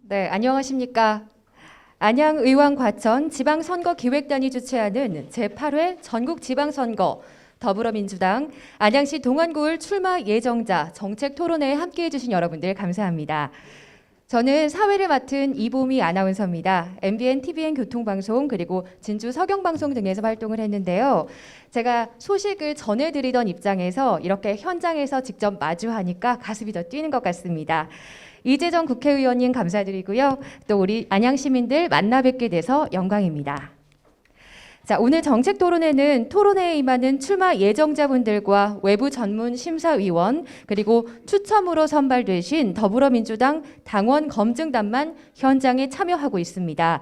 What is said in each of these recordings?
네, 안녕하십니까. 안양의왕 과천 지방선거기획단이 주최하는 제8회 전국지방선거 더불어민주당 안양시 동안구을 출마 예정자 정책토론회에 함께해 주신 여러분들 감사합니다. 저는 사회를 맡은 이보미 아나운서입니다. MBN, TVN 교통방송 그리고 진주 서경방송 등에서 활동을 했는데요. 제가 소식을 전해드리던 입장에서 이렇게 현장에서 직접 마주하니까 가슴이 더 뛰는 것 같습니다. 이재정 국회의원님 감사드리고요. 또 우리 안양 시민들 만나 뵙게 돼서 영광입니다. 자, 오늘 정책 토론회는 토론회에 임하는 출마 예정자분들과 외부 전문 심사위원 그리고 추첨으로 선발되신 더불어민주당 당원 검증단만 현장에 참여하고 있습니다.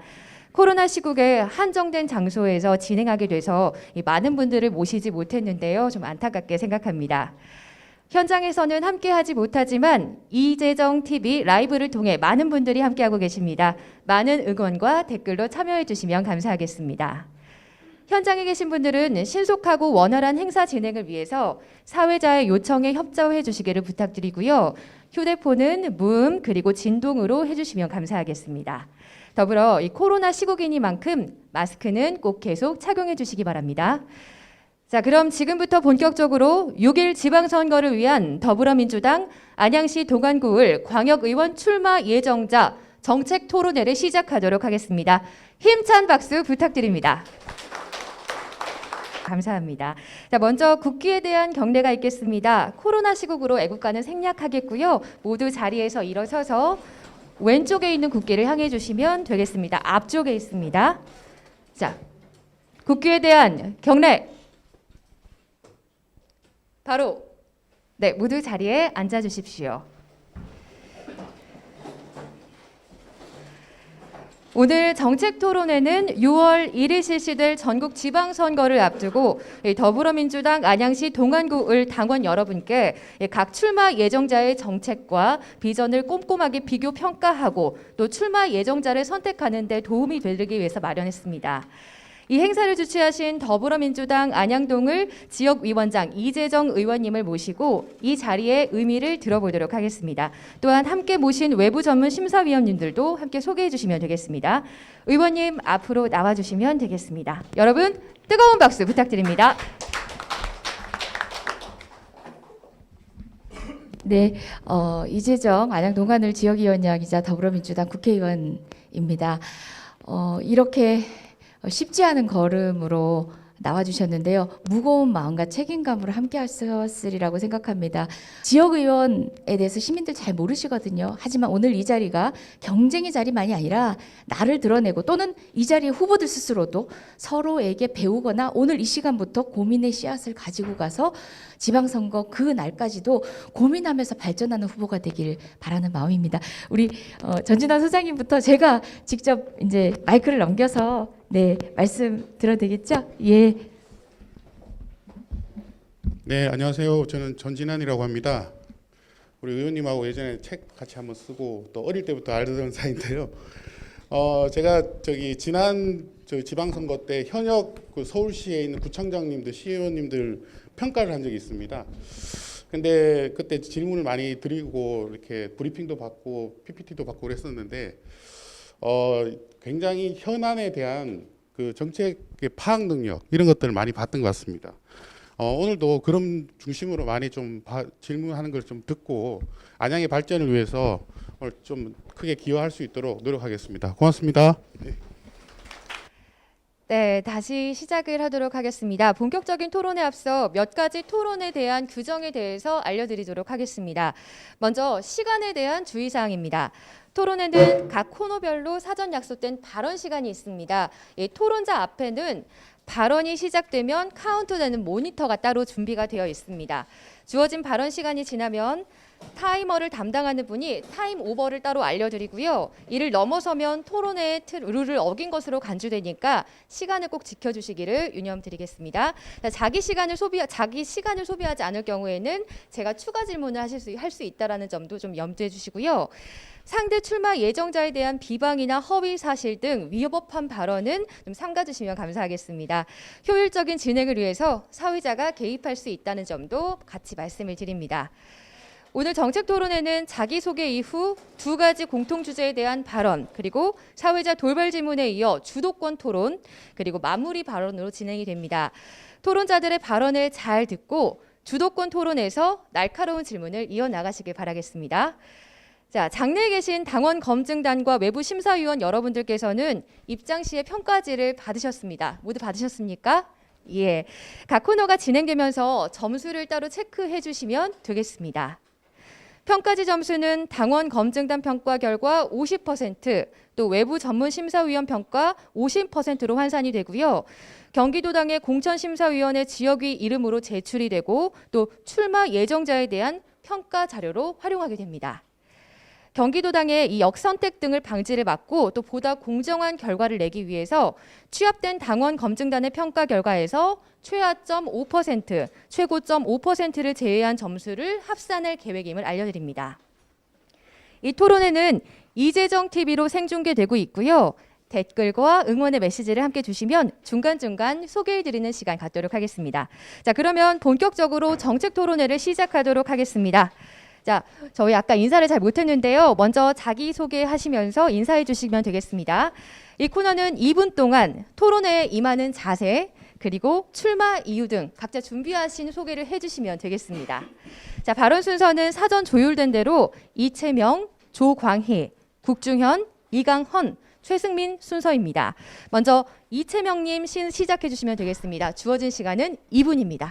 코로나 시국에 한정된 장소에서 진행하게 돼서 많은 분들을 모시지 못했는데요. 좀 안타깝게 생각합니다. 현장에서는 함께하지 못하지만 이재정 TV 라이브를 통해 많은 분들이 함께하고 계십니다. 많은 응원과 댓글로 참여해 주시면 감사하겠습니다. 현장에 계신 분들은 신속하고 원활한 행사 진행을 위해서 사회자의 요청에 협조해 주시기를 부탁드리고요. 휴대폰은 무음 그리고 진동으로 해주시면 감사하겠습니다. 더불어 이 코로나 시국이니만큼 마스크는 꼭 계속 착용해 주시기 바랍니다. 자, 그럼 지금부터 본격적으로 6일 지방선거를 위한 더불어민주당 안양시 동안구을 광역의원 출마 예정자 정책 토론회를 시작하도록 하겠습니다. 힘찬 박수 부탁드립니다. 감사합니다. 자, 먼저 국기에 대한 경례가 있겠습니다. 코로나 시국으로 애국가는 생략하겠고요. 모두 자리에서 일어서서 왼쪽에 있는 국기를 향해 주시면 되겠습니다. 앞쪽에 있습니다. 자, 국기에 대한 경례. 바로 네, 모두 자리에 앉아 주십시오. 오늘 정책 토론회는 6월 1일 실시될 전국 지방선거를 앞두고 더불어민주당 안양시 동안구을 당원 여러분께 각 출마 예정자의 정책과 비전을 꼼꼼하게 비교 평가하고 또 출마 예정자를 선택하는 데 도움이 되기 위해서 마련했습니다. 이 행사를 주최하신 더불어민주당 안양동을 지역위원장 이재정 의원님을 모시고 이 자리의 의미를 들어보도록 하겠습니다. 또한 함께 모신 외부 전문 심사위원님들도 함께 소개해 주시면 되겠습니다. 의원님 앞으로 나와주시면 되겠습니다. 여러분 뜨거운 박수 부탁드립니다. 네, 이재정 안양동안을 지역위원장이자 더불어민주당 국회의원입니다. 이렇게 쉽지 않은 걸음으로 나와주셨는데요. 무거운 마음과 책임감으로 함께 하셨으리라고 생각합니다. 지역의원에 대해서 시민들 잘 모르시거든요. 하지만 오늘 이 자리가 경쟁의 자리만이 아니라 나를 드러내고 또는 이 자리의 후보들 스스로도 서로에게 배우거나 오늘 이 시간부터 고민의 씨앗을 가지고 가서 지방선거 그 날까지도 고민하면서 발전하는 후보가 되길 바라는 마음입니다. 우리 전진환 소장님부터 제가 직접 이제 마이크를 넘겨서 네, 말씀 드려도 되겠죠? 예. 네, 안녕하세요. 저는 전진환이라고 합니다. 우리 의원님하고 예전에 책 같이 한번 쓰고 또 어릴 때부터 알던 사이인데요. 제가 지난 지방선거 때 현역 그 서울시에 있는 구청장님들, 시의원님들 평가를 한 적이 있습니다. 근데 그때 질문을 많이 드리고 이렇게 브리핑도 받고 PPT도 받고 그랬었는데 굉장히 현안에 대한 그 정책의 파악 능력 이런 것들을 많이 봤던 것 같습니다. 오늘도 그런 중심으로 많이 좀 질문하는 걸 좀 듣고 안양의 발전을 위해서 오늘 좀 크게 기여할 수 있도록 노력하겠습니다. 고맙습니다. 네, 다시 시작을 하도록 하겠습니다. 본격적인 토론에 앞서 몇 가지 토론에 대한 규정에 대해서 알려드리도록 하겠습니다. 먼저 시간에 대한 주의사항입니다. 토론회는 각 코너별로 사전 약속된 발언 시간이 있습니다. 토론자 앞에는 발언이 시작되면 카운트되는 모니터가 따로 준비가 되어 있습니다. 주어진 발언 시간이 지나면 타이머를 담당하는 분이 타임 오버를 따로 알려드리고요. 이를 넘어서면 토론회의 룰을 어긴 것으로 간주되니까 시간을 꼭 지켜주시기를 유념드리겠습니다. 자기 시간을 소비하지 않을 경우에는 제가 추가 질문을 할 수 있다라는 점도 좀 염두해 주시고요. 상대 출마 예정자에 대한 비방이나 허위 사실 등 위법한 발언은 좀 삼가 주시면 감사하겠습니다. 효율적인 진행을 위해서 사회자가 개입할 수 있다는 점도 같이 말씀을 드립니다. 오늘 정책 토론회는 자기소개 이후 두 가지 공통 주제에 대한 발언, 그리고 사회자 돌발 질문에 이어 주도권 토론, 그리고 마무리 발언으로 진행이 됩니다. 토론자들의 발언을 잘 듣고 주도권 토론에서 날카로운 질문을 이어나가시길 바라겠습니다. 자, 장내에 계신 당원 검증단과 외부 심사위원 여러분들께서는 입장 시에 평가지를 받으셨습니다. 모두 받으셨습니까? 예. 각 코너가 진행되면서 점수를 따로 체크해 주시면 되겠습니다. 평가지 점수는 당원 검증단 평가 결과 50%, 또 외부 전문 심사위원 평가 50%로 환산이 되고요. 경기도당의 공천심사위원회 지역위 이름으로 제출이 되고 또 출마 예정자에 대한 평가 자료로 활용하게 됩니다. 경기도당의 이 역선택 등을 방지를 막고 또 보다 공정한 결과를 내기 위해서 취합된 당원 검증단의 평가 결과에서 최하점 5%, 최고점 5%를 제외한 점수를 합산할 계획임을 알려드립니다. 이 토론회는 이재정 TV로 생중계되고 있고요. 댓글과 응원의 메시지를 함께 주시면 중간중간 소개해드리는 시간 갖도록 하겠습니다. 자, 그러면 본격적으로 정책 토론회를 시작하도록 하겠습니다. 자, 저희 아까 인사를 잘 못했는데요. 먼저 자기소개하시면서 인사해 주시면 되겠습니다. 이 코너는 2분 동안 토론회에 임하는 자세, 그리고 출마 이유 등 각자 준비하신 소개를 해주시면 되겠습니다. 자, 발언 순서는 사전 조율된 대로 이채명, 조광희, 국중현, 이강헌, 최승민 순서입니다. 먼저 이채명님 시작해 주시면 되겠습니다. 주어진 시간은 2분입니다.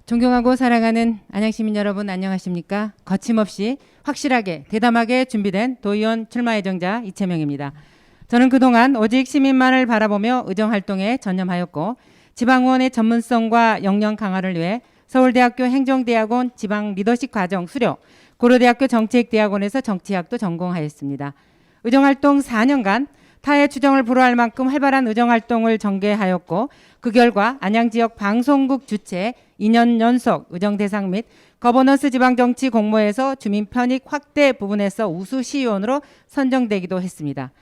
존경하고 사랑하는 안양시민 여러분 안녕하십니까? 거침없이 확실하게 대담하게 준비된 도의원 출마 예정자 이채명입니다. 저는 그동안 오직 시민만을 바라보며 의정활동에 전념하였고 지방의원의 전문성과 역량 강화를 위해 서울대학교 행정대학원 지방 리더십 과정 수료, 고려대학교 정치학대학원에서 정치학도 전공하였습니다. 의정활동 4년간 타의 추정을 불허할 만큼 활발한 의정활동을 전개하였고 그 결과 안양지역 방송국 주최 2년 연속 의정대상 및 거버넌스 지방정치 공모에서 주민 편익 확대 부분에서 우수 시의원으로 선정되기도 했습니다.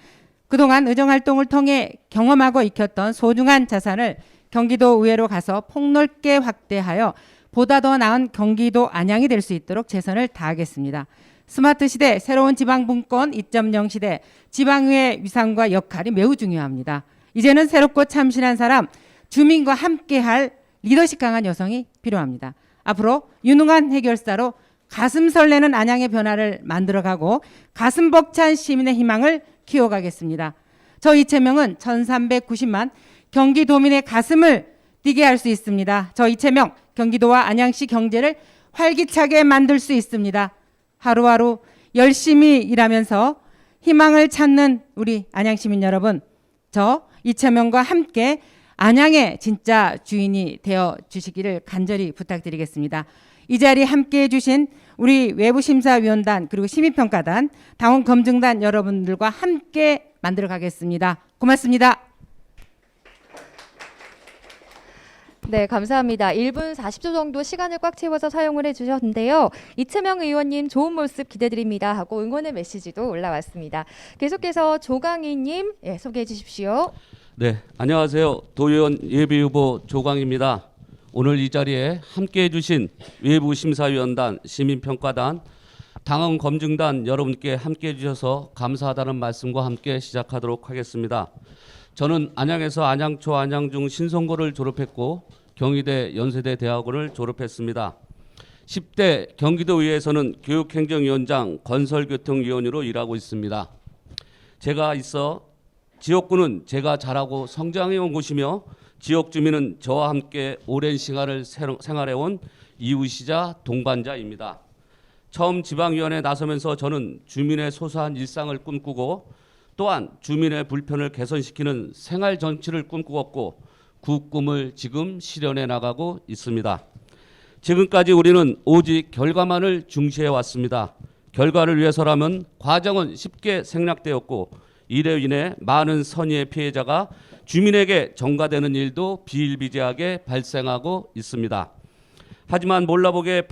그동안 의정활동을 통해 경험하고 익혔던 소중한 자산을 경기도 의회로 가서 폭넓게 확대하여 보다 더 나은 경기도 안양이 될 수 있도록 최선을 다하겠습니다. 스마트 시대, 새로운 지방분권 2.0 시대, 지방의회 위상과 역할이 매우 중요합니다. 이제는 새롭고 참신한 사람, 주민과 함께할 리더십 강한 여성이 필요합니다. 앞으로 유능한 해결사로 가슴 설레는 안양의 변화를 만들어가고 가슴 벅찬 시민의 희망을 키워가겠습니다. 저 이채명은 1390만 경기도민의 가슴을 뛰게 할 수 있습니다. 저 이채명, 경기도와 안양시 경제를 활기차게 만들 수 있습니다. 하루하루 열심히 일하면서 희망을 찾는 우리 안양시민 여러분, 저 이채명과 함께 안양의 진짜 주인이 되어 주시기를 간절히 부탁드리겠습니다. 이 자리에 함께해 주신 우리 외부심사위원단 그리고 시민평가단, 당원검증단 여러분들과 함께 만들어 가겠습니다. 고맙습니다. 네, 감사합니다. 1분 40초 정도 시간을 꽉 채워서 사용을 해주셨는데요. 이채명 의원님 좋은 모습 기대드립니다 하고 응원의 메시지도 올라왔습니다. 계속해서 조광희님 소개해 주십시오. 네, 안녕하세요. 도의원 예비후보 조광희입니다. 오늘 이 자리에 함께해 주신 외부심사위원단, 시민평가단, 당원검증단 여러분께 함께해 주셔서 감사하다는 말씀과 함께 시작하도록 하겠습니다. 저는 안양에서 안양초 안양중 신성고를 졸업했고 경희대 연세대 대학원을 졸업했습니다. 10대 경기도의회에서는 교육행정위원장, 건설교통위원으로 일하고 있습니다. 제가 있어 지역구는 제가 자라고 성장해온 곳이며 지역 주민은 저와 함께 오랜 시간을 생활해온 이웃이자 동반자입니다. 처음 지방위원회에 나서면서 저는 주민의 소소한 일상을 꿈꾸고 또한 주민의 불편을 개선시키는 생활 정치를 꿈꾸었고 그 꿈을 지금 실현해 나가고 있습니다. 지금까지 우리는 오직 결과만을 중시해 왔습니다. 결과를 위해서라면 과정은 쉽게 생략되었고 이로 인해 많은 선의의 피해자가 주민에게 전가되는 일도 비일비재하게 발생하고 있습니다. 하지만 몰라보게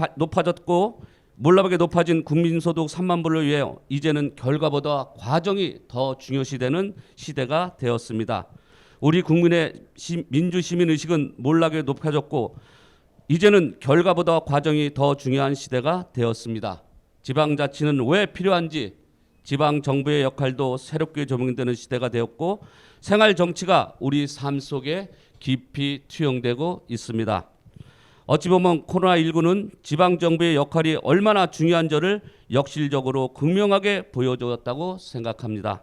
높아진 국민소득 3만 불을 위해 이제는 결과보다 과정이 더 중요시되는 시대가 되었습니다. 우리 국민의 민주시민의식은 몰락에 높아졌고 이제는 결과보다 과정이 더 중요한 시대가 되었습니다. 지방자치는 왜 필요한지 지방정부의 역할도 새롭게 조명되는 시대가 되었고 생활정치가 우리 삶 속에 깊이 투영되고 있습니다. 어찌 보면 코로나19는 지방정부의 역할이 얼마나 중요한지를 역실적으로 극명하게 보여주었다고 생각합니다.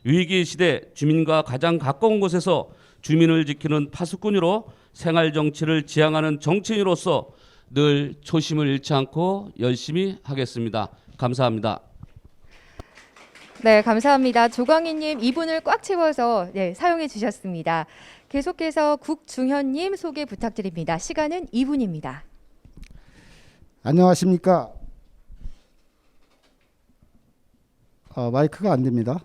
위기 시대 주민과 가장 가까운 곳에서 주민을 지키는 파수꾼으로 생활정치를 지향하는 정치인으로서 늘 초심을 잃지 않고 열심히 하겠습니다. 감사합니다. 네, 감사합니다. 조광희님 2분을 꽉 채워서 사용해 주셨습니다. 계속해서 국중현님 소개 부탁드립니다. 시간은 2분입니다. 안녕하십니까. 마이크가 안 됩니다.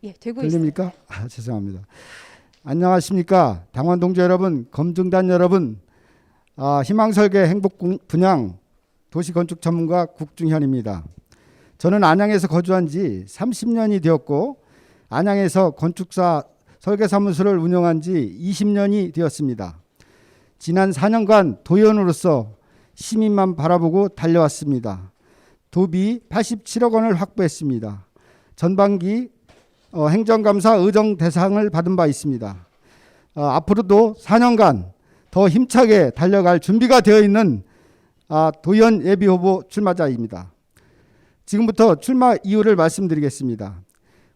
예, 되고 있습니다. 들립니까? 죄송합니다. 안녕하십니까. 당원 동지 여러분, 검증단 여러분, 희망설계 행복분양 도시건축 전문가 국중현입니다. 저는 안양에서 거주한 지 30년이 되었고 안양에서 건축사 설계사무소를 운영한 지 20년이 되었습니다. 지난 4년간 도의원으로서 시민만 바라보고 달려왔습니다. 도비 87억 원을 확보했습니다. 전반기 행정감사 의정 대상을 받은 바 있습니다. 앞으로도 4년간 더 힘차게 달려갈 준비가 되어 있는 도의원 예비후보 출마자입니다. 지금부터 출마 이유를 말씀드리겠습니다.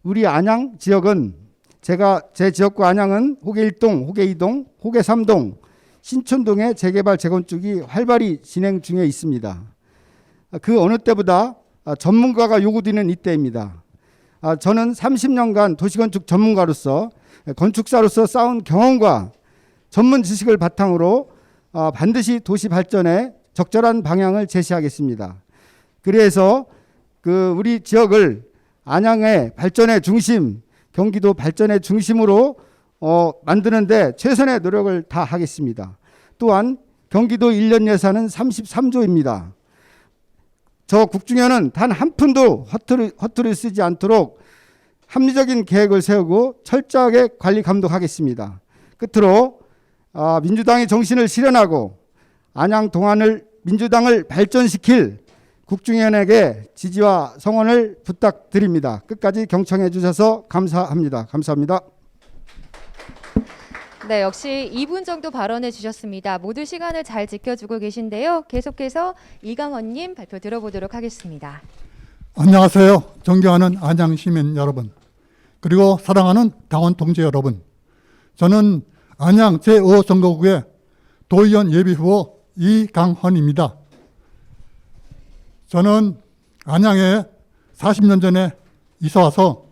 우리 안양 지역은 제 지역구 안양은 호계 1동, 호계 2동, 호계 3동, 신촌동의 재개발 재건축이 활발히 진행 중에 있습니다. 그 어느 때보다 전문가가 요구되는 이때입니다. 저는 30년간 도시건축 전문가로서 건축사로서 쌓은 경험과 전문 지식을 바탕으로 반드시 도시 발전에 적절한 방향을 제시하겠습니다. 그래서 우리 지역을 안양의 발전의 중심, 경기도 발전의 중심으로 만드는데 최선의 노력을 다하겠습니다. 또한 경기도 1년 예산은 33조입니다. 저 국중현은 단 한 푼도 허투루 쓰지 않도록 합리적인 계획을 세우고 철저하게 관리 감독하겠습니다. 끝으로 민주당의 정신을 실현하고 안양 동안을 민주당을 발전시킬 국중현에게 지지와 성원을 부탁드립니다. 끝까지 경청해 주셔서 감사합니다. 감사합니다. 네, 역시 2분 정도 발언해 주셨습니다. 모두 시간을 잘 지켜주고 계신데요. 계속해서 이강원님 발표 들어보도록 하겠습니다. 안녕하세요. 존경하는 안양 시민 여러분, 그리고 사랑하는 당원 동지 여러분. 저는 안양 제5선거구의 도의원 예비후보 이강헌입니다. 저는 안양에 40년 전에 이사와서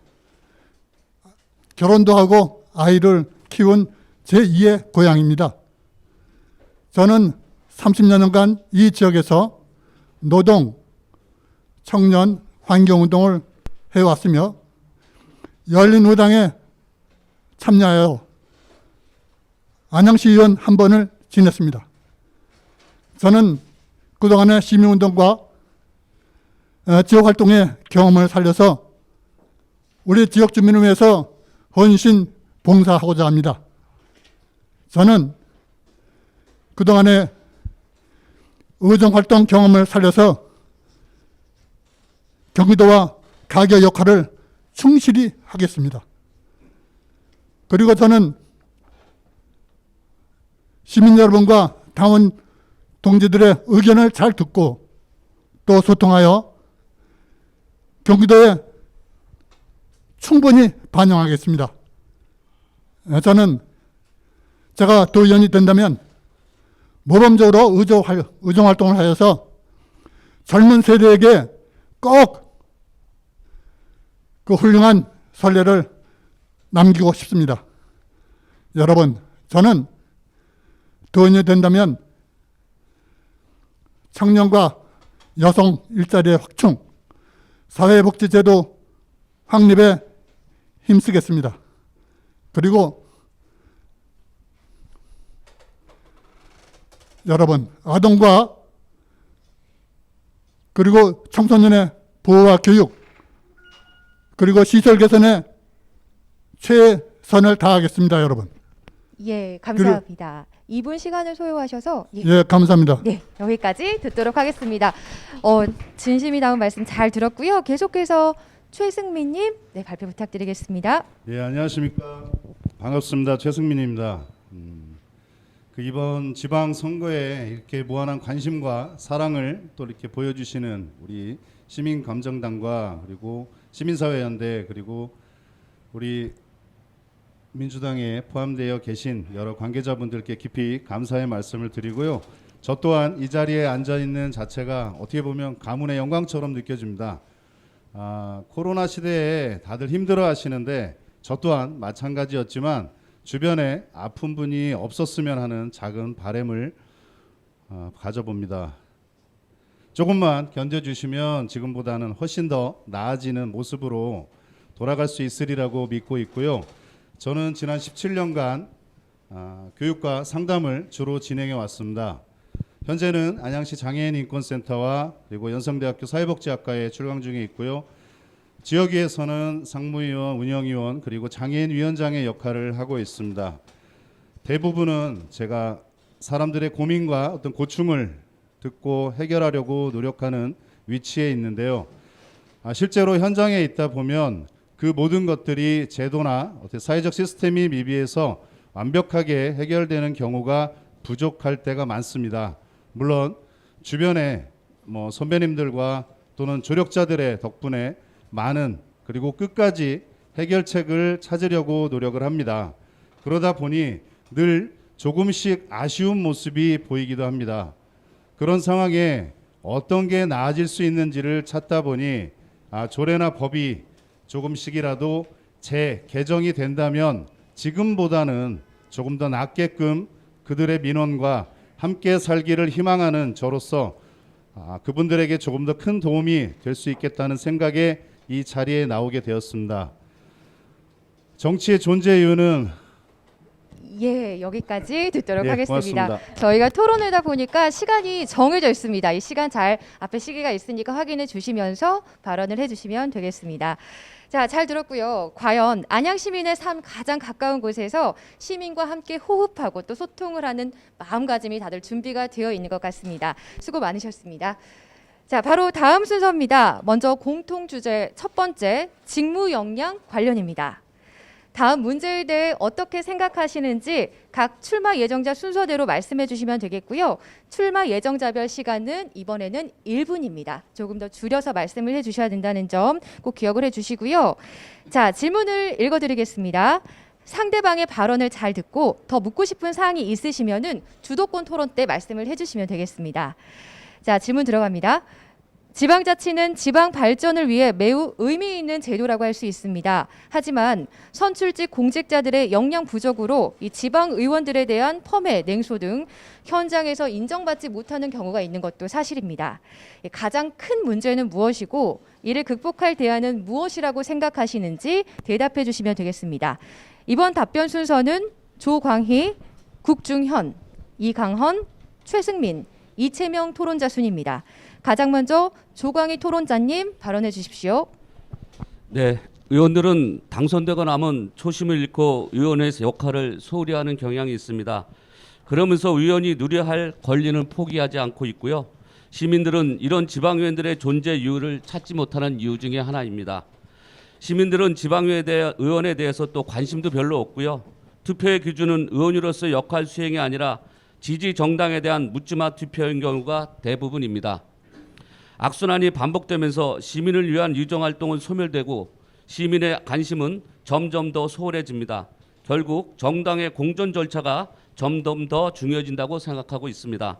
결혼도 하고 아이를 키운 제2의 고향입니다. 저는 30년간 이 지역에서 노동, 청년, 환경운동을 해왔으며 열린우당에 참여하여 안양시의원 한 번을 지냈습니다. 저는 그동안의 시민운동과 지역활동의 경험을 살려서 우리 지역 주민을 위해서 헌신 봉사하고자 합니다. 저는 그동안의 의정활동 경험을 살려서 경기도와 가교 역할을 충실히 하겠습니다. 그리고 저는 시민 여러분과 당원 동지들의 의견을 잘 듣고 또 소통하여 경기도에 충분히 반영하겠습니다. 저는 제가 도의원이 된다면 모범적으로 의정활동을 하여서 젊은 세대에게 꼭 그 훌륭한 선례를 남기고 싶습니다. 여러분, 저는 도의원이 된다면 청년과 여성 일자리의 확충, 사회복지제도 확립에 힘쓰겠습니다. 그리고 여러분, 아동과 그리고 청소년의 보호와 교육, 그리고 시설 개선에 최선을 다하겠습니다. 여러분, 예, 감사합니다. 2분 시간을 소요하셔서 예, 감사합니다. 네, 여기까지 듣도록 하겠습니다. 진심이 담은 말씀 잘 들었고요. 계속해서 최승민님, 네, 발표 부탁드리겠습니다. 예, 안녕하십니까. 반갑습니다. 최승민입니다. 이번 지방 선거에 이렇게 무한한 관심과 사랑을 또 이렇게 보여주시는 우리 시민감정당과 그리고 시민사회연대 그리고 우리 민주당에 포함되어 계신 여러 관계자분들께 깊이 감사의 말씀을 드리고요. 저 또한 이 자리에 앉아 있는 자체가 어떻게 보면 가문의 영광처럼 느껴집니다. 코로나 시대에 다들 힘들어 하시는데 저 또한 마찬가지였지만 주변에 아픈 분이 없었으면 하는 작은 바람을 가져봅니다. 조금만 견뎌주시면 지금보다는 훨씬 더 나아지는 모습으로 돌아갈 수 있으리라고 믿고 있고요. 저는 지난 17년간 교육과 상담을 주로 진행해 왔습니다. 현재는 안양시 장애인인권센터와 그리고 연성대학교 사회복지학과에 출강 중에 있고요. 지역위에서는 상무위원, 운영위원 그리고 장애인위원장의 역할을 하고 있습니다. 대부분은 제가 사람들의 고민과 어떤 고충을 듣고 해결하려고 노력하는 위치에 있는데요. 실제로 현장에 있다 보면 그 모든 것들이 제도나 어떤 사회적 시스템이 미비해서 완벽하게 해결되는 경우가 부족할 때가 많습니다. 물론 주변에 선배님들과 또는 조력자들의 덕분에 많은 그리고 끝까지 해결책을 찾으려고 노력을 합니다. 그러다 보니 늘 조금씩 아쉬운 모습이 보이기도 합니다. 그런 상황에 어떤 게 나아질 수 있는지를 찾다 보니 조례나 법이 조금씩이라도 개정이 된다면 지금보다는 조금 더 낫게끔 그들의 민원과 함께 살기를 희망하는 저로서 그분들에게 조금 더 큰 도움이 될 수 있겠다는 생각에 이 자리에 나오게 되었습니다. 정치의 존재 이유는 예, 여기까지 듣도록 예, 하겠습니다. 고맙습니다. 저희가 토론회다 보니까 시간이 정해져 있습니다. 이 시간 잘 앞에 시기가 있으니까 확인해 주시면서 발언을 해주시면 되겠습니다. 자, 잘 들었고요. 과연 안양 시민의 삶 가장 가까운 곳에서 시민과 함께 호흡하고 또 소통을 하는 마음가짐이 다들 준비가 되어 있는 것 같습니다. 수고 많으셨습니다. 자, 바로 다음 순서입니다. 먼저 공통 주제 첫 번째, 직무 역량 관련입니다. 다음 문제에 대해 어떻게 생각하시는지 각 출마 예정자 순서대로 말씀해 주시면 되겠고요. 출마 예정자별 시간은 이번에는 1분입니다. 조금 더 줄여서 말씀을 해 주셔야 된다는 점 꼭 기억을 해 주시고요. 자, 질문을 읽어드리겠습니다. 상대방의 발언을 잘 듣고 더 묻고 싶은 사항이 있으시면은 주도권 토론 때 말씀을 해 주시면 되겠습니다. 자, 질문 들어갑니다. 지방자치는 지방 발전을 위해 매우 의미 있는 제도라고 할 수 있습니다. 하지만 선출직 공직자들의 역량 부족으로 이 지방 의원들에 대한 펌회, 냉소 등 현장에서 인정받지 못하는 경우가 있는 것도 사실입니다. 가장 큰 문제는 무엇이고 이를 극복할 대안은 무엇이라고 생각하시는지 대답해 주시면 되겠습니다. 이번 답변 순서는 조광희, 국중현, 이강헌, 최승민, 이채명 토론자 순입니다. 가장 먼저 조광희 토론자님 발언해 주십시오. 네, 의원들은 당선되고 나면 초심을 잃고 의원의 역할을 소홀히 하는 경향이 있습니다. 그러면서 의원이 누려야 할 권리는 포기하지 않고 있고요. 시민들은 이런 지방의원들의 존재 이유를 찾지 못하는 이유 중에 하나입니다. 시민들은 의원에 대해서 또 관심도 별로 없고요. 투표의 기준은 의원으로서 역할 수행이 아니라 지지 정당에 대한 묻지마 투표인 경우가 대부분입니다. 악순환이 반복되면서 시민을 위한 유정활동은 소멸되고 시민의 관심은 점점 더 소홀해집니다. 결국 정당의 공천 절차가 점점 더 중요해진다고 생각하고 있습니다.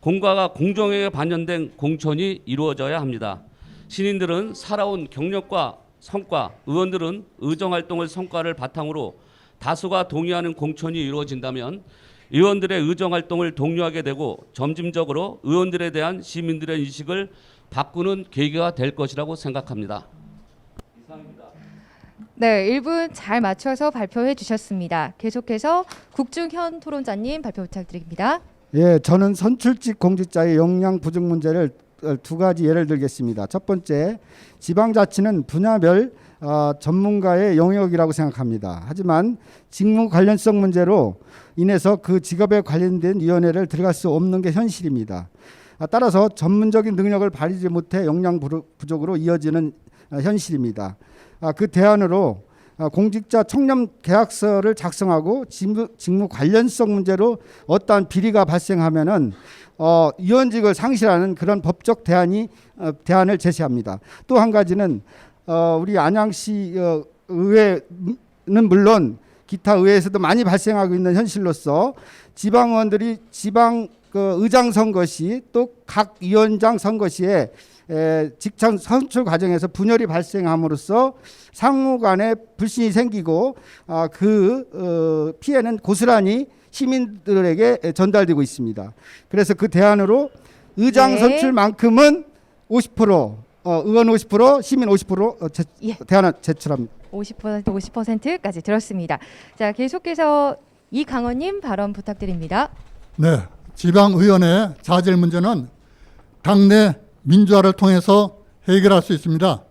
공과가 공정하게 반영된 공천이 이루어져야 합니다. 신인들은 살아온 경력과 성과, 의원들은 의정활동의 성과를 바탕으로 다수가 동의하는 공천이 이루어진다면 의원들의 의정활동을 독려하게 되고 점진적으로 의원들에 대한 시민들의 인식을 바꾸는 계기가 될 것이라고 생각합니다. 이상입니다. 네, 1분 잘 맞춰서 발표해 주셨습니다. 계속해서 국중현 토론자님 발표 부탁드립니다. 예, 저는 선출직 공직자의 역량 부족 문제를 두 가지 예를 들겠습니다. 첫 번째, 지방자치는 분야별 전문가의 영역이라고 생각합니다. 하지만 직무 관련성 문제로 인해서 그 직업에 관련된 위원회를 들어갈 수 없는 게 현실입니다. 따라서 전문적인 능력을 발휘하지 못해 역량 부족으로 이어지는 현실입니다. 그 대안으로 공직자 청렴 계약서를 작성하고 직무 관련성 문제로 어떠한 비리가 발생하면은 위원직을 상실하는 그런 법적 대안을 제시합니다. 또 한 가지는 우리 안양시 의회는 물론 기타 의회에서도 많이 발생하고 있는 현실로서 지방의원들이 지방 의장 선거 시 또 각 위원장 선거 시에 직장 선출 과정에서 분열이 발생함으로써 상호 간에 불신이 생기고 그 피해는 고스란히 시민들에게 전달되고 있습니다. 그래서 그 대안으로 의장 네. 선출만큼은 50%, 의원 50%, 시민 50% 예. 대안을 제출합니다. 50%까지 들었습니다. 자, 계속해서 이강원님 발언 부탁드립니다. 네, 지방의원의 자질 문제는 당내 민주화를 통해서 해결할 수 있습니다.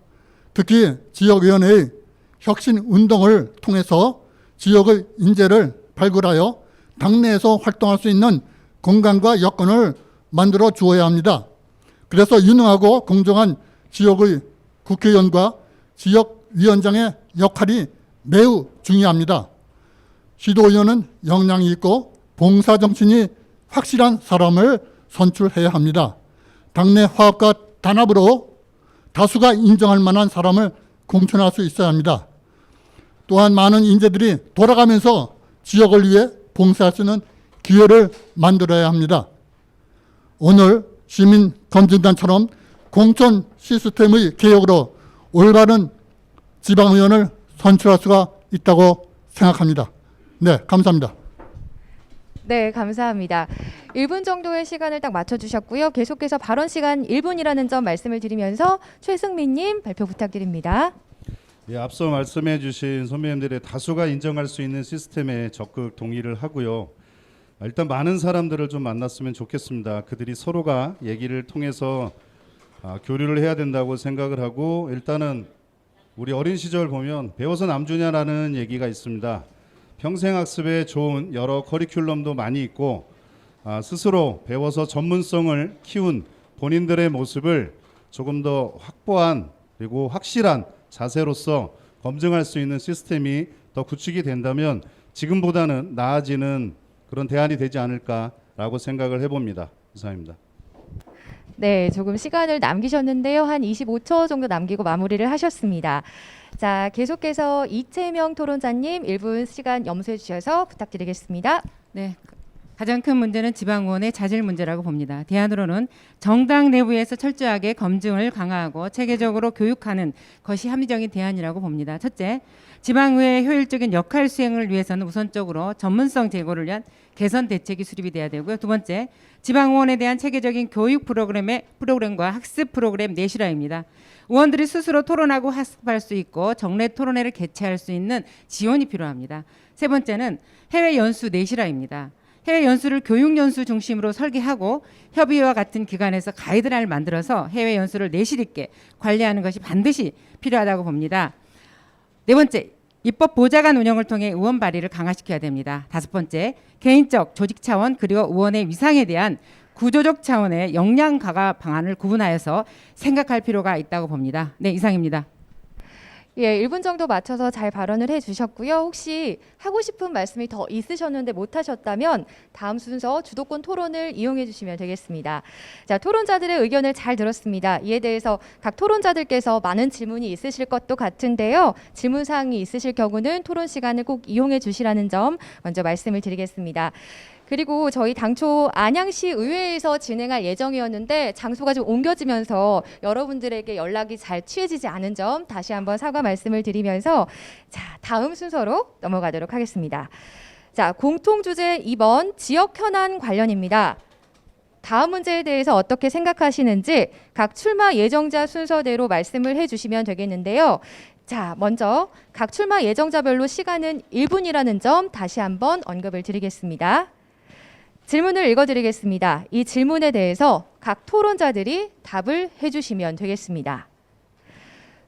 특히 지역위원회의 혁신 운동을 통해서 지역의 인재를 발굴하여 당내에서 활동할 수 있는 공간과 여건을 만들어 주어야 합니다. 그래서 유능하고 공정한 지역의 국회의원과 지역위원장의 역할이 매우 중요합니다. 시도의원은 역량이 있고 봉사정신이 확실한 사람을 선출해야 합니다. 당내 화합과 단합으로 다수가 인정할 만한 사람을 공천할 수 있어야 합니다. 또한 많은 인재들이 돌아가면서 지역을 위해 봉사할 수 있는 기회를 만들어야 합니다. 오늘 시민검증단처럼 공천 시스템의 개혁으로 올바른 지방의원을 선출할 수가 있다고 생각합니다. 네, 감사합니다. 네, 감사합니다. 1분 정도의 시간을 딱 맞춰주셨고요. 계속해서 발언 시간 1분이라는 점 말씀을 드리면서 최승민님 발표 부탁드립니다. 예, 앞서 말씀해 주신 선배님들의 다수가 인정할 수 있는 시스템에 적극 동의를 하고요. 일단 많은 사람들을 좀 만났으면 좋겠습니다. 그들이 서로가 얘기를 통해서 교류를 해야 된다고 생각을 하고, 일단은 우리 어린 시절 보면 배워서 남주냐라는 얘기가 있습니다. 평생학습에 좋은 여러 커리큘럼도 많이 있고, 스스로 배워서 전문성을 키운 본인들의 모습을 조금 더 확보한 그리고 확실한 자세로서 검증할 수 있는 시스템이 더 구축이 된다면 지금보다는 나아지는 그런 대안이 되지 않을까라고 생각을 해봅니다. 이상입니다. 네, 조금 시간을 남기셨는데요. 한 25초 정도 남기고 마무리를 하셨습니다. 자, 계속해서 이채명 토론자님 1분 시간 염수해 주셔서 부탁드리겠습니다. 네. 가장 큰 문제는 지방의원의 자질 문제라고 봅니다. 대안으로는 정당 내부에서 철저하게 검증을 강화하고 체계적으로 교육하는 것이 합리적인 대안이라고 봅니다. 첫째, 지방의회의 효율적인 역할 수행을 위해서는 우선적으로 전문성 제고를 위한 개선 대책이 수립이 돼야 되고요. 두 번째, 지방의원에 대한 체계적인 교육 프로그램과 학습 프로그램 내실화입니다. 의원들이 스스로 토론하고 학습할 수 있고 정례 토론회를 개최할 수 있는 지원이 필요합니다. 세 번째는 해외 연수 내실화입니다. 해외 연수를 교육 연수 중심으로 설계하고 협의회와 같은 기관에서 가이드라인을 만들어서 해외 연수를 내실 있게 관리하는 것이 반드시 필요하다고 봅니다. 네 번째, 입법 보좌관 운영을 통해 의원 발의를 강화시켜야 됩니다. 다섯 번째, 개인적, 조직 차원 그리고 의원의 위상에 대한 구조적 차원의 역량 강화 방안을 구분하여서 생각할 필요가 있다고 봅니다. 네, 이상입니다. 예, 1분 정도 맞춰서 잘 발언을 해주셨고요. 혹시 하고 싶은 말씀이 더 있으셨는데 못하셨다면 다음 순서 주도권 토론을 이용해 주시면 되겠습니다. 자, 토론자들의 의견을 잘 들었습니다. 이에 대해서 각 토론자들께서 많은 질문이 있으실 것도 같은데요. 질문사항이 있으실 경우는 토론 시간을 꼭 이용해 주시라는 점 먼저 말씀을 드리겠습니다. 그리고 저희 당초 안양시 의회에서 진행할 예정이었는데 장소가 좀 옮겨지면서 여러분들에게 연락이 잘 취해지지 않은 점 다시 한번 사과 말씀을 드리면서 자, 다음 순서로 넘어가도록 하겠습니다. 자, 공통 주제 2번 지역 현안 관련입니다. 다음 문제에 대해서 어떻게 생각하시는지 각 출마 예정자 순서대로 말씀을 해주시면 되겠는데요. 자, 먼저 각 출마 예정자별로 시간은 1분이라는 점 다시 한번 언급을 드리겠습니다. 질문을 읽어드리겠습니다. 이 질문에 대해서 각 토론자들이 답을 해주시면 되겠습니다.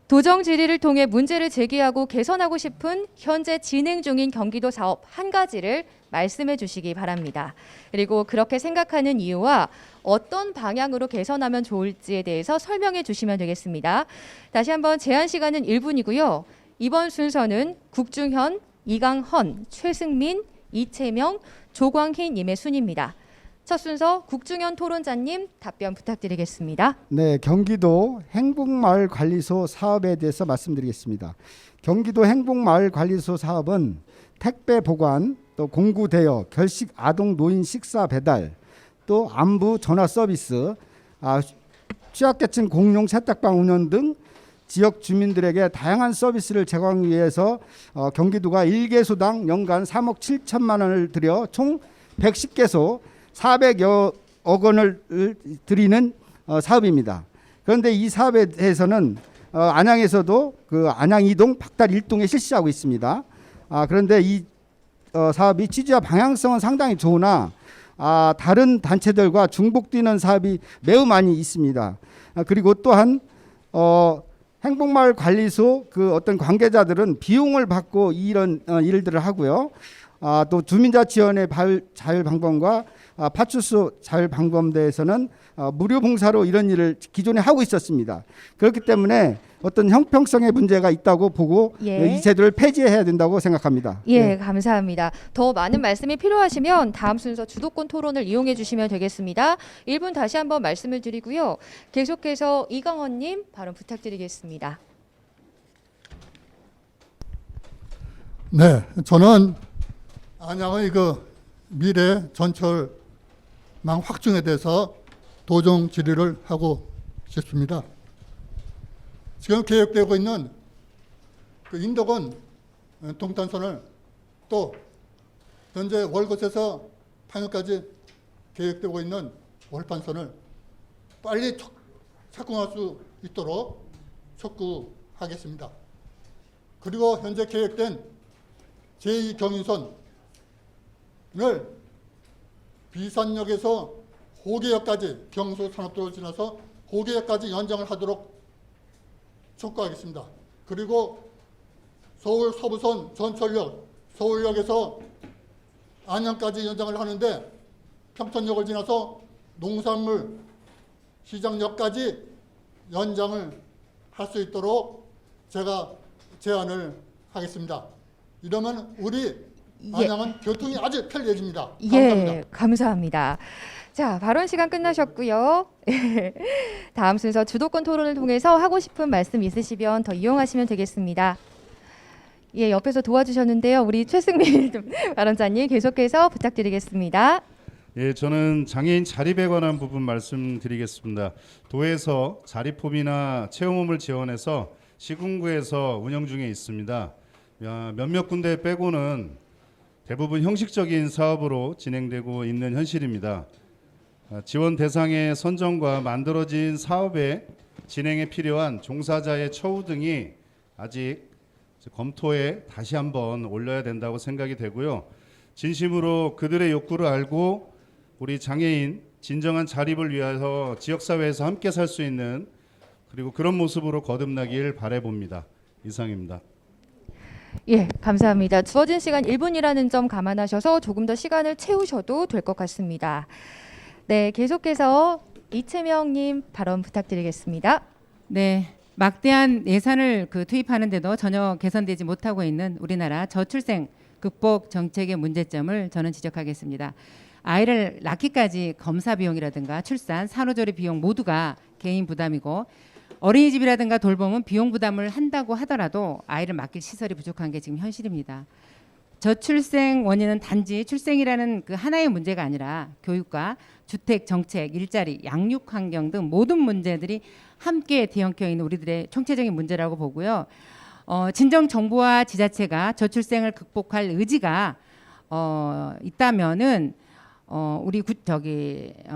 도정 질의를 통해 문제를 제기하고 개선하고 싶은 현재 진행 중인 경기도 사업 한 가지를 말씀해 주시기 바랍니다. 그리고 그렇게 생각하는 이유와 어떤 방향으로 개선하면 좋을지에 대해서 설명해 주시면 되겠습니다. 다시 한번 제한 시간은 1분이고요. 이번 순서는 국중현, 이강헌, 최승민, 이채명, 조광희 님의 순입니다. 첫 순서 국중현 토론자님 답변 부탁드리겠습니다. 네, 경기도 행복마을관리소 사업에 대해서 말씀드리겠습니다. 경기도 행복마을관리소 사업은 택배 보관, 또 공구 대여, 결식 아동 노인 식사 배달, 또 안부 전화 서비스, 취약계층 공용 세탁방 운영 등 지역 주민들에게 다양한 서비스를 제공하기 위해서 경기도가 1개소당 연간 3억 7천만 원을 들여 총 110개소 400여 억 원을 들이는 사업입니다. 그런데 이 사업에 대해서는 안양에서도 그 안양 2동 박달 1동에 실시하고 있습니다. 그런데 이 사업이 취지와 방향성은 상당히 좋으나 다른 단체들과 중복되는 사업이 매우 많이 있습니다. 그리고 또한 행복마을 관리소 그 어떤 관계자들은 비용을 받고 이런 일들을 하고요. 또 주민자치위원회 자율방범과 파출소 자율방범대에서는 무료 봉사로 이런 일을 기존에 하고 있었습니다. 그렇기 때문에 어떤 형평성의 문제가 있다고 보고 예. 이 제도를 폐지해야 된다고 생각합니다. 예, 감사합니다. 더 많은 말씀이 필요하시면 다음 순서 주도권 토론을 이용해 주시면 되겠습니다. 1분 다시 한번 말씀을 드리고요. 계속해서 이강헌 님 발언 부탁드리겠습니다. 네, 저는 안양의 그 미래 전철망 확충에 대해서 도정 질의를 하고 싶습니다. 지금 계획되고 있는 그 인덕원 동탄선을 또 현재 월곶에서 판교까지 계획되고 있는 월판선을 빨리 착공할 수 있도록 촉구하겠습니다. 그리고 현재 계획된 제2경인선을 비산역에서 호계역까지 경수 산업도를 지나서 호계역까지 연장을 하도록 촉구하겠습니다. 그리고 서울 서부선 전철역 서울역에서 안양까지 연장을 하는데 평촌역을 지나서 농산물 시장역까지 연장을 할 수 있도록 제가 제안을 하겠습니다. 이러면 우리 안양은 교통이 아주 편리해집니다. 감사합니다. 예, 감사합니다. 자, 발언 시간 끝나셨고요. 다음 순서 주도권 토론을 통해서 하고 싶은 말씀 있으시면 더 이용하시면 되겠습니다. 예, 옆에서 도와주셨는데요. 우리 최승민 발언자님 계속해서 부탁드리겠습니다. 예, 저는 장애인 자립에 관한 부분 말씀드리겠습니다. 도에서 자립홈이나 체험홈을 지원해서 시군구에서 운영 중에 있습니다. 몇몇 군데 빼고는 대부분 형식적인 사업으로 진행되고 있는 현실입니다. 지원 대상의 선정과 만들어진 사업의 진행에 필요한 종사자의 처우 등이 아직 검토에 다시 한번 올려야 된다고 생각이 되고요. 진심으로 그들의 욕구를 알고 우리 장애인 진정한 자립을 위해서 지역사회에서 함께 살 수 있는 그리고 그런 모습으로 거듭나길 바라봅니다. 이상입니다. 예, 감사합니다. 주어진 시간 1분이라는 점 감안하셔서 조금 더 시간을 채우셔도 될 것 같습니다. 네, 계속해서 이채명님 발언 부탁드리겠습니다. 네, 막대한 예산을 투입하는데도 전혀 개선되지 못하고 있는 우리나라 저출생 극복 정책의 문제점을 저는 지적하겠습니다. 아이를 낳기까지 검사 비용이라든가 출산, 산후조리 비용 모두가 개인 부담이고 어린이집이라든가 돌봄은 비용 부담을 한다고 하더라도 아이를 맡길 시설이 부족한 게 지금 현실입니다. 저출생 원인은 단지 출생이라는 그 하나의 문제가 아니라 교육과 주택, 정책, 일자리, 양육 환경 등 모든 문제들이 함께 뒤엉켜 있는 우리들의 총체적인 문제라고 보고요. 진정 정부와 지자체가 저출생을 극복할 의지가 있다면은 우리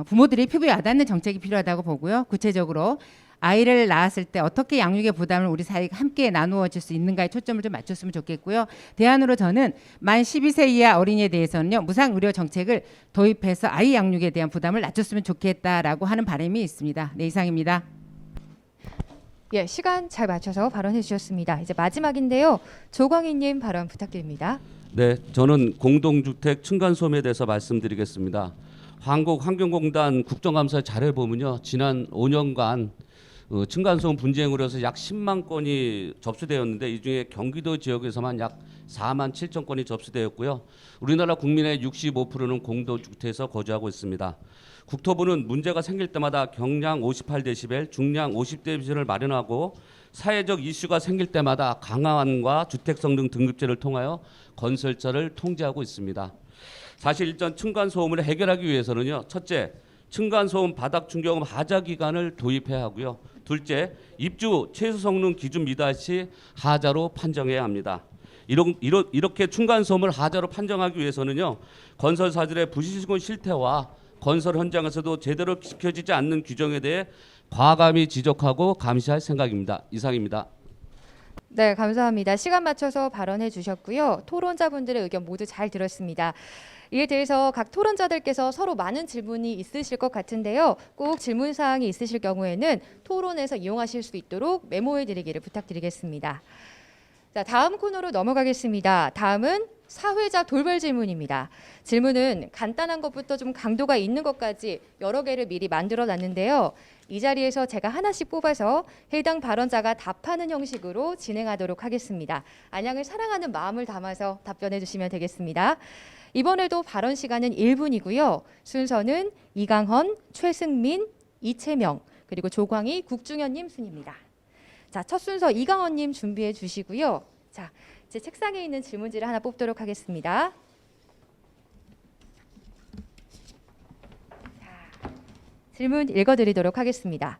부모들이 피부에 와닿는 정책이 필요하다고 보고요. 구체적으로 아이를 낳았을 때 어떻게 양육의 부담을 우리 사회가 함께 나누어질 수 있는가에 초점을 좀 맞췄으면 좋겠고요. 대안으로 저는 만 12세 이하 어린이에 대해서는요, 무상 의료 정책을 도입해서 아이 양육에 대한 부담을 낮췄으면 좋겠다라고 하는 바람이 있습니다. 네, 이상입니다. 예, 시간 잘 맞춰서 발언해 주셨습니다. 이제 마지막인데요. 조광희님 발언 부탁드립니다. 네, 저는 공동주택 층간소음에 대해서 말씀드리겠습니다. 한국환경공단 국정감사 자료를 보면요, 지난 5년간 층간소음 분쟁으로 해서 약 10만 건이 접수되었는데 이 중에 경기도 지역에서만 약 4만 7천 건이 접수되었고요. 우리나라 국민의 65%는 공동주택에서 거주하고 있습니다. 국토부는 문제가 생길 때마다 경량 58데시벨, 중량 50데시벨을 마련하고 사회적 이슈가 생길 때마다 강화안과 주택성능 등급제를 통하여 건설사를 통제하고 있습니다. 사실 일단 층간소음을 해결하기 위해서는요, 첫째, 층간소음 바닥 충격음 하자 기간을 도입해야 하고요. 둘째, 입주 최소 성능 기준 미달 시 하자로 판정해야 합니다. 이렇게 층간소음을 하자로 판정하기 위해서는요, 건설사들의 부실공 실태와 건설 현장에서도 제대로 지켜지지 않는 규정에 대해 과감히 지적하고 감시할 생각입니다. 이상입니다. 네, 감사합니다. 시간 맞춰서 발언해 주셨고요. 토론자분들의 의견 모두 잘 들었습니다. 이에 대해서 각 토론자들께서 서로 많은 질문이 있으실 것 같은데요. 꼭 질문 사항이 있으실 경우에는 토론에서 이용하실 수 있도록 메모해 드리기를 부탁드리겠습니다. 자, 다음 코너로 넘어가겠습니다. 다음은 사회자 돌발 질문입니다. 질문은 간단한 것부터 좀 강도가 있는 것까지 여러 개를 미리 만들어 놨는데요. 이 자리에서 제가 하나씩 뽑아서 해당 발언자가 답하는 형식으로 진행하도록 하겠습니다. 안양을 사랑하는 마음을 담아서 답변해 주시면 되겠습니다. 이번에도 발언 시간은 1분이고요. 순서는 이강헌, 최승민, 이채명, 그리고 조광희, 국중현님 순입니다. 자, 첫 순서 이강헌님 준비해 주시고요. 자, 제 책상에 있는 질문지를 하나 뽑도록 하겠습니다. 자, 질문 읽어드리도록 하겠습니다.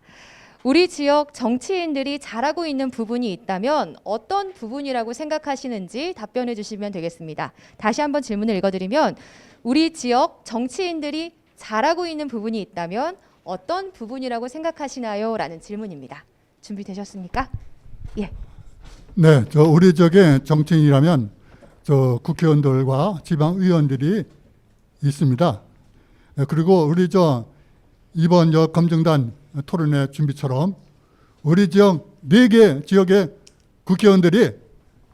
우리 지역 정치인들이 잘하고 있는 부분이 있다면 어떤 부분이라고 생각하시는지 답변해 주시면 되겠습니다. 다시 한번 질문을 읽어드리면 우리 지역 정치인들이 잘하고 있는 부분이 있다면 어떤 부분이라고 생각하시나요? 라는 질문입니다. 준비되셨습니까? 예. 네, 우리 지역의 정치인이라면 국회의원들과 지방의원들이 있습니다. 그리고 우리 이번 검증단 토론회 준비처럼 우리 지역 4개 지역의 국회의원들이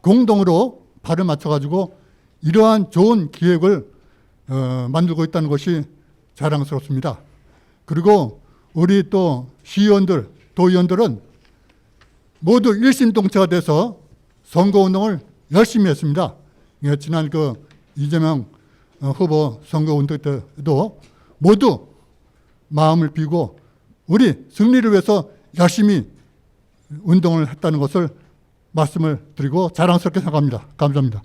공동으로 발을 맞춰가지고 이러한 좋은 기획을 만들고 있다는 것이 자랑스럽습니다. 그리고 우리 또 시의원들, 도의원들은 모두 일심동체가 돼서 선거운동을 열심히 했습니다. 예, 지난 이재명 후보 선거운동 때도 모두 마음을 비우고 우리 승리를 위해서 열심히 운동을 했다는 것을 말씀을 드리고 자랑스럽게 생각합니다. 감사합니다.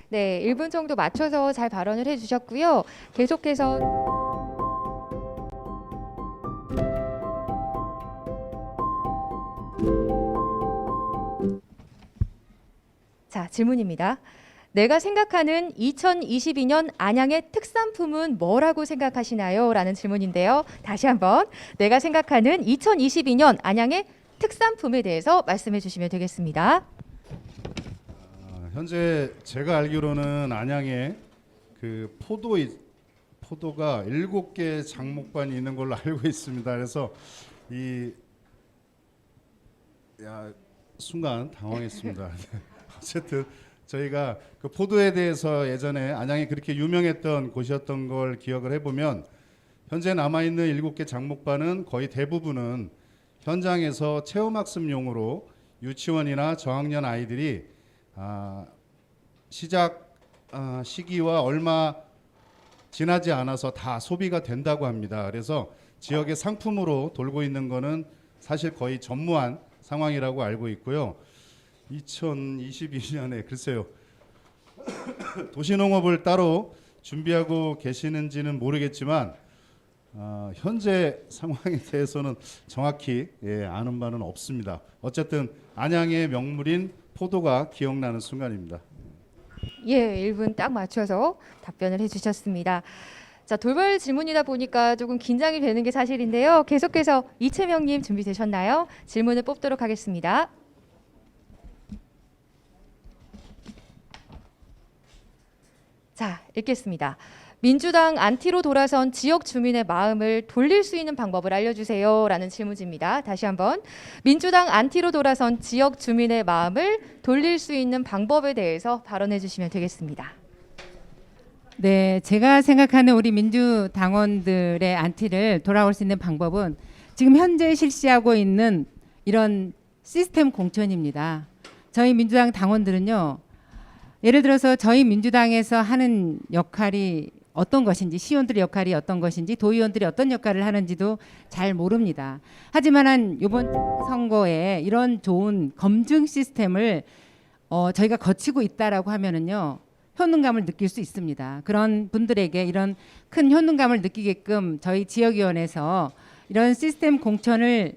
네, 1분 정도 맞춰서 잘 발언을 해주셨고요. 계속해서 자, 질문입니다. 내가 생각하는 2022년 안양의 특산품은 뭐라고 생각하시나요? 라는 질문인데요. 다시 한번 내가 생각하는 2022년 안양의 특산품에 대해서 말씀해 주시면 되겠습니다. 현재 제가 알기로는 안양에 포도가 7개 장목반이 있는 걸로 알고 있습니다. 그래서 순간 당황했습니다. 어쨌든 저희가 그 포도에 대해서 예전에 안양이 그렇게 유명했던 곳이었던 걸 기억을 해보면 현재 남아있는 7개 장목반은 거의 대부분은 현장에서 체험학습용으로 유치원이나 저학년 아이들이 시작 시기와 얼마 지나지 않아서 다 소비가 된다고 합니다. 그래서 지역의 상품으로 돌고 있는 거는 사실 거의 전무한 상황이라고 알고 있고요. 2022년에 글쎄요. 도시농업을 따로 준비하고 계시는지는 모르겠지만 현재 상황에 대해서는 정확히 아는 바는 없습니다. 어쨌든 안양의 명물인 포도가 기억나는 순간입니다. 예, 1분 딱 맞춰서 답변을 해주셨습니다. 자, 돌발 질문이다 보니까 조금 긴장이 되는 게 사실인데요. 계속해서 이채명님 준비되셨나요? 질문을 뽑도록 하겠습니다. 자, 읽겠습니다. 민주당 안티로 돌아선 지역 주민의 마음을 돌릴 수 있는 방법을 알려주세요 라는 질문지입니다. 다시 한번 민주당 안티로 돌아선 지역 주민의 마음을 돌릴 수 있는 방법에 대해서 발언해 주시면 되겠습니다. 네, 제가 생각하는 우리 민주당원들의 안티를 돌아올 수 있는 방법은 지금 현재 실시하고 있는 이런 시스템 공천입니다. 저희 민주당 당원들은요, 예를 들어서 저희 민주당에서 하는 역할이 어떤 것인지, 시의원들의 역할이 어떤 것인지, 도의원들이 어떤 역할을 하는지도 잘 모릅니다. 하지만 이번 선거에 이런 좋은 검증 시스템을 저희가 거치고 있다라고 하면은요, 효능감을 느낄 수 있습니다. 그런 분들에게 이런 큰 효능감을 느끼게끔 저희 지역위원회에서 이런 시스템 공천을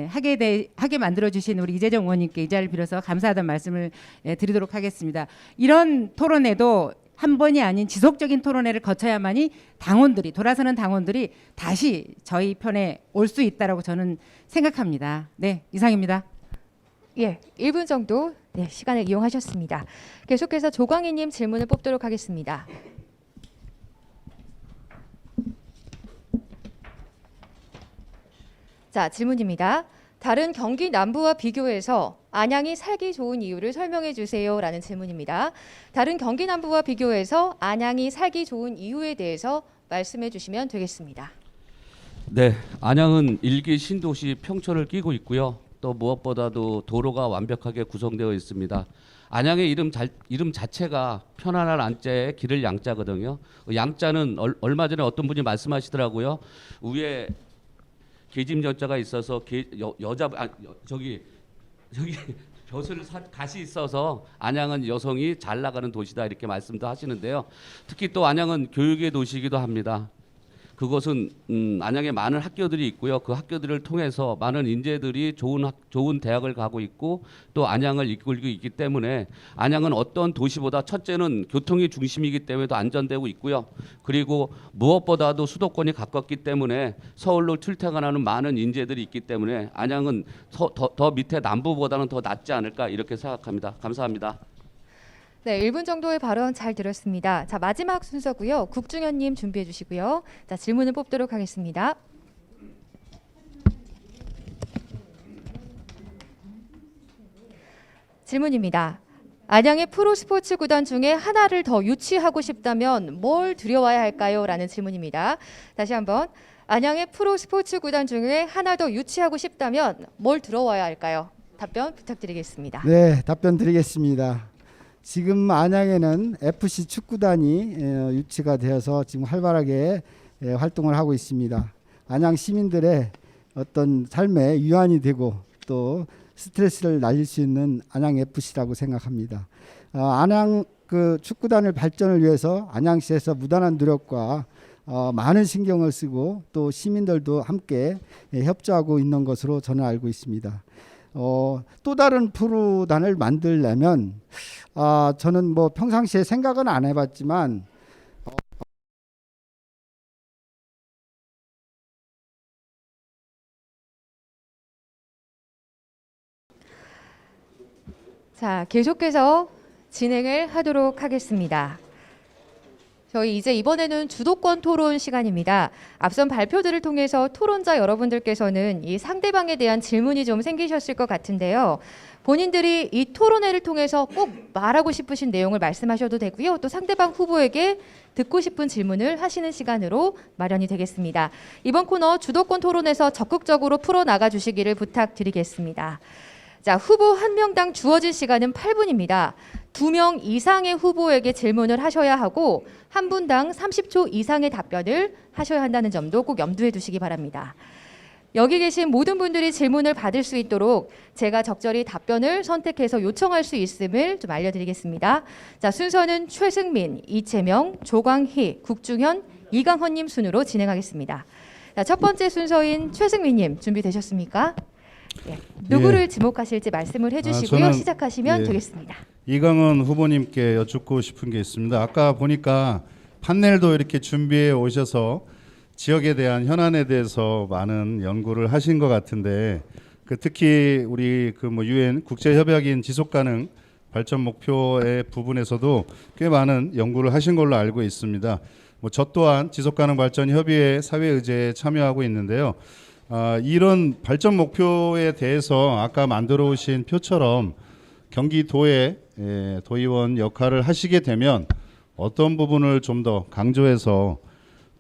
하게 만들어 주신 우리 이재정 의원님께 이 자리를 빌어서 감사하다는 말씀을 드리도록 하겠습니다. 이런 토론회도 한 번이 아닌 지속적인 토론회를 거쳐야만이 당원들이, 돌아서는 당원들이 다시 저희 편에 올 수 있다라고 저는 생각합니다. 네, 이상입니다. 예, 1분 정도 시간을 이용하셨습니다. 계속해서 조광희님 질문을 뽑도록 하겠습니다. 자, 질문입니다. 다른 경기 남부와 비교해서 안양이 살기 좋은 이유를 설명해 주세요 라는 질문입니다. 다른 경기 남부와 비교해서 안양이 살기 좋은 이유에 대해서 말씀해 주시면 되겠습니다. 네, 안양은 일기 신도시 평촌을 끼고 있고요. 또 무엇보다도 도로가 완벽하게 구성되어 있습니다. 안양의 이름 자체가 편안한 안자에 길을 양자거든요. 양자는 얼마 전에 어떤 분이 말씀하시더라고요. 위에 계집 여자가 있어서 저기 갓이 있어서 안양은 여성이 잘 나가는 도시다 이렇게 말씀도 하시는데요. 특히 또 안양은 교육의 도시이기도 합니다. 그것은 안양에 많은 학교들이 있고요. 그 학교들을 통해서 많은 인재들이 좋은 대학을 가고 있고 또 안양을 이끌고 있기 때문에 안양은 어떤 도시보다 첫째는 교통이 중심이기 때문에 더 안전되고 있고요. 그리고 무엇보다도 수도권이 가깝기 때문에 서울로 출퇴근하는 많은 인재들이 있기 때문에 안양은 더 밑에 남부보다는 더 낫지 않을까 이렇게 생각합니다. 감사합니다. 네, 1분 정도의 발언 잘 들었습니다. 자, 마지막 순서고요. 국중현님 준비해 주시고요. 자, 질문을 뽑도록 하겠습니다. 질문입니다. 안양의 프로스포츠 구단 중에 하나를 더 유치하고 싶다면 뭘 들여와야 할까요? 라는 질문입니다. 다시 한번 안양의 프로스포츠 구단 중에 하나 더 유치하고 싶다면 뭘 들어와야 할까요? 답변 부탁드리겠습니다. 네, 답변 드리겠습니다. 지금 안양에는 FC 축구단이 유치가 되어서 지금 활발하게 활동을 하고 있습니다. 안양 시민들의 어떤 삶에 유한이 되고 또 스트레스를 날릴 수 있는 안양 FC라고 생각합니다. 안양 그 축구단을 발전을 위해서 안양시에서 무단한 노력과 많은 신경을 쓰고 또 시민들도 함께 협조하고 있는 것으로 저는 알고 있습니다. 또 다른 프로단을 만들려면 저는 뭐 평상시에 생각은 안 해봤지만 자, 계속해서 진행을 하도록 하겠습니다. 저희 이제 이번에는 주도권 토론 시간입니다. 앞선 발표들을 통해서 토론자 여러분들께서는 이 상대방에 대한 질문이 좀 생기셨을 것 같은데요. 본인들이 이 토론회를 통해서 꼭 말하고 싶으신 내용을 말씀하셔도 되고요. 또 상대방 후보에게 듣고 싶은 질문을 하시는 시간으로 마련이 되겠습니다. 이번 코너 주도권 토론에서 적극적으로 풀어나가 주시기를 부탁드리겠습니다. 자, 후보 한 명당 주어진 시간은 8분입니다. 2명 이상의 후보에게 질문을 하셔야 하고 한 분당 30초 이상의 답변을 하셔야 한다는 점도 꼭 염두에 두시기 바랍니다. 여기 계신 모든 분들이 질문을 받을 수 있도록 제가 적절히 답변을 선택해서 요청할 수 있음을 좀 알려드리겠습니다. 자, 순서는 최승민, 이채명, 조광희, 국중현, 이강헌님 순으로 진행하겠습니다. 자, 첫 번째 순서인 최승민님 준비되셨습니까? 예, 누구를 지목하실지 말씀을 해주시고요. 저는, 시작하시면 되겠습니다. 이강헌 후보님께 여쭙고 싶은 게 있습니다. 아까 보니까 판넬도 이렇게 준비해 오셔서 지역에 대한 현안에 대해서 많은 연구를 하신 것 같은데 특히 우리 유엔 국제협약인 지속가능 발전 목표의 부분에서도 꽤 많은 연구를 하신 걸로 알고 있습니다. 저 또한 지속가능 발전 협의회 사회의제에 참여하고 있는데요. 이런 발전 목표에 대해서 아까 만들어 오신 표처럼 경기도의 도의원 역할을 하시게 되면 어떤 부분을 좀 더 강조해서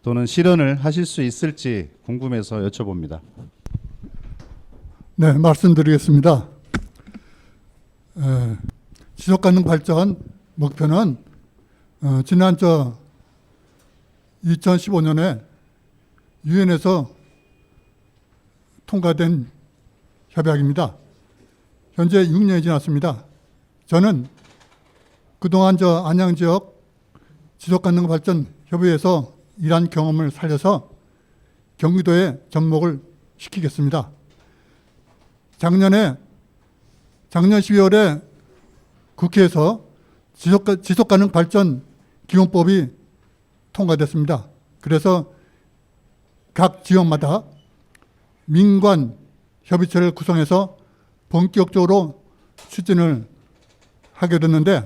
또는 실현을 하실 수 있을지 궁금해서 여쭤봅니다. 네, 말씀드리겠습니다. 지속가능 발전 목표는 지난 2015년에 유엔에서 통과된 협약입니다. 현재 6년이 지났습니다. 저는 그동안 안양 지역 지속가능 발전 협의회에서 일한 경험을 살려서 경기도에 접목을 시키겠습니다. 작년 12월에 국회에서 지속가능 발전 기본법이 통과됐습니다. 그래서 각 지역마다 민관 협의체를 구성해서 본격적으로 추진을 하게 됐는데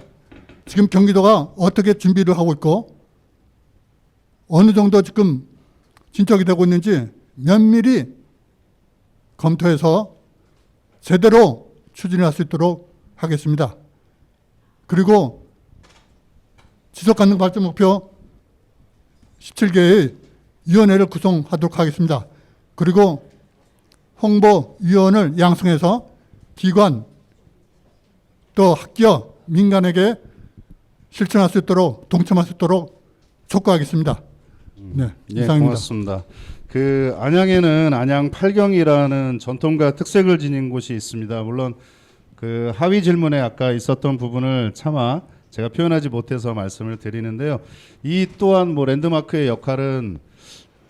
지금 경기도가 어떻게 준비를 하고 있고 어느 정도 지금 진척이 되고 있는지 면밀히 검토해서 제대로 추진할 수 있도록 하겠습니다. 그리고 지속가능 발전 목표 17개의 위원회를 구성하도록 하겠습니다. 그리고 홍보위원을 양성해서 기관 또 학교 민간에게 실천할 수 있도록 동참할 수 있도록 촉구하겠습니다. 네, 이상입니다. 고맙습니다. 안양에는 안양 8경이라는 전통과 특색을 지닌 곳이 있습니다. 물론 그 하위 질문에 아까 있었던 부분을 차마 제가 표현하지 못해서 말씀을 드리는데요. 이 또한 랜드마크의 역할은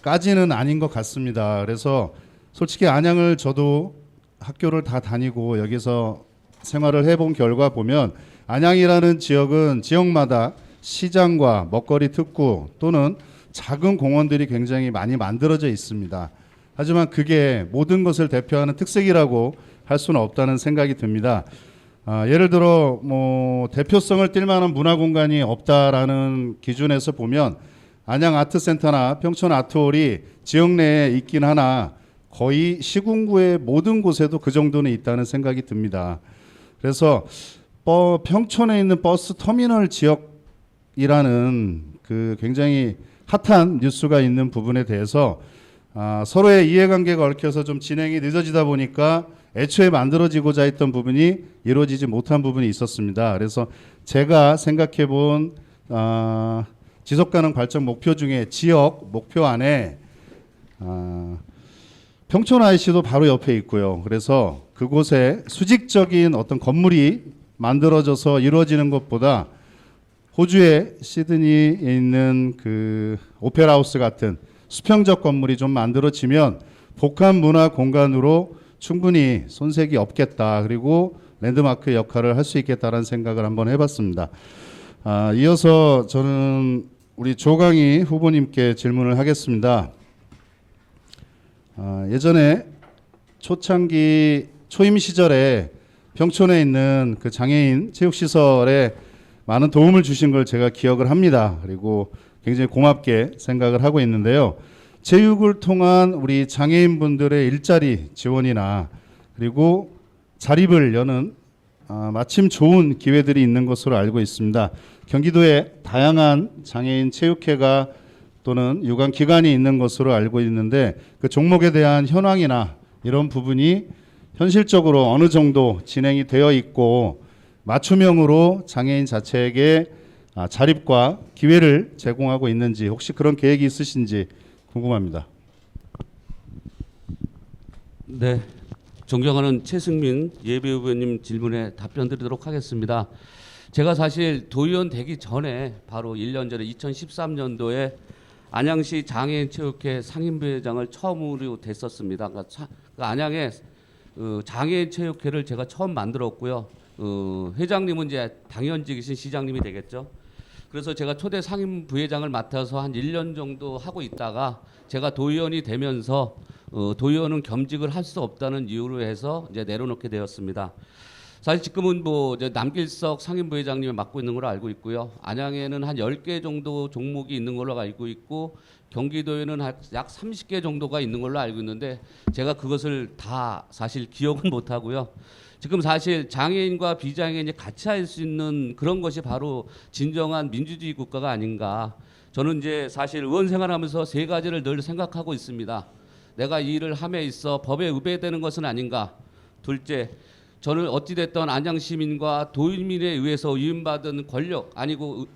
까지는 아닌 것 같습니다. 그래서 솔직히 안양을 저도 학교를 다 다니고 여기서 생활을 해본 결과 보면 안양이라는 지역은 지역마다 시장과 먹거리 특구 또는 작은 공원들이 굉장히 많이 만들어져 있습니다. 하지만 그게 모든 것을 대표하는 특색이라고 할 수는 없다는 생각이 듭니다. 예를 들어 대표성을 띌 만한 문화 공간이 없다라는 기준에서 보면 안양 아트센터나 평촌 아트홀이 지역 내에 있긴 하나 거의 시군구의 모든 곳에도 그 정도는 있다는 생각이 듭니다. 그래서 평촌에 있는 버스 터미널 지역이라는 그 굉장히 핫한 뉴스가 있는 부분에 대해서 서로의 이해관계가 얽혀서 좀 진행이 늦어지다 보니까 애초에 만들어지고자 했던 부분이 이루어지지 못한 부분이 있었습니다. 그래서 제가 생각해 본 지속가능 발전 목표 중에 지역 목표 안에 평촌 IC도 바로 옆에 있고요. 그래서 그곳에 수직적인 어떤 건물이 만들어져서 이루어지는 것보다 호주의 시드니에 있는 그 오페라 하우스 같은 수평적 건물이 좀 만들어지면 복합 문화 공간으로 충분히 손색이 없겠다. 그리고 랜드마크 역할을 할 수 있겠다라는 생각을 한번 해봤습니다. 이어서 저는 우리 조강희 후보님께 질문을 하겠습니다. 예전에 초창기 초임 시절에 평촌에 있는 그 장애인 체육시설에 많은 도움을 주신 걸 제가 기억을 합니다. 그리고 굉장히 고맙게 생각을 하고 있는데요. 체육을 통한 우리 장애인분들의 일자리 지원이나 그리고 자립을 여는 마침 좋은 기회들이 있는 것으로 알고 있습니다. 경기도에 다양한 장애인 체육회가 또는 유관 기관이 있는 것으로 알고 있는데 그 종목에 대한 현황이나 이런 부분이 현실적으로 어느 정도 진행이 되어 있고 맞춤형으로 장애인 자체에게 자립과 기회를 제공하고 있는지 혹시 그런 계획이 있으신지 궁금합니다. 네, 존경하는 최승민 예비후보님 질문에 답변 드리도록 하겠습니다. 제가 사실 도의원 되기 전에 바로 1년 전에 2013년도에 안양시 장애인체육회 상임부회장을 처음으로 됐었습니다. 그러니까 안양에 장애인체육회를 제가 처음 만들었고요. 회장님은 이제 당연직이신 시장님이 되겠죠. 그래서 제가 초대 상임부회장을 맡아서 한 1년 정도 하고 있다가 제가 도의원이 되면서 도의원은 겸직을 할 수 없다는 이유로 해서 이제 내려놓게 되었습니다. 사실 지금은 뭐 이제 남길석 상임부회장님이 맡고 있는 걸로 알고 있고요. 안양에는 한 10개 정도 종목이 있는 걸로 알고 있고 경기도에는 약 30개 정도가 있는 걸로 알고 있는데 제가 그것을 다 사실 기억은 못 하고요. 지금 사실 장애인과 비장애인이 같이 할 수 있는 그런 것이 바로 진정한 민주주의 국가가 아닌가. 저는 이제 사실 의원 생활하면서 세 가지를 늘 생각하고 있습니다. 내가 이 일을 함에 있어 법에 위배되는 것은 아닌가. 둘째, 저는 어찌됐든 안양 시민과 도민에 의해서 위임받은 권력 아니고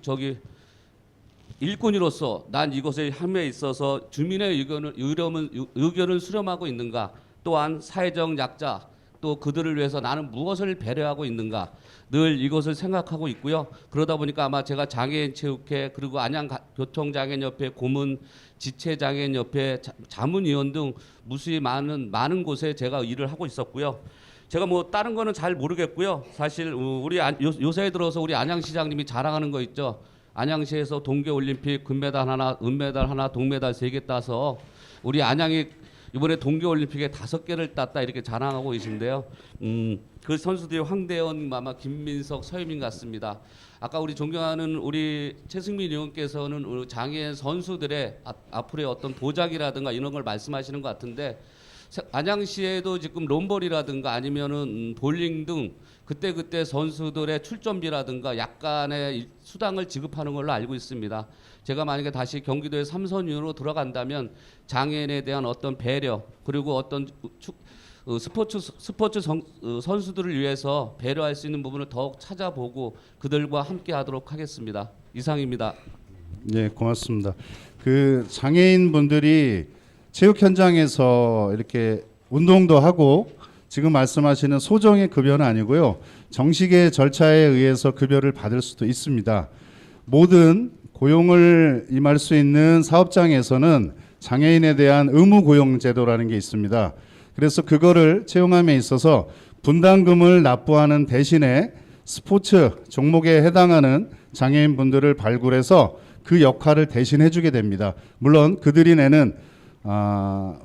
일꾼으로서 난 이것의 함에 있어서 주민의 의견을 수렴하고 있는가. 또한 사회적 약자 또 그들을 위해서 나는 무엇을 배려하고 있는가 늘 이것을 생각하고 있고요. 그러다 보니까 아마 제가 장애인 체육회 그리고 안양 교통장애인협회 고문, 지체장애인협회 자문위원 등 무수히 많은 곳에 제가 일을 하고 있었고요. 제가 뭐 다른 거는 잘 모르겠고요. 사실 우리 요새 들어서 우리 안양시장님이 자랑하는 거 있죠. 안양시에서 동계올림픽 금메달 하나, 은메달 하나, 동메달 3개 따서 우리 안양이 이번에 동계올림픽에 5개를 땄다 이렇게 자랑하고 계신데요. 그 선수들이 황대현, 아마 김민석, 서유민 같습니다. 아까 우리 존경하는 우리 최승민 의원께서는 장애인 선수들의 앞으로의 어떤 도작이라든가 이런 걸 말씀하시는 것 같은데 안양시에도 지금 롬볼이라든가 아니면은 볼링 등 그때 선수들의 출전비라든가 약간의 수당을 지급하는 걸로 알고 있습니다. 제가 만약에 다시 경기도의 삼선위원으로 들어간다면 장애인에 대한 어떤 배려 그리고 어떤 스포츠 선수들을 위해서 배려할 수 있는 부분을 더욱 찾아보고 그들과 함께 하도록 하겠습니다. 이상입니다. 네, 고맙습니다. 그 장애인 분들이 체육 현장에서 이렇게 운동도 하고 지금 말씀하시는 소정의 급여는 아니고요. 정식의 절차에 의해서 급여를 받을 수도 있습니다. 모든 고용을 임할 수 있는 사업장에서는 장애인에 대한 의무 고용 제도라는 게 있습니다. 그래서 그거를 채용함에 있어서 분담금을 납부하는 대신에 스포츠 종목에 해당하는 장애인 분들을 발굴해서 그 역할을 대신 해주게 됩니다. 물론 그들이 내는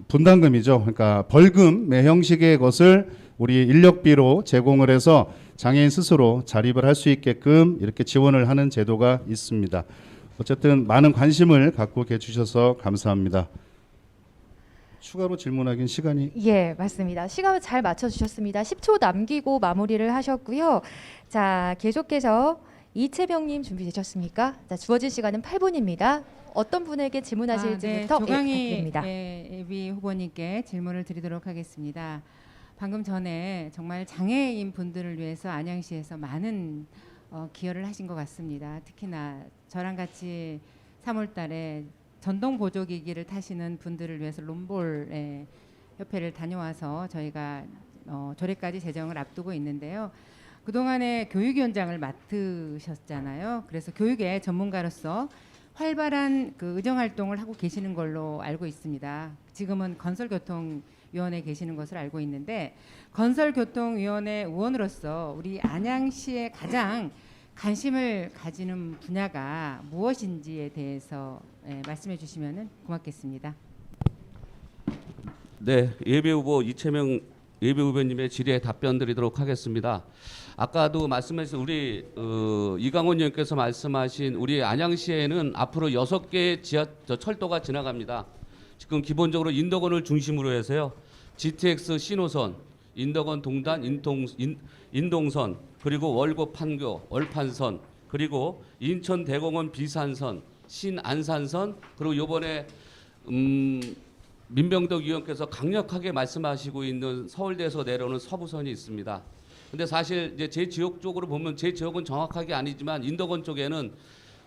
분담금이죠. 그러니까 벌금의 형식의 것을 우리 인력비로 제공을 해서 장애인 스스로 자립을 할 수 있게끔 이렇게 지원을 하는 제도가 있습니다. 어쨌든 많은 관심을 갖고 계셔서 감사합니다. 추가로 질문하긴 시간이 예, 맞습니다. 시간을 잘 맞춰주셨습니다. 10초 남기고 마무리를 하셨고요. 자, 계속해서 이채명님 준비되셨습니까? 자, 주어진 시간은 8분입니다. 어떤 분에게 질문하실지부터 조강희 부탁드립니다. 예비 후보님께 질문을 드리도록 하겠습니다. 방금 전에 정말 장애인 분들을 위해서 안양시에서 많은 기여를 하신 것 같습니다. 특히나 저랑 같이 3월달에 전동 보조기기를 타시는 분들을 위해서 롬볼 협회를 다녀와서 저희가 조례까지 제정을 앞두고 있는데요. 그동안에 교육위원장을 맡으셨잖아요. 그래서 교육의 전문가로서 활발한 그 의정 활동을 하고 계시는 걸로 알고 있습니다. 지금은 건설교통위원회에 계시는 것을 알고 있는데 건설교통위원회 의원으로서 우리 안양시에 가장 관심을 가지는 분야가 무엇인지에 대해서 말씀해 주시면 고맙겠습니다. 네, 예비후보 이채명 예비후보님의 질의에 답변 드리도록 하겠습니다. 아까도 말씀하신 우리 이강원 의원께서 말씀하신 우리 안양시에는 앞으로 6개의 철도가 지나갑니다. 지금 기본적으로 인덕원을 중심으로 해서요. GTX 신호선, 인덕원 동단 인동선, 그리고 월곡 판교 얼판선, 그리고 인천 대공원 비산선, 신안산선, 그리고 이번에 민병덕 의원께서 강력하게 말씀하시고 있는 서울대에서 내려오는 서부선이 있습니다. 근데 사실 이제 제 지역 쪽으로 보면 제 지역은 정확하게 아니지만 인덕원 쪽에는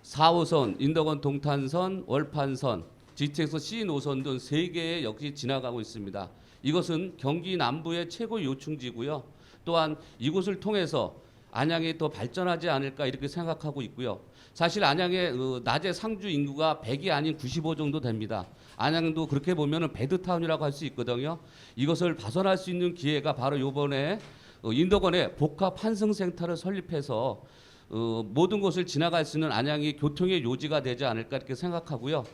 4호선, 인덕원 동탄선, 월판선, GTX C 노선 등 3개의 역시 지나가고 있습니다. 이것은 경기 남부의 최고 요충지고요. 또한 이곳을 통해서 안양이 더 발전하지 않을까 이렇게 생각하고 있고요. 사실 안양의 낮에 상주 인구가 100이 아닌 95 정도 됩니다. 안양도 그렇게 보면은 배드타운이라고 할 수 있거든요. 이것을 벗어날 수 있는 기회가 바로 이번에 인덕원에 복합 환승센터를 설립해서 모든 곳을 지나갈 수 있는 안양이 교통의 요지가 되지 않을까 이렇게 생각하고요.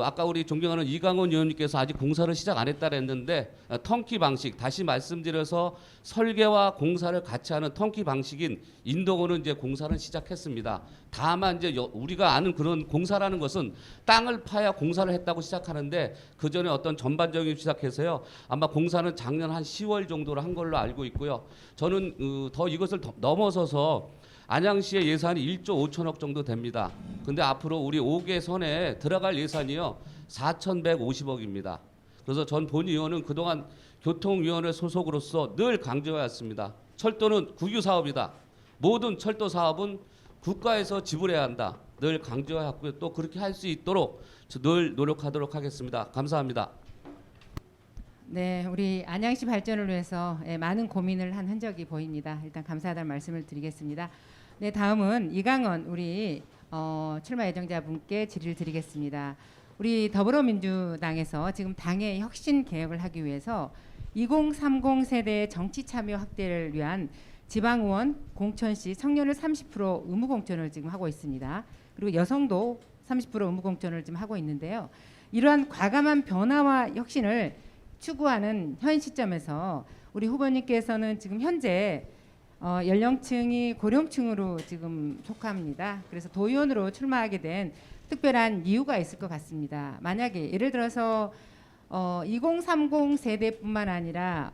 아까 우리 존경하는 이강원 의원님께서 아직 공사를 시작 안 했다 그랬는데 턴키 방식, 다시 말씀드려서 설계와 공사를 같이 하는 턴키 방식인 인도고는 이제 공사는 시작했습니다. 다만 이제 우리가 아는 그런 공사라는 것은 땅을 파야 공사를 했다고 시작하는데 그 전에 어떤 전반적인 시작해서요. 아마 공사는 작년 한 10월 정도로 한 걸로 알고 있고요. 저는 더 이것을 넘어서서 안양시의 예산이 1조 5천억 정도 됩니다. 근데 앞으로 우리 5개 선에 들어갈 예산이요 4,150억입니다. 그래서 전 본 의원은 그동안 교통위원회 소속으로서 늘 강조해왔습니다. 철도는 국유 사업이다. 모든 철도 사업은 국가에서 지불해야 한다. 늘 강조해왔고요. 또 그렇게 할 수 있도록 늘 노력하도록 하겠습니다. 감사합니다. 네, 우리 안양시 발전을 위해서 많은 고민을 한 흔적이 보입니다. 일단 감사하다는 말씀을 드리겠습니다. 네, 다음은 이강원 우리 출마 예정자분께 질의를 드리겠습니다. 우리 더불어민주당에서 지금 당의 혁신 개혁을 하기 위해서 2030 세대의 정치 참여 확대를 위한 지방의원 공천 시 청년을 30% 의무 공천을 지금 하고 있습니다. 그리고 여성도 30% 의무 공천을 지금 하고 있는데요. 이러한 과감한 변화와 혁신을 추구하는 현 시점에서 우리 후보님께서는 지금 현재 연령층이 고령층으로 지금 속합니다. 그래서 도의원으로 출마하게 된 특별한 이유가 있을 것 같습니다. 만약에 예를 들어서 2030 세대뿐만 아니라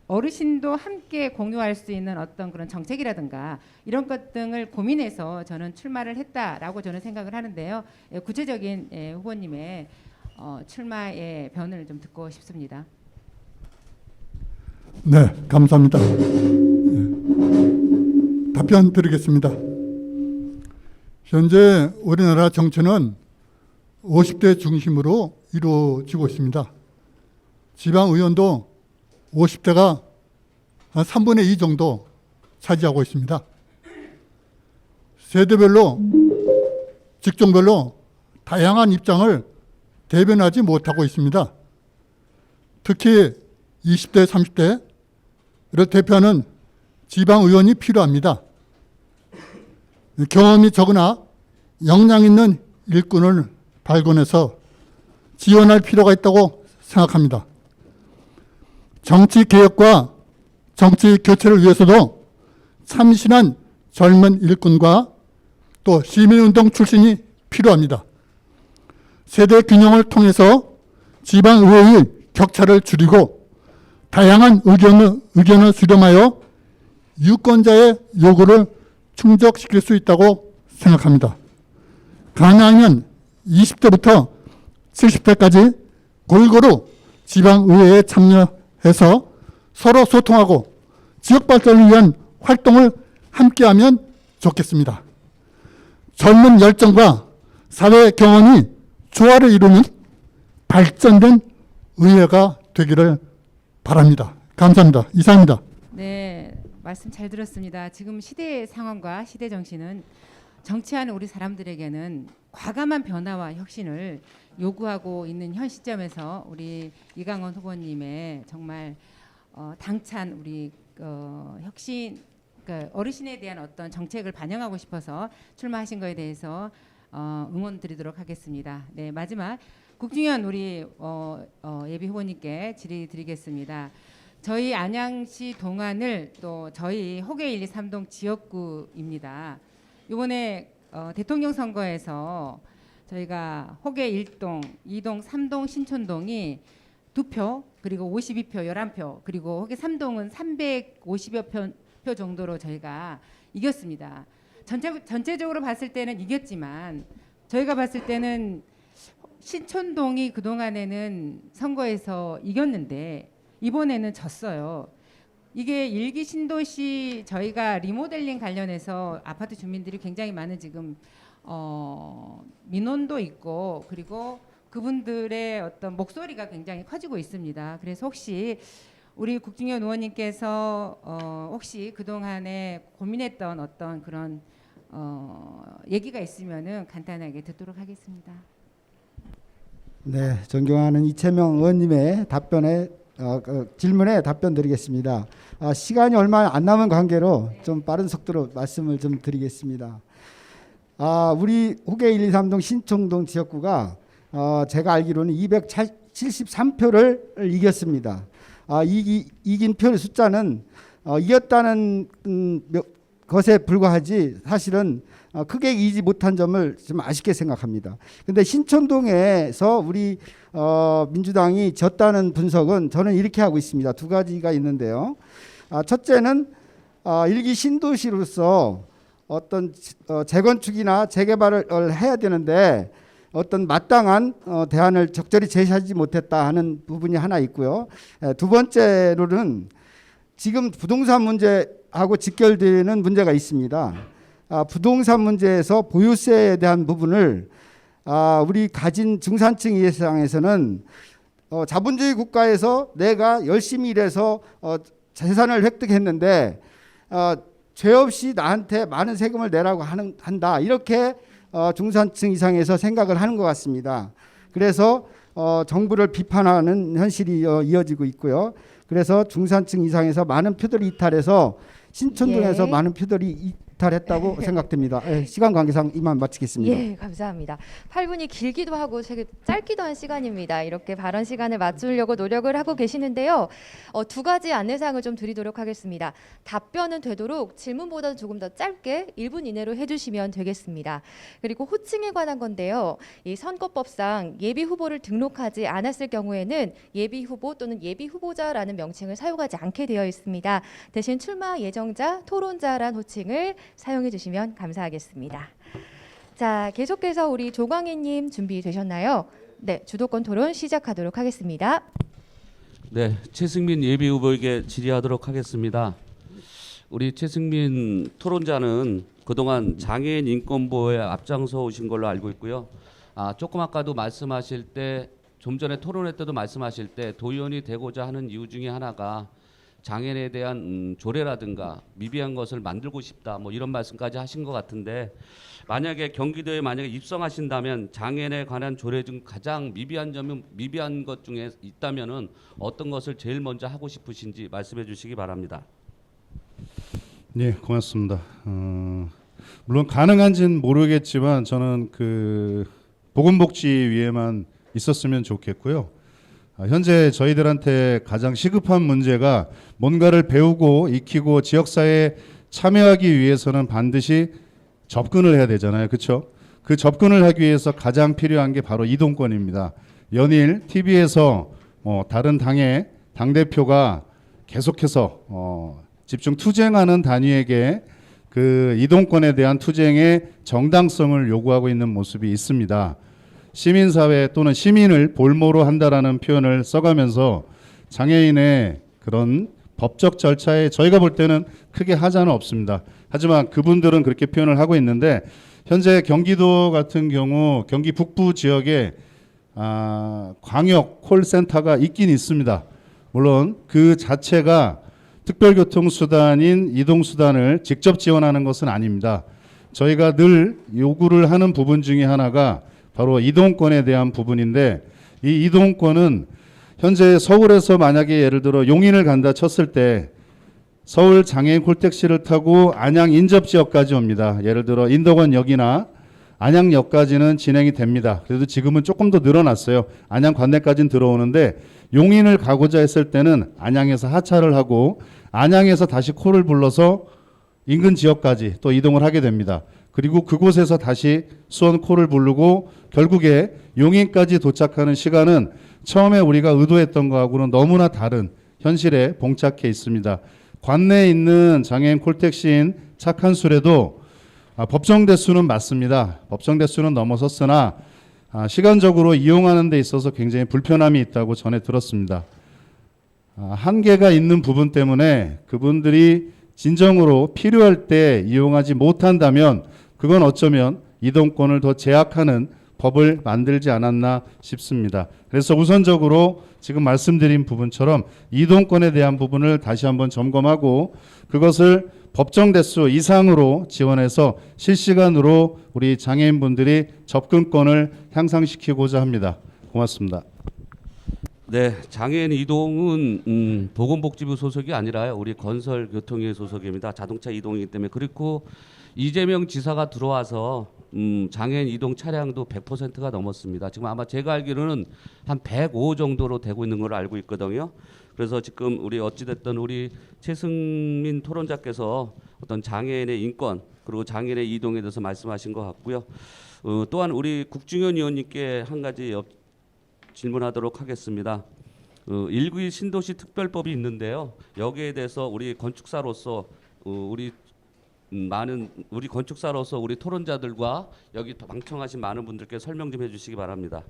어르신도 함께 공유할 수 있는 어떤 그런 정책이라든가 이런 것 등을 고민해서 저는 출마를 했다라고 저는 생각을 하는데요. 구체적인 후보님의 출마의 변을 좀 듣고 싶습니다. 네, 감사합니다. 답변 드리겠습니다. 현재 우리나라 정치는 50대 중심으로 이루어지고 있습니다. 지방의원도 50대가 한 3분의 2 정도 차지하고 있습니다. 세대별로, 직종별로 다양한 입장을 대변하지 못하고 있습니다. 특히 20대, 30대를 대표하는 지방의원이 필요합니다. 경험이 적으나 역량 있는 일꾼을 발견해서 지원할 필요가 있다고 생각합니다. 정치 개혁과 정치 교체를 위해서도 참신한 젊은 일꾼과 또 시민운동 출신이 필요합니다. 세대 균형을 통해서 지방의회의 격차를 줄이고 다양한 의견을 수렴하여 유권자의 요구를 충족시킬 수 있다고 생각합니다. 가능하면 20대부터 70대까지 골고루 지방의회에 참여해서 서로 소통하고 지역 발전을 위한 활동을 함께하면 좋겠습니다. 젊은 열정과 사회 경험이 조화를 이루는 발전된 의회가 되기를 바랍니다. 감사합니다. 이상입니다. 네, 말씀 잘 들었습니다. 지금 시대 상황과 시대 정신은 정치하는 우리 사람들에게는 과감한 변화와 혁신을 요구하고 있는 현 시점에서 우리 이강원 후보님의 정말 당찬 우리 혁신, 그러니까 어르신에 대한 어떤 정책을 반영하고 싶어서 출마하신 거에 대해서 응원드리도록 하겠습니다. 네, 마지막 국중현 우리 예비 후보님께 질의드리겠습니다. 저희 안양시 동안을 또 저희 호계 1, 2, 3동 지역구입니다. 이번에 대통령 선거에서 저희가 호계 1동, 2동, 3동 신촌동이 2표 그리고 52표 11표 그리고 호계 3동은 350여 표 정도로 저희가 이겼습니다. 전체적으로 봤을 때는 이겼지만 저희가 봤을 때는 신촌동이 그동안에는 선거에서 이겼는데 이번에는 졌어요. 이게 일기 신도시 저희가 리모델링 관련해서 아파트 주민들이 굉장히 많은 지금 민원도 있고 그리고 그분들의 어떤 목소리가 굉장히 커지고 있습니다. 그래서 혹시 우리 국중현 의원님께서 혹시 그동안에 고민했던 어떤 그런 얘기가 있으면은 간단하게 듣도록 하겠습니다. 네, 존경하는 이채명 의원님의 답변에 질문에 답변 드리겠습니다. 시간이 얼마 안 남은 관계로 좀 빠른 속도로 말씀을 좀 드리겠습니다. 우리 후계 1, 2, 3동 신청동 지역구가 제가 알기로는 273표를 이겼습니다. 이긴 표 숫자는 이겼다는 것에 불과하지 사실은 크게 이기지 못한 점을 좀 아쉽게 생각합니다. 근데 신촌동에서 우리 민주당이 졌다는 분석은 저는 이렇게 하고 있습니다. 두 가지가 있는데요. 첫째는 일기 신도시로서 어떤 재건축이나 재개발을 해야 되는데 어떤 마땅한 대안을 적절히 제시하지 못했다 하는 부분이 하나 있고요. 두 번째로는 지금 부동산 문제하고 직결되는 문제가 있습니다. 부동산 문제에서 보유세에 대한 부분을 우리 가진 중산층 이해상에서는 자본주의 국가에서 내가 열심히 일해서 재산을 획득했는데 죄 없이 나한테 많은 세금을 내라고 한다. 이렇게 중산층 이상에서 생각을 하는 것 같습니다. 그래서 정부를 비판하는 현실이 이어지고 있고요. 그래서 중산층 이상에서 많은 표들이 이탈해서 신촌동에서 예. 많은 표들이 이탈했다고 생각됩니다. 시간 관계상 이만 마치겠습니다. 예, 감사합니다. 8분이 길기도 하고 되게 짧기도 한 시간입니다. 이렇게 발언 시간을 맞추려고 노력을 하고 계시는데요. 두 가지 안내사항을 좀 드리도록 하겠습니다. 답변은 되도록 질문보다 조금 더 짧게 1분 이내로 해주시면 되겠습니다. 그리고 호칭에 관한 건데요. 이 선거법상 예비 후보를 등록하지 않았을 경우에는 예비 후보 또는 예비 후보자라는 명칭을 사용하지 않게 되어 있습니다. 대신 출마 예정자, 토론자란 호칭을 사용해 주시면 감사하겠습니다. 자, 계속해서 우리 조광희님 준비되셨나요? 네, 주도권 토론 시작하도록 하겠습니다. 네, 최승민 예비 후보에게 질의하도록 하겠습니다. 우리 최승민 토론자는 그동안 장애인 인권 보호에 앞장서 오신 걸로 알고 있고요. 조금 아까도 말씀하실 때, 좀 전에 토론회 때도 말씀하실 때 도의원이 되고자 하는 이유 중에 하나가 장애인에 대한 조례라든가 미비한 것을 만들고 싶다, 뭐 이런 말씀까지 하신 것 같은데, 만약에 경기도에 만약에 입성하신다면 장애인에 관한 조례 중 가장 미비한 것 중에 있다면은 어떤 것을 제일 먼저 하고 싶으신지 말씀해 주시기 바랍니다. 네, 고맙습니다. 물론 가능한지는 모르겠지만 저는 보건복지위에만 있었으면 좋겠고요. 현재 저희들한테 가장 시급한 문제가 뭔가를 배우고 익히고 지역사회에 참여하기 위해서는 반드시 접근을 해야 되잖아요. 그렇죠? 그 접근을 하기 위해서 가장 필요한 게 바로 이동권입니다. 연일 TV에서 다른 당의 당대표가 계속해서 집중 투쟁하는 단위에게 그 이동권에 대한 투쟁의 정당성을 요구하고 있는 모습이 있습니다. 시민사회 또는 시민을 볼모로 한다라는 표현을 써가면서 장애인의 그런 법적 절차에 저희가 볼 때는 크게 하자는 없습니다. 하지만 그분들은 그렇게 표현을 하고 있는데, 현재 경기도 같은 경우 경기 북부 지역에 광역 콜센터가 있긴 있습니다. 물론 그 자체가 특별교통수단인 이동수단을 직접 지원하는 것은 아닙니다. 저희가 늘 요구를 하는 부분 중에 하나가 바로 이동권에 대한 부분인데, 이 이동권은 현재 서울에서 만약에 예를 들어 용인을 간다 쳤을 때 서울 장애인 콜택시를 타고 안양 인접지역까지 옵니다. 예를 들어 인덕원역이나 안양역까지는 진행이 됩니다. 그래도 지금은 조금 더 늘어났어요. 안양 관내까지는 들어오는데, 용인을 가고자 했을 때는 안양에서 하차를 하고 안양에서 다시 콜을 불러서 인근 지역까지 또 이동을 하게 됩니다. 그리고 그곳에서 다시 수원 콜을 부르고 결국에 용인까지 도착하는 시간은 처음에 우리가 의도했던 거하고는 너무나 다른 현실에 봉착해 있습니다. 관내에 있는 장애인 콜택시인 착한 수레도 법정 대수는 맞습니다. 법정 대수는 넘어섰으나 시간적으로 이용하는 데 있어서 굉장히 불편함이 있다고 전해 들었습니다. 한계가 있는 부분 때문에 그분들이 진정으로 필요할 때 이용하지 못한다면 그건 어쩌면 이동권을 더 제약하는 법을 만들지 않았나 싶습니다. 그래서 우선적으로 지금 말씀드린 부분처럼 이동권에 대한 부분을 다시 한번 점검하고 그것을 법정 대수 이상으로 지원해서 실시간으로 우리 장애인분들이 접근권을 향상시키고자 합니다. 고맙습니다. 네, 장애인 이동은 보건복지부 소속이 아니라 우리 건설교통위 소속입니다. 자동차 이동이기 때문에. 그리고 이재명 지사가 들어와서 장애인 이동 차량도 100%가 넘었습니다. 지금 아마 제가 알기로는 한 105 정도로 되고 있는 걸로 알고 있거든요. 그래서 지금 우리 어찌됐든 우리 최승민 토론자께서 어떤 장애인의 인권 그리고 장애인의 이동에 대해서 말씀하신 것 같고요. 또한 우리 국중현 의원님께 한 가지 질문하도록 하겠습니다. 192 신도시 특별법이 있는데요. 여기에 대해서 우리 건축사로서 우리 건축사로서 우리 토론자들과 여기 방청하신 많은 분들께 설명 좀 해주시기 바랍니다.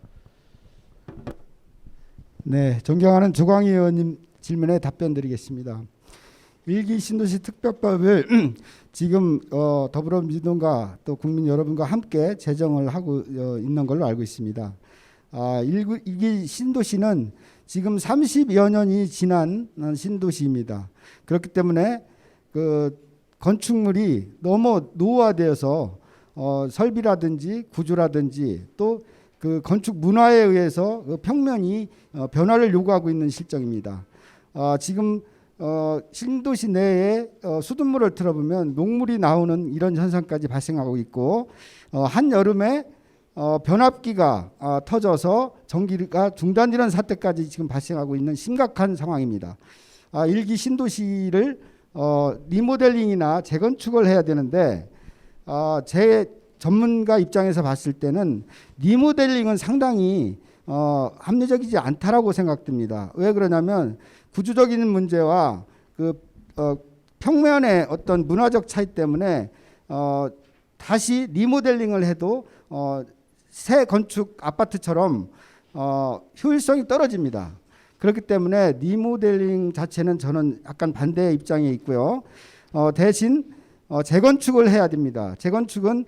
네, 존경하는 조광희 의원님 질문에 답변드리겠습니다. 1기 신도시 특별법을 지금 더불어민주당과 또 국민 여러분과 함께 제정을 하고 있는 걸로 알고 있습니다. 1기 신도시는 지금 30여 년이 지난 신도시입니다. 그렇기 때문에 그 건축물이 너무 노후화되어서 설비라든지 구조라든지 또 그 건축 문화에 의해서 그 평면이 변화를 요구하고 있는 실정입니다. 지금 신도시 내에 수돗물을 틀어보면 녹물이 나오는 이런 현상까지 발생하고 있고 한 여름에 변압기가 터져서 전기가 중단되는 사태까지 지금 발생하고 있는 심각한 상황입니다. 1기 신도시를 리모델링이나 재건축을 해야 되는데 제 전문가 입장에서 봤을 때는 리모델링은 상당히 합리적이지 않다라고 생각됩니다. 왜 그러냐면 구조적인 문제와 그 평면의 어떤 문화적 차이 때문에 다시 리모델링을 해도 새 건축 아파트처럼 효율성이 떨어집니다. 그렇기 때문에 리모델링 자체는 저는 약간 반대의 입장에 있고요. 대신 재건축을 해야 됩니다. 재건축은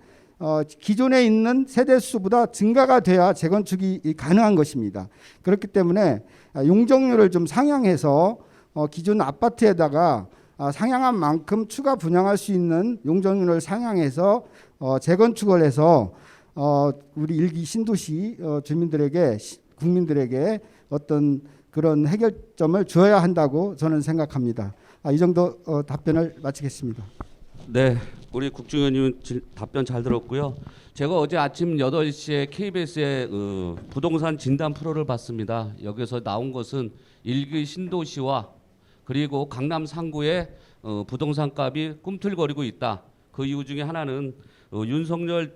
기존에 있는 세대 수보다 증가가 돼야 재건축이 가능한 것입니다. 그렇기 때문에 용적률을 좀 상향해서 기존 아파트에다가 상향한 만큼 추가 분양할 수 있는 용적률을 상향해서 재건축을 해서 우리 1기 신도시 주민들에게 국민들에게 어떤 그런 해결점을 줘야 한다고 저는 생각합니다. 이 정도 답변을 마치겠습니다. 네, 우리 국중의원님 답변 잘 들었고요. 제가 어제 아침 8시에 KBS의 부동산 진단 프로를 봤습니다. 여기서 나온 것은 1기 신도시와 그리고 강남 상구의 부동산 값이 꿈틀거리고 있다. 그 이유 중에 하나는 윤석열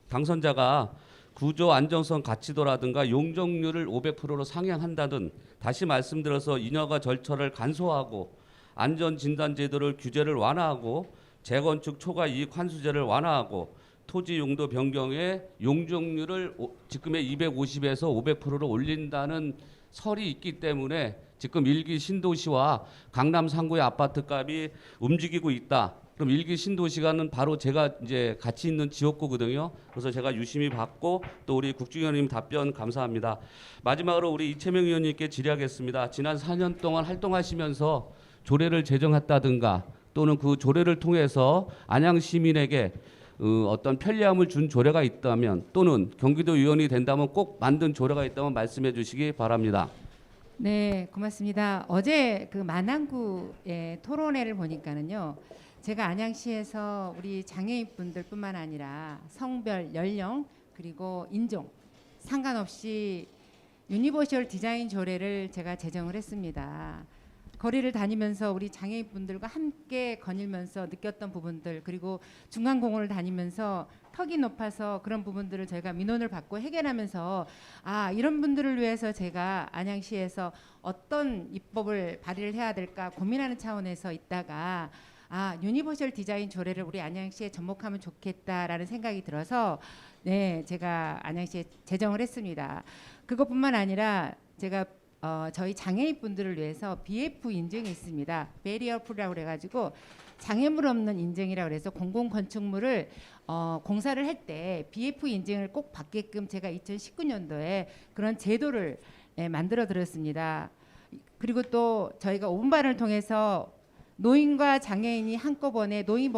당선자가 구조 안정성 가치도라든가 용적률을 500%로 상향한다든 다시 말씀드려서 인허가 절차를 간소화하고 안전진단제도를 규제를 완화하고 재건축 초과 이익 환수제를 완화하고 토지 용도 변경의 용적률을 지금의 250에서 500%로 올린다는 설이 있기 때문에 지금 1기 신도시와 강남 상구의 아파트 값이 움직이고 있다. 그럼 1기 신도시가는 바로 제가 이제 같이 있는 지역구거든요. 그래서 제가 유심히 봤고 또 우리 국중의원님 답변 감사합니다. 마지막으로 우리 이채명 의원님께 질의하겠습니다. 지난 4년 동안 활동하시면서 조례를 제정했다든가 또는 그 조례를 통해서 안양 시민에게 어떤 편리함을 준 조례가 있다면 또는 경기도 의원이 된다면 꼭 만든 조례가 있다면 말씀해 주시기 바랍니다. 네, 고맙습니다. 어제 그 만안구의 토론회를 보니까는요. 제가 안양시에서 우리 장애인분들뿐만 아니라 성별, 연령 그리고 인종 상관없이 유니버셜 디자인 조례를 제가 제정을 했습니다. 거리를 다니면서 우리 장애인분들과 함께 거닐면서 느꼈던 부분들 그리고 중앙공원을 다니면서 턱이 높아서 그런 부분들을 저희가 민원을 받고 해결하면서 이런 분들을 위해서 제가 안양시에서 어떤 입법을 발의를 해야 될까 고민하는 차원에서 있다가 유니버셜 디자인 조례를 우리 안양시에 접목하면 좋겠다라는 생각이 들어서 네 제가 안양시에 제정을 했습니다. 그것뿐만 아니라 제가 저희 장애인 분들을 위해서 BF 인증이 있습니다. 베리어 프리라고 그래가지고 장애물 없는 인증이라고 그래서 공공 건축물을 공사를 할 때 BF 인증을 꼭 받게끔 제가 2019년도에 그런 제도를 만들어 드렸습니다. 그리고 또 저희가 오분반을 통해서 노인과 장애인이 한꺼번에 노인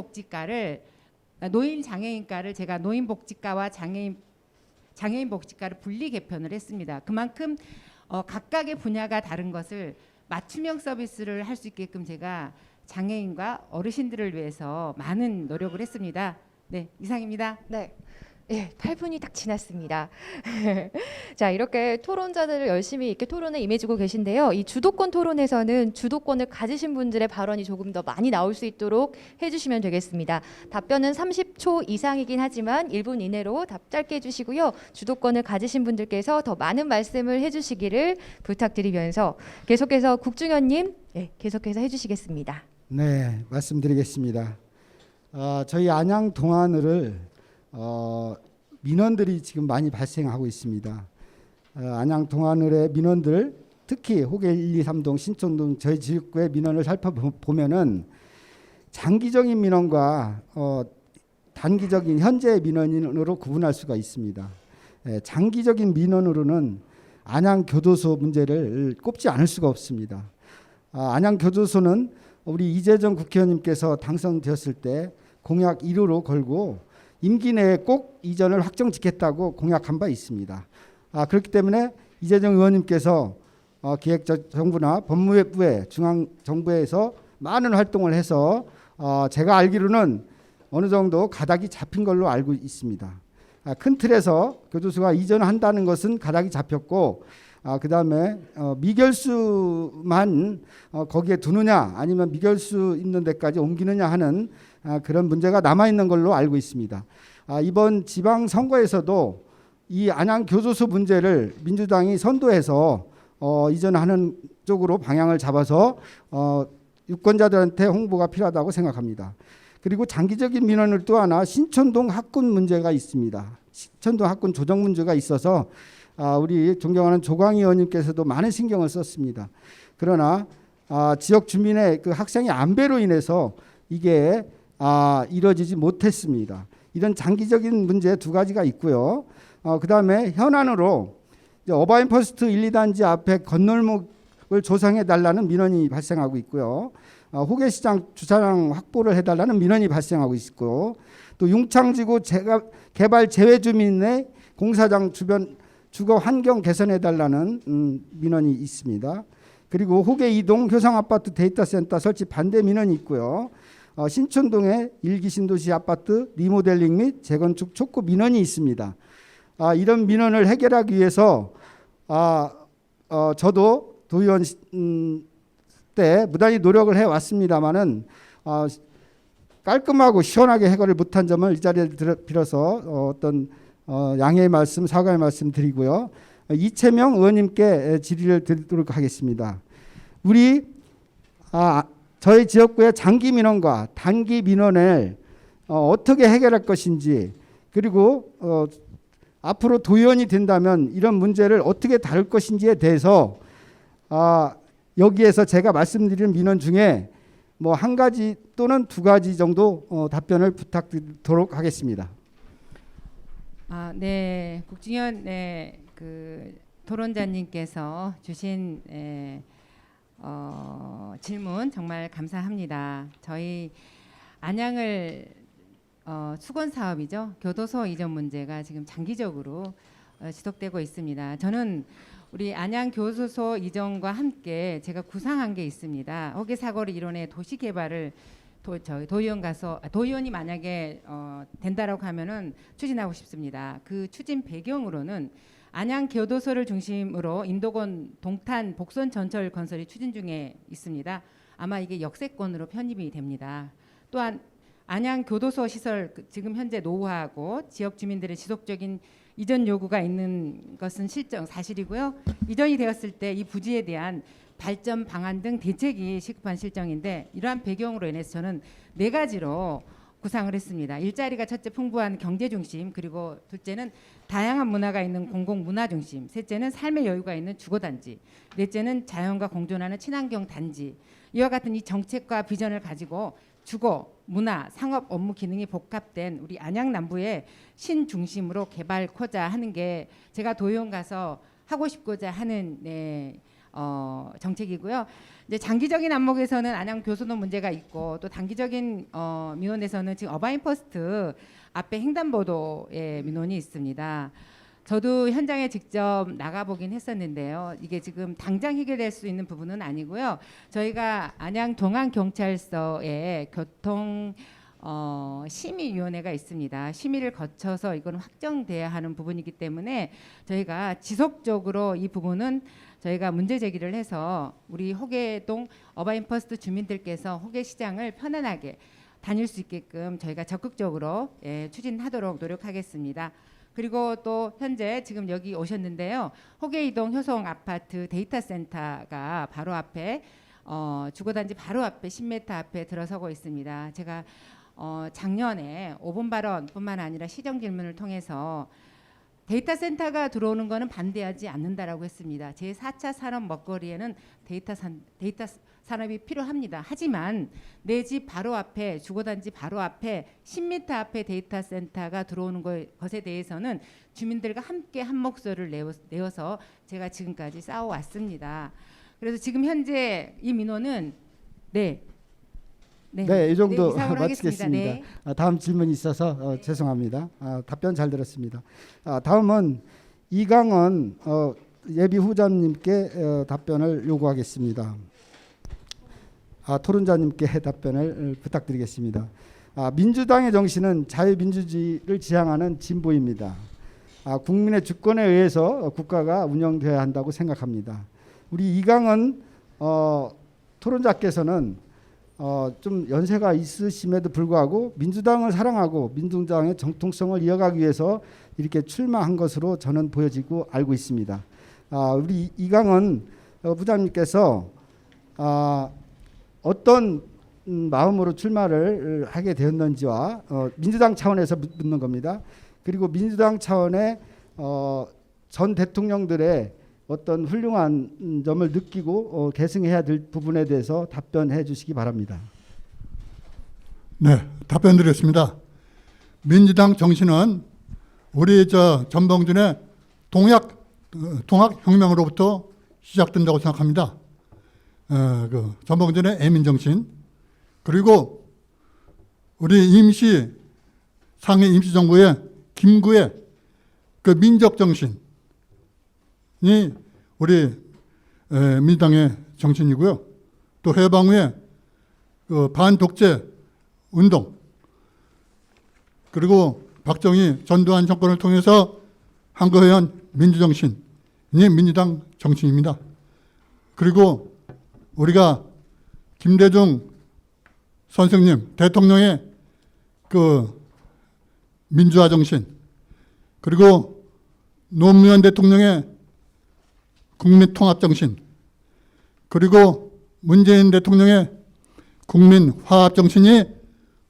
장애인과를 제가 노인복지과와 장애인 복지과를 분리 개편을 했습니다. 그만큼 각각의 분야가 다른 것을 맞춤형 서비스를 할 수 있게끔 제가 장애인과 어르신들을 위해서 많은 노력을 했습니다. 네, 이상입니다. 네. 예, 8분이 딱 지났습니다. 자, 이렇게 토론자들을 열심히 이렇게 토론에 임해주고 계신데요. 이 주도권 토론에서는 주도권을 가지신 분들의 발언이 조금 더 많이 나올 수 있도록 해주시면 되겠습니다. 답변은 30초 이상이긴 하지만 1분 이내로 답 짧게 해주시고요. 주도권을 가지신 분들께서 더 많은 말씀을 해주시기를 부탁드리면서 계속해서 국중현님, 계속해서 해주시겠습니다. 네, 말씀드리겠습니다. 저희 안양 동안을 민원들이 지금 많이 발생하고 있습니다. 안양 동안을의 민원들, 특히 호계 1, 2, 3동, 신촌동 저희 지역구의 민원을 살펴보면은 장기적인 민원과 단기적인 현재 민원으로 구분할 수가 있습니다. 장기적인 민원으로는 안양 교도소 문제를 꼽지 않을 수가 없습니다. 안양 교도소는 우리 이재정 국회의원님께서 당선되었을 때 공약 1호로 걸고 임기 내에 꼭 이전을 확정짓겠다고 공약한 바 있습니다. 그렇기 때문에 이재정 의원님께서 기획정부나 법무부에 중앙정부에서 많은 활동을 해서 제가 알기로는 어느 정도 가닥이 잡힌 걸로 알고 있습니다. 큰 틀에서 교도소가 이전한다는 것은 가닥이 잡혔고 그다음에 미결수만 거기에 두느냐 아니면 미결수 있는 데까지 옮기느냐 하는 그런 문제가 남아있는 걸로 알고 있습니다. 이번 지방선거에서도 이 안양 교도소 문제를 민주당이 선도해서 이전하는 쪽으로 방향을 잡아서 유권자들한테 홍보가 필요하다고 생각합니다. 그리고 장기적인 민원을 또 하나 신촌동 학군 문제가 있습니다. 신촌동 학군 조정 문제가 있어서 우리 존경하는 조광희 의원님께서도 많은 신경을 썼습니다. 그러나 지역 주민의 그 학생의 안배로 인해서 이게 이루어지지 못했습니다. 이런 장기적인 문제 두 가지가 있고요. 그다음에 현안으로 어바인퍼스트 1, 2단지 앞에 건널목을 조성해달라는 민원이 발생하고 있고요. 호계시장 주차장 확보를 해달라는 민원이 발생하고 있고 또 융창지구 개발 제외 주민의 공사장 주변 주거 환경 개선해달라는 민원이 있습니다. 그리고 호계 2동 효성아파트 데이터센터 설치 반대 민원이 있고요. 신촌동의 일기 신도시 아파트 리모델링 및 재건축 촉구 민원이 있습니다. 이런 민원을 해결하기 위해서 저도 도의원 때 무단히 노력을 해왔습니다마는 깔끔하고 시원하게 해결을 못한 점을 이 자리에 빌어서 어떤 양해의 말씀, 사과의 말씀 드리고요. 이채명 의원님께 질의를 드리도록 하겠습니다. 우리 저희 지역구의 장기 민원과 단기 민원을 어떻게 해결할 것인지 그리고 앞으로 도의원이 된다면 이런 문제를 어떻게 다룰 것인지에 대해서 여기에서 제가 말씀드리는 민원 중에 뭐 한 가지 또는 두 가지 정도 답변을 부탁드리도록 하겠습니다. 네, 국중현 그 토론자님께서 주신 질문 정말 감사합니다. 저희 안양을 수건 사업이죠. 교도소 이전 문제가 지금 장기적으로 지속되고 있습니다. 저는 우리 안양 교도소 이전과 함께 제가 구상한 게 있습니다. 호계 사거리 이론의 도시 개발을 저희 도의원 가서 도의원이 만약에 된다라고 하면은 추진하고 싶습니다. 그 추진 배경으로는 안양 교도소를 중심으로 인도권 동탄 복선 전철 건설이 추진 중에 있습니다. 아마 이게 역세권으로 편입이 됩니다. 또한 안양 교도소 시설 지금 현재 노후화하고 지역 주민들의 지속적인 이전 요구가 있는 것은 사실이고요. 이전이 되었을 때 이 부지에 대한 발전 방안 등 대책이 시급한 실정인데 이러한 배경으로 인해서 저는 네 가지로 구상을 했습니다. 일자리가 첫째 풍부한 경제 중심, 그리고 둘째는 다양한 문화가 있는 공공 문화 중심, 셋째는 삶의 여유가 있는 주거 단지, 넷째는 자연과 공존하는 친환경 단지. 이와 같은 이 정책과 비전을 가지고 주거, 문화, 상업, 업무 기능이 복합된 우리 안양 남부의 신중심으로 개발코자 하는 게 제가 도의원 가서 하고 싶고자 하는 정책이고요. 이제 장기적인 안목에서는 안양 교수도 문제가 있고 또 단기적인 민원에서는 지금 어바인퍼스트 앞에 횡단보도의 민원이 있습니다. 저도 현장에 직접 나가보긴 했었는데요. 이게 지금 당장 해결될 수 있는 부분은 아니고요. 저희가 안양 동안경찰서에 교통 심의위원회가 있습니다. 심의를 거쳐서 이건 확정돼야 하는 부분이기 때문에 저희가 지속적으로 이 부분은 저희가 문제 제기를 해서 우리 호계동 어바인퍼스트 주민들께서 호계시장을 편안하게 다닐 수 있게끔 저희가 적극적으로 추진하도록 노력하겠습니다. 그리고 또 현재 지금 여기 오셨는데요. 호계이동 효성 아파트 데이터 센터가 바로 앞에 주거단지 바로 앞에 10m 앞에 들어서고 있습니다. 제가 작년에 5분 발언뿐만 아니라 시정 질문을 통해서 데이터 센터가 들어오는 것은 반대하지 않는다라고 했습니다. 제4차 산업 먹거리에는 데이터 산업이 필요합니다. 하지만 내 집 바로 앞에 주거단지 바로 앞에 10m 앞에 데이터 센터가 들어오는 것에 대해서는 주민들과 함께 한 목소리를 내어서 제가 지금까지 싸워왔습니다. 그래서 지금 현재 이 민원은 네, 이 정도 이상으로 마치겠습니다. 하겠습니다. 네. 다음 질문이 있어서 죄송합니다. 답변 잘 들었습니다. 다음은 이강원 예비 후보자님께 답변을 요구하겠습니다. 토론자님께 답변을 부탁드리겠습니다. 민주당의 정신은 자유민주주의를 지향하는 진보입니다. 국민의 주권에 의해서 국가가 운영되어야 한다고 생각합니다. 우리 이강원 토론자께서는 좀 연세가 있으심에도 불구하고 민주당을 사랑하고 민주당의 정통성을 이어가기 위해서 이렇게 출마한 것으로 저는 보여지고 알고 있습니다. 우리 이강원 부장님께서 어떤 마음으로 출마를 하게 되었는지와 민주당 차원에서 묻는 겁니다. 그리고 민주당 차원의 전 대통령들의 어떤 훌륭한 점을 느끼고 계승해야 될 부분에 대해서 답변해 주시기 바랍니다. 네, 답변드리겠습니다. 민주당 정신은 우리 전봉준의 동학혁명으로부터 시작된다고 생각합니다. 그 전봉준의 애민정신, 그리고 우리 상해 임시정부의 김구의 그 민족정신이 우리 민주당의 정신이고요. 또 해방 후에 그 반독재 운동, 그리고 박정희 전두환 정권을 통해서 한거해온 민주정신이 민주당 정신입니다. 그리고 우리가 김대중 선생님 대통령의 그 민주화 정신, 그리고 노무현 대통령의 국민통합 정신, 그리고 문재인 대통령의 국민화합 정신이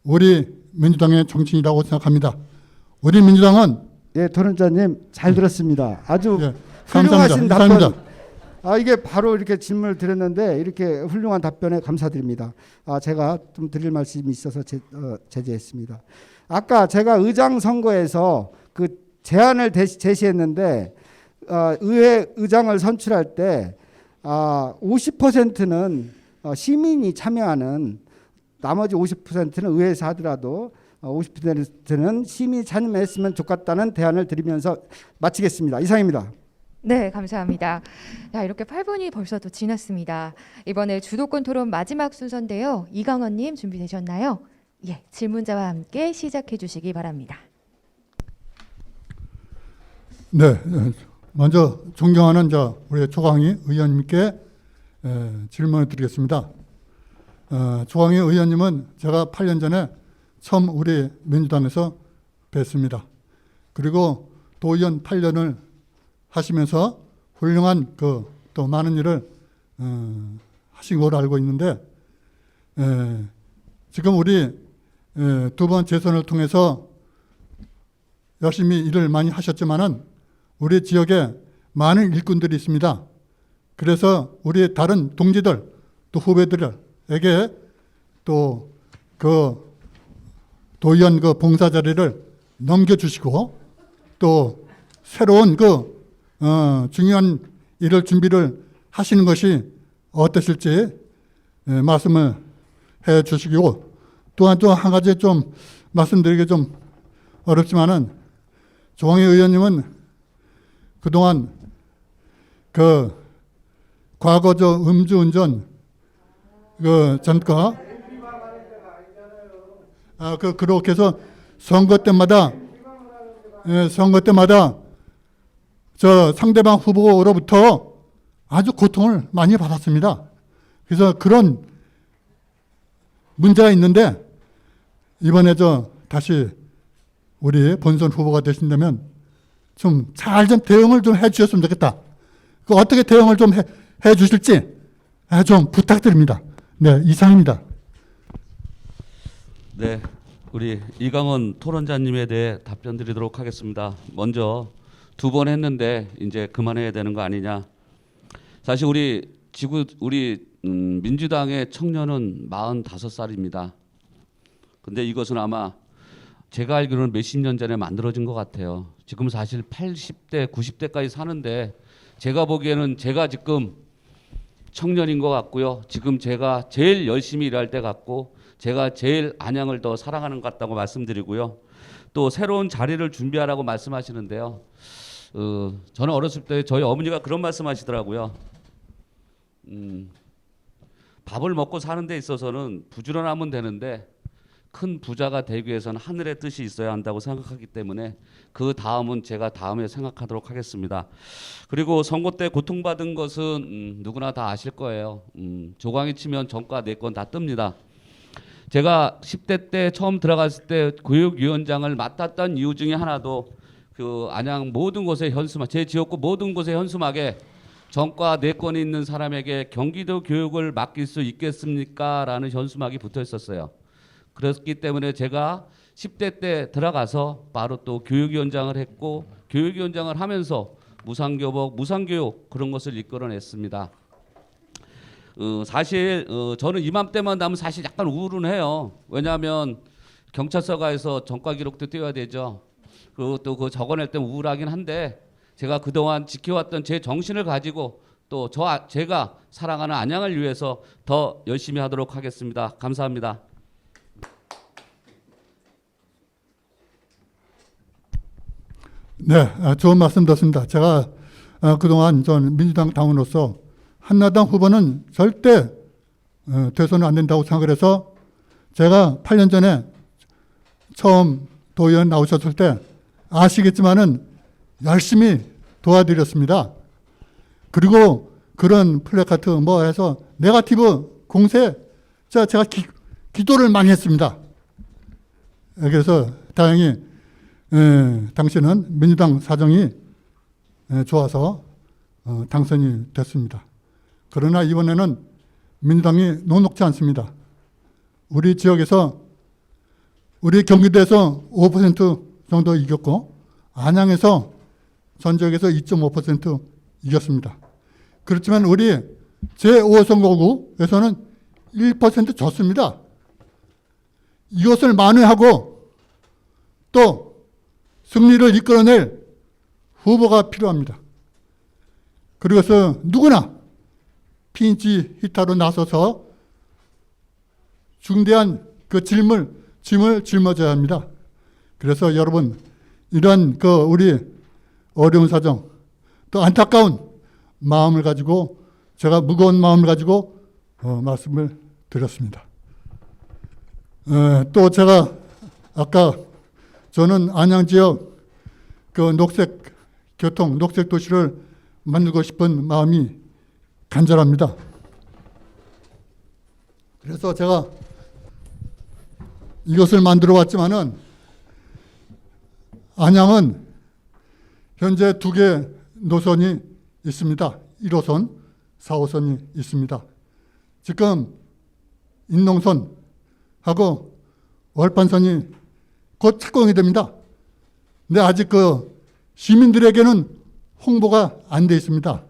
우리 민주당의 정신이라고 생각합니다. 우리 민주당은 토론자님 잘 들었습니다. 아주 예, 훌륭하신 감사합니다. 답변. 감사합니다. 이게 바로 이렇게 질문을 드렸는데 이렇게 훌륭한 답변에 감사드립니다. 제가 좀 드릴 말씀이 있어서 제지했습니다. 아까 제가 의장 선거에서 그 제안을 제시했는데 의회 의장을 선출할 때 50%는 시민이 참여하는, 나머지 50%는 의회에서 하더라도 50%는 시민이 참여했으면 좋겠다는 대안을 드리면서 마치겠습니다. 이상입니다. 네, 감사합니다. 이렇게 8분이 벌써 또 지났습니다. 이번에 주도권 토론 마지막 순서인데요. 이강원님 준비되셨나요? 예, 질문자와 함께 시작해 주시기 바랍니다. 네, 먼저 존경하는 우리 조광희 의원님께 질문을 드리겠습니다. 조광희 의원님은 제가 8년 전에 처음 우리 민주당에서 뵀습니다. 그리고 도의원 8년을 하시면서 훌륭한 또 많은 일을 하신 걸로 알고 있는데, 지금 우리 두 번 재선을 통해서 열심히 일을 많이 하셨지만은 우리 지역에 많은 일꾼들이 있습니다. 그래서 우리 다른 동지들 또 후배들에게 또 그 도의원 그 봉사 자리를 넘겨주시고 또 새로운 중요한 일을 준비를 하시는 것이 어떠실지 말씀을 해 주시고, 또한 또 한 가지 좀 말씀드리기 좀 어렵지만은 조광희 의원님은 그동안 그 과거 저 음주운전 그 전과 그렇게 해서 선거 때마다 저 상대방 후보로부터 아주 고통을 많이 받았습니다. 그래서 그런 문제가 있는데 이번에 저 다시 우리 본선 후보가 되신다면 좀 잘 좀 대응을 좀 해주셨으면 좋겠다. 그 어떻게 대응을 좀 해주실지 좀 부탁드립니다. 네, 이상입니다. 네, 우리 이강원 토론자님에 대해 답변 드리도록 하겠습니다. 먼저 2번 했는데 이제 그만해야 되는 거 아니냐. 사실 우리 민주당의 청년은 45살입니다. 근데 이것은 아마 제가 알기로는 몇십 년 전에 만들어진 것 같아요. 지금 사실 80대, 90대까지 사는데 제가 보기에는 제가 지금 청년인 것 같고요. 지금 제가 제일 열심히 일할 때 같고 제가 제일 안양을 더 사랑하는 것 같다고 말씀드리고요. 또 새로운 자리를 준비하라고 말씀하시는데요. 저는 어렸을 때 저희 어머니가 그런 말씀하시더라고요. 밥을 먹고 사는 데 있어서는 부지런하면 되는데 큰 부자가 되기 위해서는 하늘의 뜻이 있어야 한다고 생각하기 때문에 그 다음은 제가 다음에 생각하도록 하겠습니다. 그리고 선거 때 고통받은 것은 누구나 다 아실 거예요. 조광이 치면 전과 내건 다 뜹니다. 제가 10대 때 처음 들어갔을 때 교육위원장을 맡았던 이유 중에 하나도 그 안양 모든 곳에 현수막, 제 지역구 모든 곳에 현수막에 전과 내건이 있는 사람에게 경기도 교육을 맡길 수 있겠습니까? 라는 현수막이 붙어 있었어요. 그렇기 때문에 제가 10대 때 들어가서 바로 또 교육위원장을 했고 교육위원장을 하면서 무상교복, 무상교육 그런 것을 이끌어냈습니다. 사실 저는 이맘때만 되면 사실 약간 우울은 해요. 왜냐하면 경찰서 가서 전과 기록도 떼어야 되죠. 그리고 또 그 적어낼 때 우울하긴 한데 제가 그동안 지켜왔던 제 정신을 가지고 또 제가 사랑하는 안양을 위해서 더 열심히 하도록 하겠습니다. 감사합니다. 네, 좋은 말씀 듣습니다. 제가 그동안 전 민주당 당원으로서 한나당 후보는 절대 돼서는 안 된다고 생각을 해서 제가 8년 전에 처음 도의원 나오셨을 때 아시겠지만은 열심히 도와드렸습니다. 그리고 그런 플래카트 뭐 해서 네거티브 공세 제가 기도를 많이 했습니다. 그래서 다행히 당신은 민주당 사정이 좋아서 당선이 됐습니다. 그러나 이번에는 민주당이 녹록지 않습니다. 우리 지역에서 우리 경기도에서 5% 정도 이겼고 안양에서 전 지역에서 2.5% 이겼습니다. 그렇지만 우리 제5선거구에서는 1% 졌습니다. 이것을 만회하고 또 승리를 이끌어낼 후보가 필요합니다. 그래서 누구나 핀치 히터로 나서서 중대한 그 짐을 짊어져야 합니다. 그래서 여러분 이런 우리 어려운 사정 또 안타까운 마음을 가지고 제가 무거운 마음을 가지고 말씀을 드렸습니다. 또 제가 아까 저는 안양 지역 녹색 교통, 녹색 도시를 만들고 싶은 마음이 간절합니다. 그래서 제가 이것을 만들어 왔지만은 안양은 현재 2개 노선이 있습니다. 1호선, 4호선이 있습니다. 지금 인농선하고 월반선이 곧 착공이 됩니다. 근데 아직 시민들에게는 홍보가 안 돼 있습니다.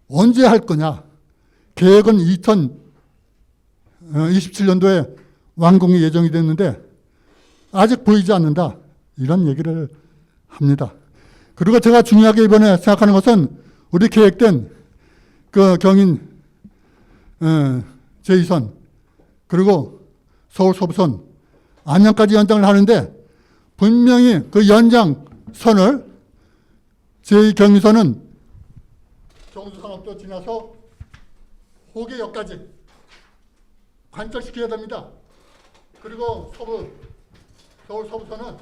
언제 할 거냐? 계획은 2027년도에 완공이 예정이 됐는데 아직 보이지 않는다. 이런 얘기를 합니다. 그리고 제가 중요하게 이번에 생각하는 것은 우리 계획된 경인 제2선 그리고 서울 서부선 안양까지 연장을 하는데 분명히 그 연장선을 제2경의선은 경주산업도 지나서 호계역까지 관철시켜야 됩니다. 그리고 서울 서부서는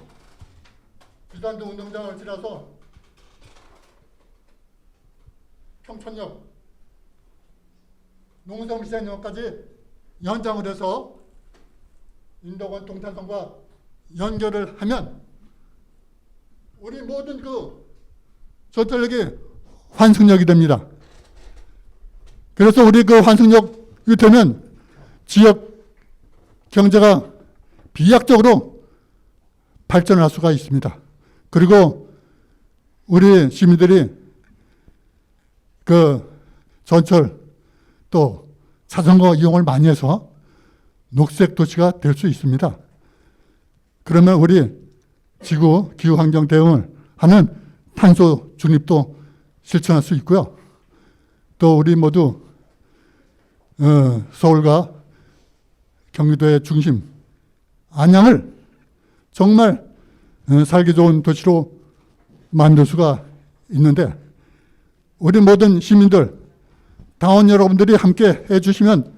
비단도 운동장을 지나서 평촌역, 농성시장역까지 연장을 해서 인덕원 동탄선과 연결을 하면 우리 모든 그 전철역이 환승역이 됩니다. 그래서 우리 그 환승역이 되면 지역 경제가 비약적으로 발전할 수가 있습니다. 그리고 우리 시민들이 그 전철 또 자전거 이용을 많이 해서 녹색 도시가 될 수 있습니다. 그러면 우리 지구 기후 환경 대응을 하는 탄소 중립도 실천할 수 있고요. 또 우리 모두 서울과 경기도의 중심 안양을 정말 살기 좋은 도시로 만들 수가 있는데 우리 모든 시민들, 당원 여러분들이 함께 해주시면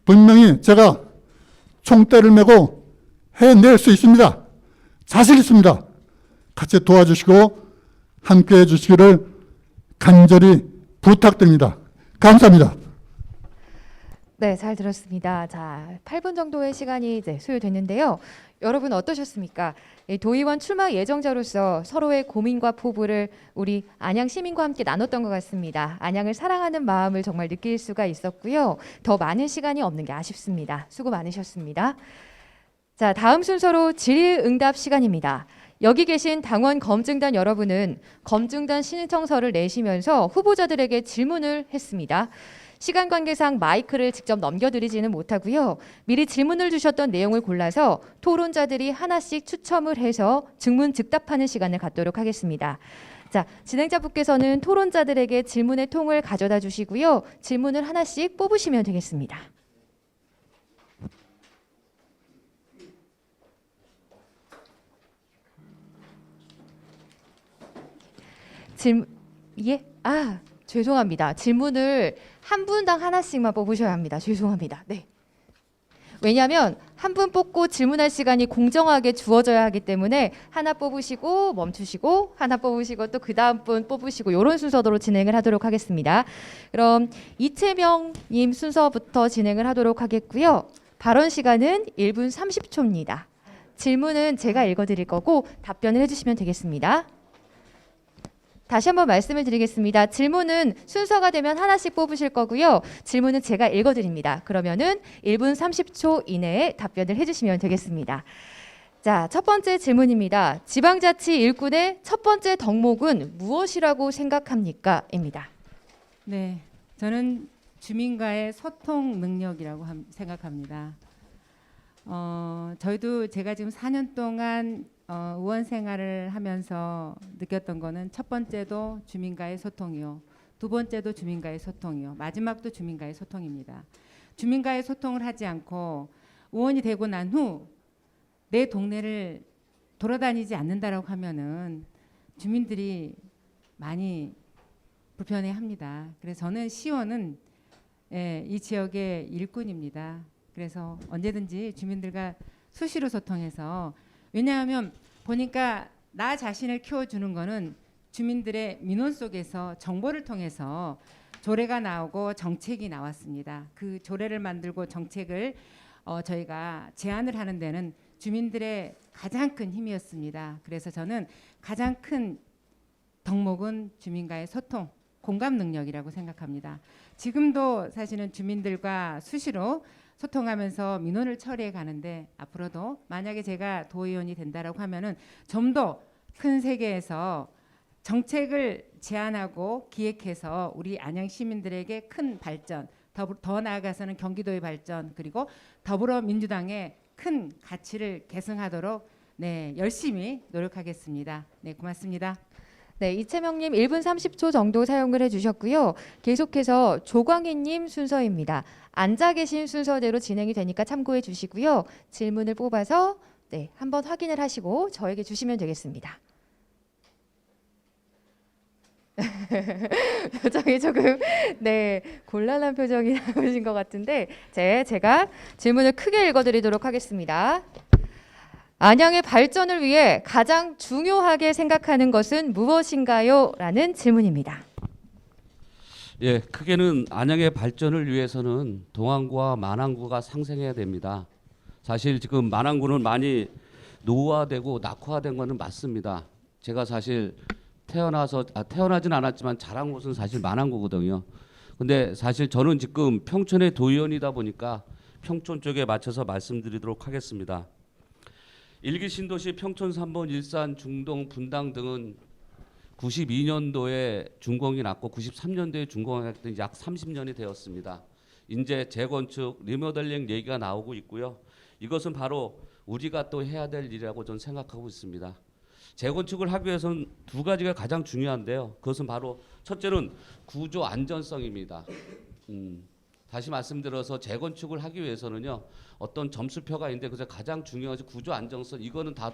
분명히 제가 총대를 메고 해낼 수 있습니다. 자신 있습니다. 같이 도와주시고 함께 해주시기를 간절히 부탁드립니다. 감사합니다. 네, 잘 들었습니다. 자, 8분 정도의 시간이 이제 소요됐는데요. 여러분 어떠셨습니까? 이 도의원 출마 예정자로서 서로의 고민과 포부를 우리 안양 시민과 함께 나눴던 것 같습니다. 안양을 사랑하는 마음을 정말 느낄 수가 있었고요. 더 많은 시간이 없는 게 아쉽습니다. 수고 많으셨습니다. 자, 다음 순서로 질의응답 시간입니다. 여기 계신 당원 검증단 여러분은 검증단 신청서를 내시면서 후보자들에게 질문을 했습니다. 시간 관계상 마이크를 직접 넘겨드리지는 못하고요. 미리 질문을 주셨던 내용을 골라서 토론자들이 하나씩 추첨을 해서 증문즉답하는 시간을 갖도록 하겠습니다. 자, 진행자분께서는 토론자들에게 질문의 통을 가져다 주시고요. 질문을 하나씩 뽑으시면 되겠습니다. 죄송합니다. 질문을 한 분당 하나씩만 뽑으셔야 합니다. 죄송합니다. 네. 왜냐하면 한 분 뽑고 질문할 시간이 공정하게 주어져야 하기 때문에 하나 뽑으시고 멈추시고 하나 뽑으시고 또 그 다음 분 뽑으시고 이런 순서대로 진행을 하도록 하겠습니다. 그럼 이채명님 순서부터 진행을 하도록 하겠고요. 발언 시간은 1분 30초입니다. 질문은 제가 읽어드릴 거고 답변을 해주시면 되겠습니다. 다시 한번 말씀을 드리겠습니다. 질문은 순서가 되면 하나씩 뽑으실 거고요. 질문은 제가 읽어드립니다. 그러면은 1분 30초 이내에 답변을 해주시면 되겠습니다. 자, 첫 번째 질문입니다. 지방자치 일꾼의 첫 번째 덕목은 무엇이라고 생각합니까? 입니다. 네, 저는 주민과의 소통 능력이라고 생각합니다. 저희도 제가 지금 4년 동안 의원 생활을 하면서 느꼈던 거는 첫 번째도 주민과의 소통이요. 두 번째도 주민과의 소통이요. 마지막도 주민과의 소통입니다. 주민과의 소통을 하지 않고 의원이 되고 난 후 내 동네를 돌아다니지 않는다라고 하면은 주민들이 많이 불편해합니다. 그래서 저는 시원은 이 지역의 일꾼입니다. 그래서 언제든지 주민들과 수시로 소통해서 왜냐하면 보니까 나 자신을 키워주는 거는 주민들의 민원 속에서 정보를 통해서 조례가 나오고 정책이 나왔습니다. 그 조례를 만들고 정책을 저희가 제안을 하는 데는 주민들의 가장 큰 힘이었습니다. 그래서 저는 가장 큰 덕목은 주민과의 소통, 공감 능력이라고 생각합니다. 지금도 사실은 주민들과 수시로 소통하면서 민원을 처리해 가는데 앞으로도 만약에 제가 도의원이 된다라고 하면은 좀 더 큰 세계에서 정책을 제안하고 기획해서 우리 안양 시민들에게 큰 발전, 더 나아가서는 경기도의 발전 그리고 더불어민주당의 큰 가치를 계승하도록 열심히 노력하겠습니다. 네, 고맙습니다. 네, 이채명님 1분 30초 정도 사용을 해주셨고요. 계속해서 조광희님 순서입니다. 앉아 계신 순서대로 진행이 되니까 참고해 주시고요. 질문을 뽑아서 한번 확인을 하시고 저에게 주시면 되겠습니다. 표정이 조금 네 곤란한 표정이 나오신 것 같은데 제가 질문을 크게 읽어드리도록 하겠습니다. 안양의 발전을 위해 가장 중요하게 생각하는 것은 무엇인가요? 라는 질문입니다. 예, 크게는 안양의 발전을 위해서는 동안구와 만안구가 상생해야 됩니다. 사실 지금 만안구는 많이 노후화되고 낙후화된 것은 맞습니다. 제가 사실 태어나진 않았지만 자란 곳은 사실 만안구거든요. 근데 사실 저는 지금 평촌의 도의원이다 보니까 평촌 쪽에 맞춰서 말씀드리도록 하겠습니다. 1기 신도시 평촌 3번 일산 중동 분당 등은 92년도에 준공이 났고 93년도에 준공이 났더니 약 30년이 되었습니다. 이제 재건축, 리모델링 얘기가 나오고 있고요. 이것은 바로 우리가 또 해야 될 일이라고 저는 생각하고 있습니다. 재건축을 하기 위해서는 두 가지가 가장 중요한데요. 그것은 바로 첫째는 구조 안전성입니다. 다시 말씀드려서 재건축을 하기 위해서는요. 어떤 점수표가 있는데 그래서 가장 중요한 것이 구조 안정성. 이거는 다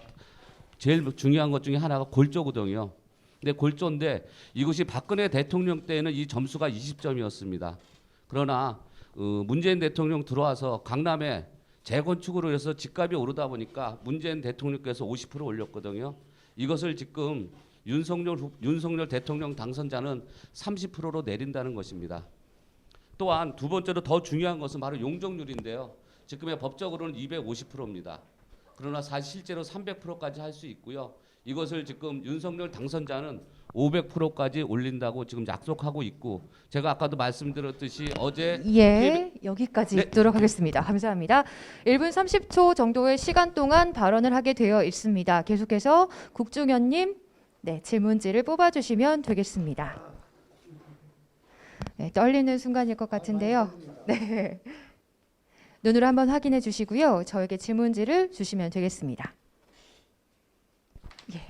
제일 중요한 것 중에 하나가 골조거든요. 근데 골조인데 이것이 박근혜 대통령 때에는 이 점수가 20점이었습니다. 그러나 문재인 대통령 들어와서 강남에 재건축으로 해서 집값이 오르다 보니까 문재인 대통령께서 50% 올렸거든요. 이것을 지금 윤석열 대통령 당선자는 30%로 내린다는 것입니다. 또한 두 번째로 더 중요한 것은 바로 용적률인데요. 지금의 법적으로는 250%입니다. 그러나 사실 실제로 300%까지 할 수 있고요. 이것을 지금 윤석열 당선자는 500%까지 올린다고 지금 약속하고 있고 제가 아까도 말씀드렸듯이 어제 여기까지 네. 듣도록 하겠습니다. 감사합니다. 1분 30초 정도의 시간 동안 발언을 하게 되어 있습니다. 계속해서 국중현님 질문지를 뽑아주시면 되겠습니다. 네, 떨리는 순간일 것 같은데요. 네. 눈으로 한번 확인해 주시고요. 저에게 질문지를 주시면 되겠습니다. 예.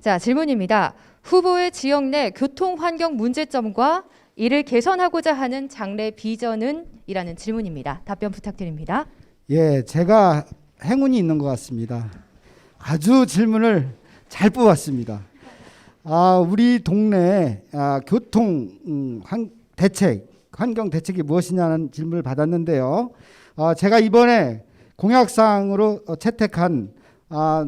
자, 질문입니다. 후보의 지역 내 교통 환경 문제점과 이를 개선하고자 하는 장래 비전은? 이라는 질문입니다. 답변 부탁드립니다. 예, 제가 행운이 있는 것 같습니다. 아주 질문을 잘 뽑았습니다. 우리 동네 교통 대책, 환경 대책이 무엇이냐는 질문을 받았는데요. 제가 이번에 공약사항으로 채택한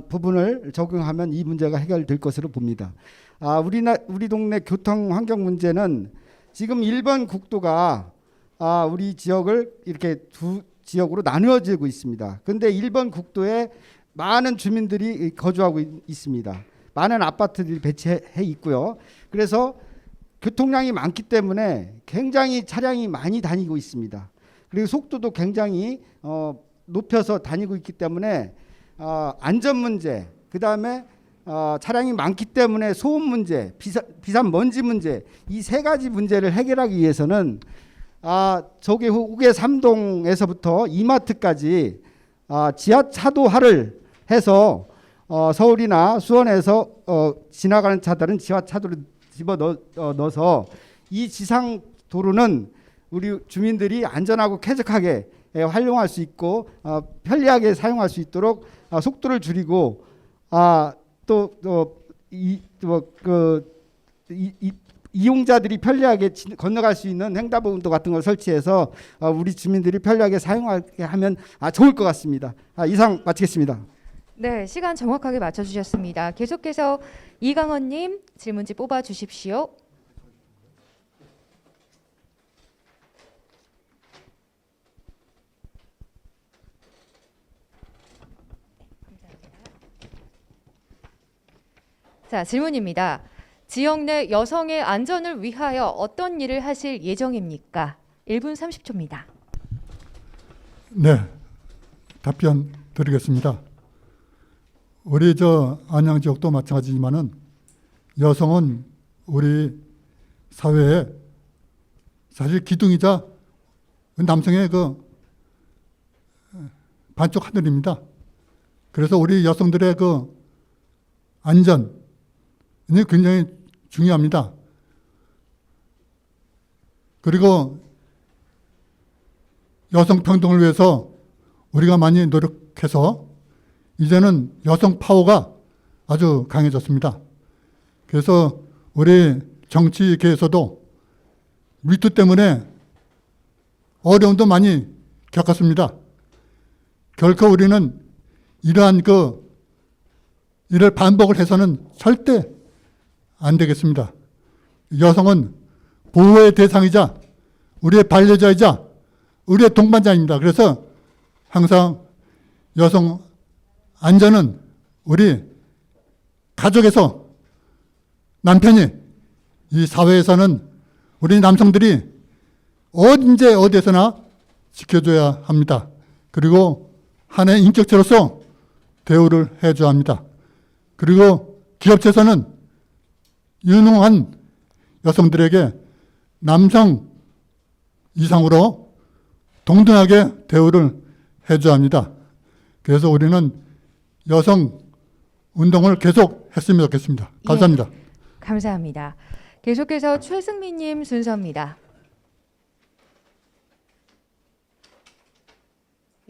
부분을 적용하면 이 문제가 해결될 것으로 봅니다. 우리 동네 교통 환경 문제는 지금 1번 국도가 우리 지역을 이렇게 두 지역으로 나누어지고 있습니다. 그런데 1번 국도에 많은 주민들이 거주하고 있습니다. 많은 아파트들이 배치해 있고요. 그래서 교통량이 많기 때문에 굉장히 차량이 많이 다니고 있습니다. 그리고 속도도 굉장히 높여서 다니고 있기 때문에 안전 문제, 그 다음에 차량이 많기 때문에 소음 문제, 비산 먼지 문제, 이 세 가지 문제를 해결하기 위해서는 저기 후계 3동에서부터 이마트까지 지하차도화를 해서 서울이나 수원에서 지나가는 차들은 지하차도로 집어 넣어서 이 지상 도로는 우리 주민들이 안전하고 쾌적하게 활용할 수 있고 편리하게 사용할 수 있도록 속도를 줄이고 이용자들이 편리하게 건너갈 수 있는 횡단보도 같은 걸 설치해서 우리 주민들이 편리하게 사용하게 하면 좋을 것 같습니다. 이상 마치겠습니다. 네, 시간 정확하게 맞춰주셨습니다. 계속해서 이강원님 질문지 뽑아주십시오. 자, 질문입니다. 지역 내 여성의 안전을 위하여 어떤 일을 하실 예정입니까? 1분 30초입니다. 네, 답변 드리겠습니다. 우리 안양 지역도 마찬가지지만은 여성은 우리 사회에 사실 기둥이자 남성의 반쪽 하늘입니다. 그래서 우리 여성들의 안전이 굉장히 중요합니다. 그리고 여성 평등을 위해서 우리가 많이 노력해서 이제는 여성 파워가 아주 강해졌습니다. 그래서 우리 정치계에서도 미투 때문에 어려움도 많이 겪었습니다. 결코 우리는 이러한 이를 반복을 해서는 절대 안 되겠습니다. 여성은 보호의 대상이자 우리의 반려자이자 우리의 동반자입니다. 그래서 항상 여성 안전은 우리 가족에서 남편이, 이 사회에서는 우리 남성들이 언제 어디에서나 지켜줘야 합니다. 그리고 하나의 인격체로서 대우를 해줘야 합니다. 그리고 기업체에서는 유능한 여성들에게 남성 이상으로 동등하게 대우를 해줘야 합니다. 그래서 우리는 여성 운동을 계속 했으면 좋겠습니다. 감사합니다. 예, 감사합니다. 계속해서 최승민님 순서입니다.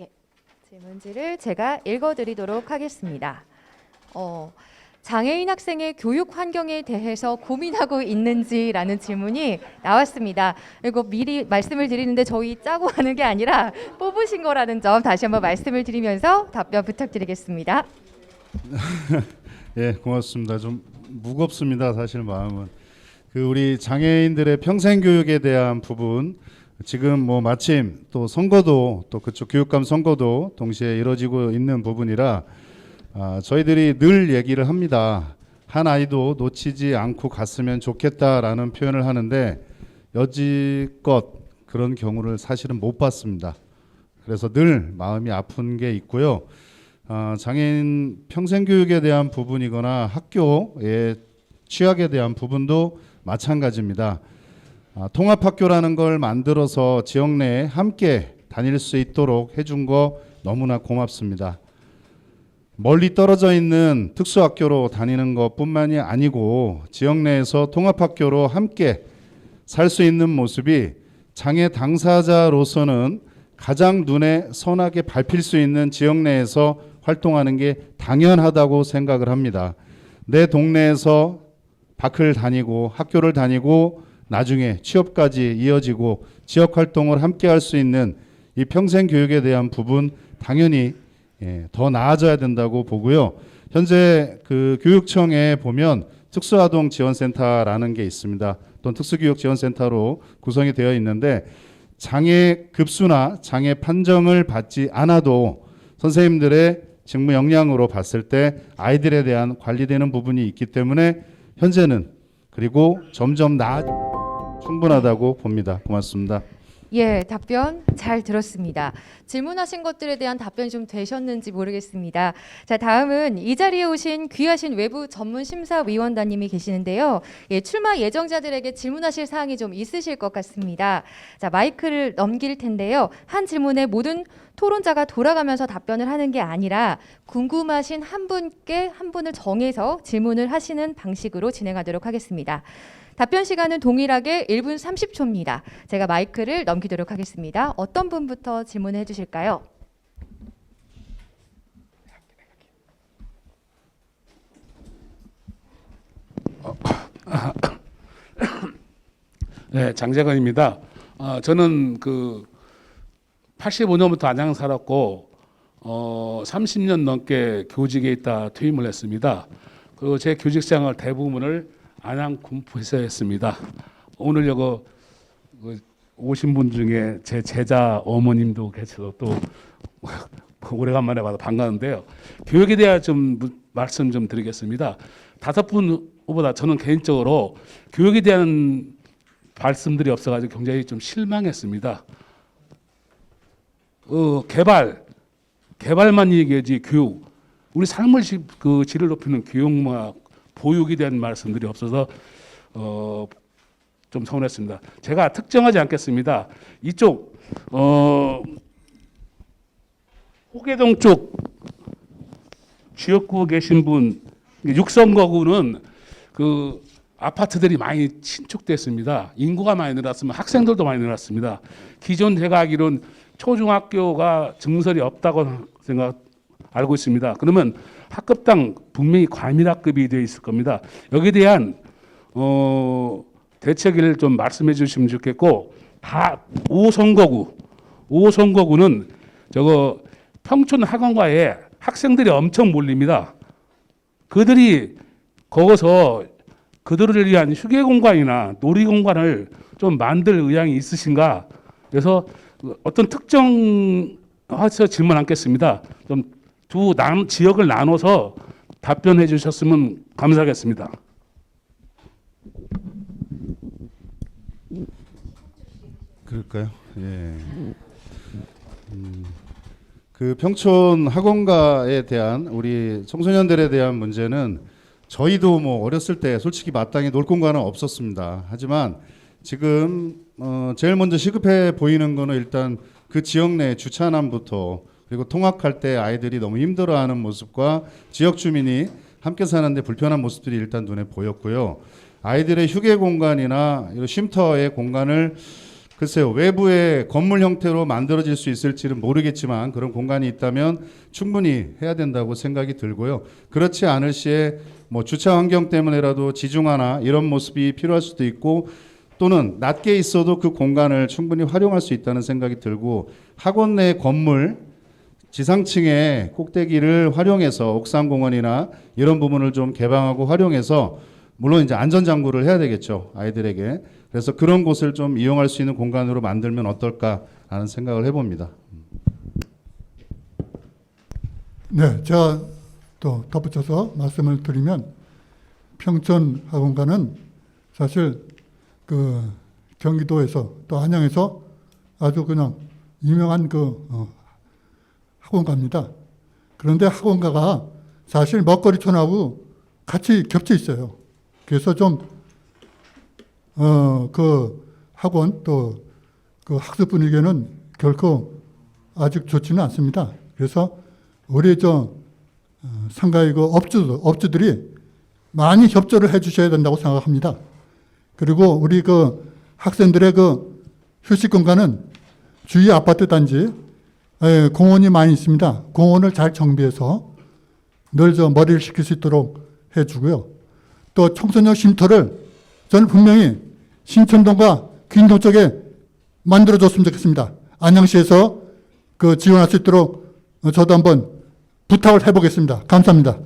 예, 질문지를 제가 읽어드리도록 하겠습니다. 장애인 학생의 교육 환경에 대해서 고민하고 있는지라는 질문이 나왔습니다. 이거 미리 말씀을 드리는데 저희 짜고 하는 게 아니라 뽑으신 거라는 점 다시 한번 말씀을 드리면서 답변 부탁드리겠습니다. 예, 고맙습니다. 좀 무겁습니다. 사실 마음은. 우리 장애인들의 평생 교육에 대한 부분, 지금 뭐 마침 또 선거도, 또 그쪽 교육감 선거도 동시에 이루어지고 있는 부분이라 저희들이 늘 얘기를 합니다. 한 아이도 놓치지 않고 갔으면 좋겠다라는 표현을 하는데 여지껏 그런 경우를 사실은 못 봤습니다. 그래서 늘 마음이 아픈 게 있고요. 장애인 평생교육에 대한 부분이거나 학교의 취약에 대한 부분도 마찬가지입니다. 통합학교라는 걸 만들어서 지역 내에 함께 다닐 수 있도록 해준 거 너무나 고맙습니다. 멀리 떨어져 있는 특수학교로 다니는 것뿐만이 아니고 지역 내에서 통합학교로 함께 살 수 있는 모습이 장애 당사자로서는 가장 눈에 선하게 밟힐 수 있는 지역 내에서 활동하는 게 당연하다고 생각을 합니다. 내 동네에서 밖을 다니고 학교를 다니고 나중에 취업까지 이어지고 지역 활동을 함께 할 수 있는 이 평생 교육에 대한 부분 당연히 더 나아져야 된다고 보고요. 현재 교육청에 보면 특수아동지원센터라는 게 있습니다. 또는 특수교육지원센터로 구성이 되어 있는데 장애 급수나 장애 판정을 받지 않아도 선생님들의 직무 역량으로 봤을 때 아이들에 대한 관리되는 부분이 있기 때문에 현재는 그리고 점점 충분하다고 봅니다. 고맙습니다. 예, 답변 잘 들었습니다. 질문하신 것들에 대한 답변이 좀 되셨는지 모르겠습니다. 자, 다음은 이 자리에 오신 귀하신 외부 전문 심사위원단님이 계시는데요. 예, 출마 예정자들에게 질문하실 사항이 좀 있으실 것 같습니다. 자, 마이크를 넘길 텐데요. 한 질문에 모든 토론자가 돌아가면서 답변을 하는 게 아니라 궁금하신 한 분을 정해서 질문을 하시는 방식으로 진행하도록 하겠습니다. 답변 시간은 동일하게 1분 30초입니다. 제가 마이크를 넘기도록 하겠습니다. 어떤 분부터 질문해 주실까요? 네, 장재건입니다. 저는 85년부터 안양 살았고 30년 넘게 교직에 있다 퇴임을 했습니다. 제 교직생활 대부분을 안양 군포에서 했습니다. 오늘 여기 오신 분 중에 제 제자 어머님도 계셔서 또 오래간만에 봐서 반가운데요. 교육에 대한 좀 말씀 좀 드리겠습니다. 5분 후보다 저는 개인적으로 교육에 대한 말씀들이 없어가지고 굉장히 좀 실망했습니다. 개발만 얘기하지 교육, 우리 삶을 질을 높이는 교육과 보육에 대한 말씀들이 없어서 좀 서운했습니다. 제가 특정하지 않겠습니다. 이쪽 호계동 쪽 지역구에 계신 분, 육성거구는 아파트들이 많이 신축됐습니다. 인구가 많이 늘었으면 학생들도 많이 늘었습니다. 기존 제가 알기로는 초중학교가 증설이 없다고 알고 있습니다. 그러면 학급당 분명히 과밀학급이 되어 있을 겁니다. 여기에 대한 대책을 좀 말씀해 주시면 좋겠고, 다 5선거구는 저거 평촌 학원가에 학생들이 엄청 몰립니다. 그들이 거기서 그들을 위한 휴게 공간이나 놀이 공간을 좀 만들 의향이 있으신가? 그래서 어떤 특정해서 질문 않겠습니다. 좀 지역을 나눠서 답변해 주셨으면 감사하겠습니다. 그럴까요? 예. 그 평촌 학원가에 대한 우리 청소년들에 대한 문제는 저희도 뭐 어렸을 때 솔직히 마땅히 놀 공간은 없었습니다. 하지만 지금 제일 먼저 시급해 보이는 거는 일단 그 지역 내 주차난부터, 그리고 통학할 때 아이들이 너무 힘들어하는 모습과 지역 주민이 함께 사는데 불편한 모습들이 일단 눈에 보였고요. 아이들의 휴게 공간이나 쉼터의 공간을 글쎄요, 외부의 건물 형태로 만들어질 수 있을지는 모르겠지만 그런 공간이 있다면 충분히 해야 된다고 생각이 들고요. 그렇지 않을 시에 뭐 주차 환경 때문에라도 지중화나 이런 모습이 필요할 수도 있고, 또는 낮게 있어도 그 공간을 충분히 활용할 수 있다는 생각이 들고, 학원 내 건물 지상층의 꼭대기를 활용해서 옥상공원이나 이런 부분을 좀 개방하고 활용해서, 물론 이제 안전장구를 해야 되겠죠, 아이들에게. 그래서 그런 곳을 좀 이용할 수 있는 공간으로 만들면 어떨까라는 생각을 해봅니다. 네, 제가 또 덧붙여서 말씀을 드리면 평촌 학원가는 사실 그 경기도에서 또 한양에서 아주 그냥 유명한 학원가입니다. 그런데 학원가가 사실 먹거리촌하고 같이 겹쳐 있어요. 그래서 좀 그 학원 또 그 학습 분위기는 결코 아직 좋지는 않습니다. 그래서 우리 상가이고 업주들이 많이 협조를 해주셔야 된다고 생각합니다. 그리고 우리 그 학생들의 그 휴식 공간은 주위 아파트 단지 공원이 많이 있습니다. 공원을 잘 정비해서 늘 머리를 식힐 수 있도록 해주고요. 또 청소년 쉼터를 저는 분명히 신촌동과 귀인동 쪽에 만들어줬으면 좋겠습니다. 안양시에서 그 지원할 수 있도록 저도 한번 부탁을 해보겠습니다. 감사합니다.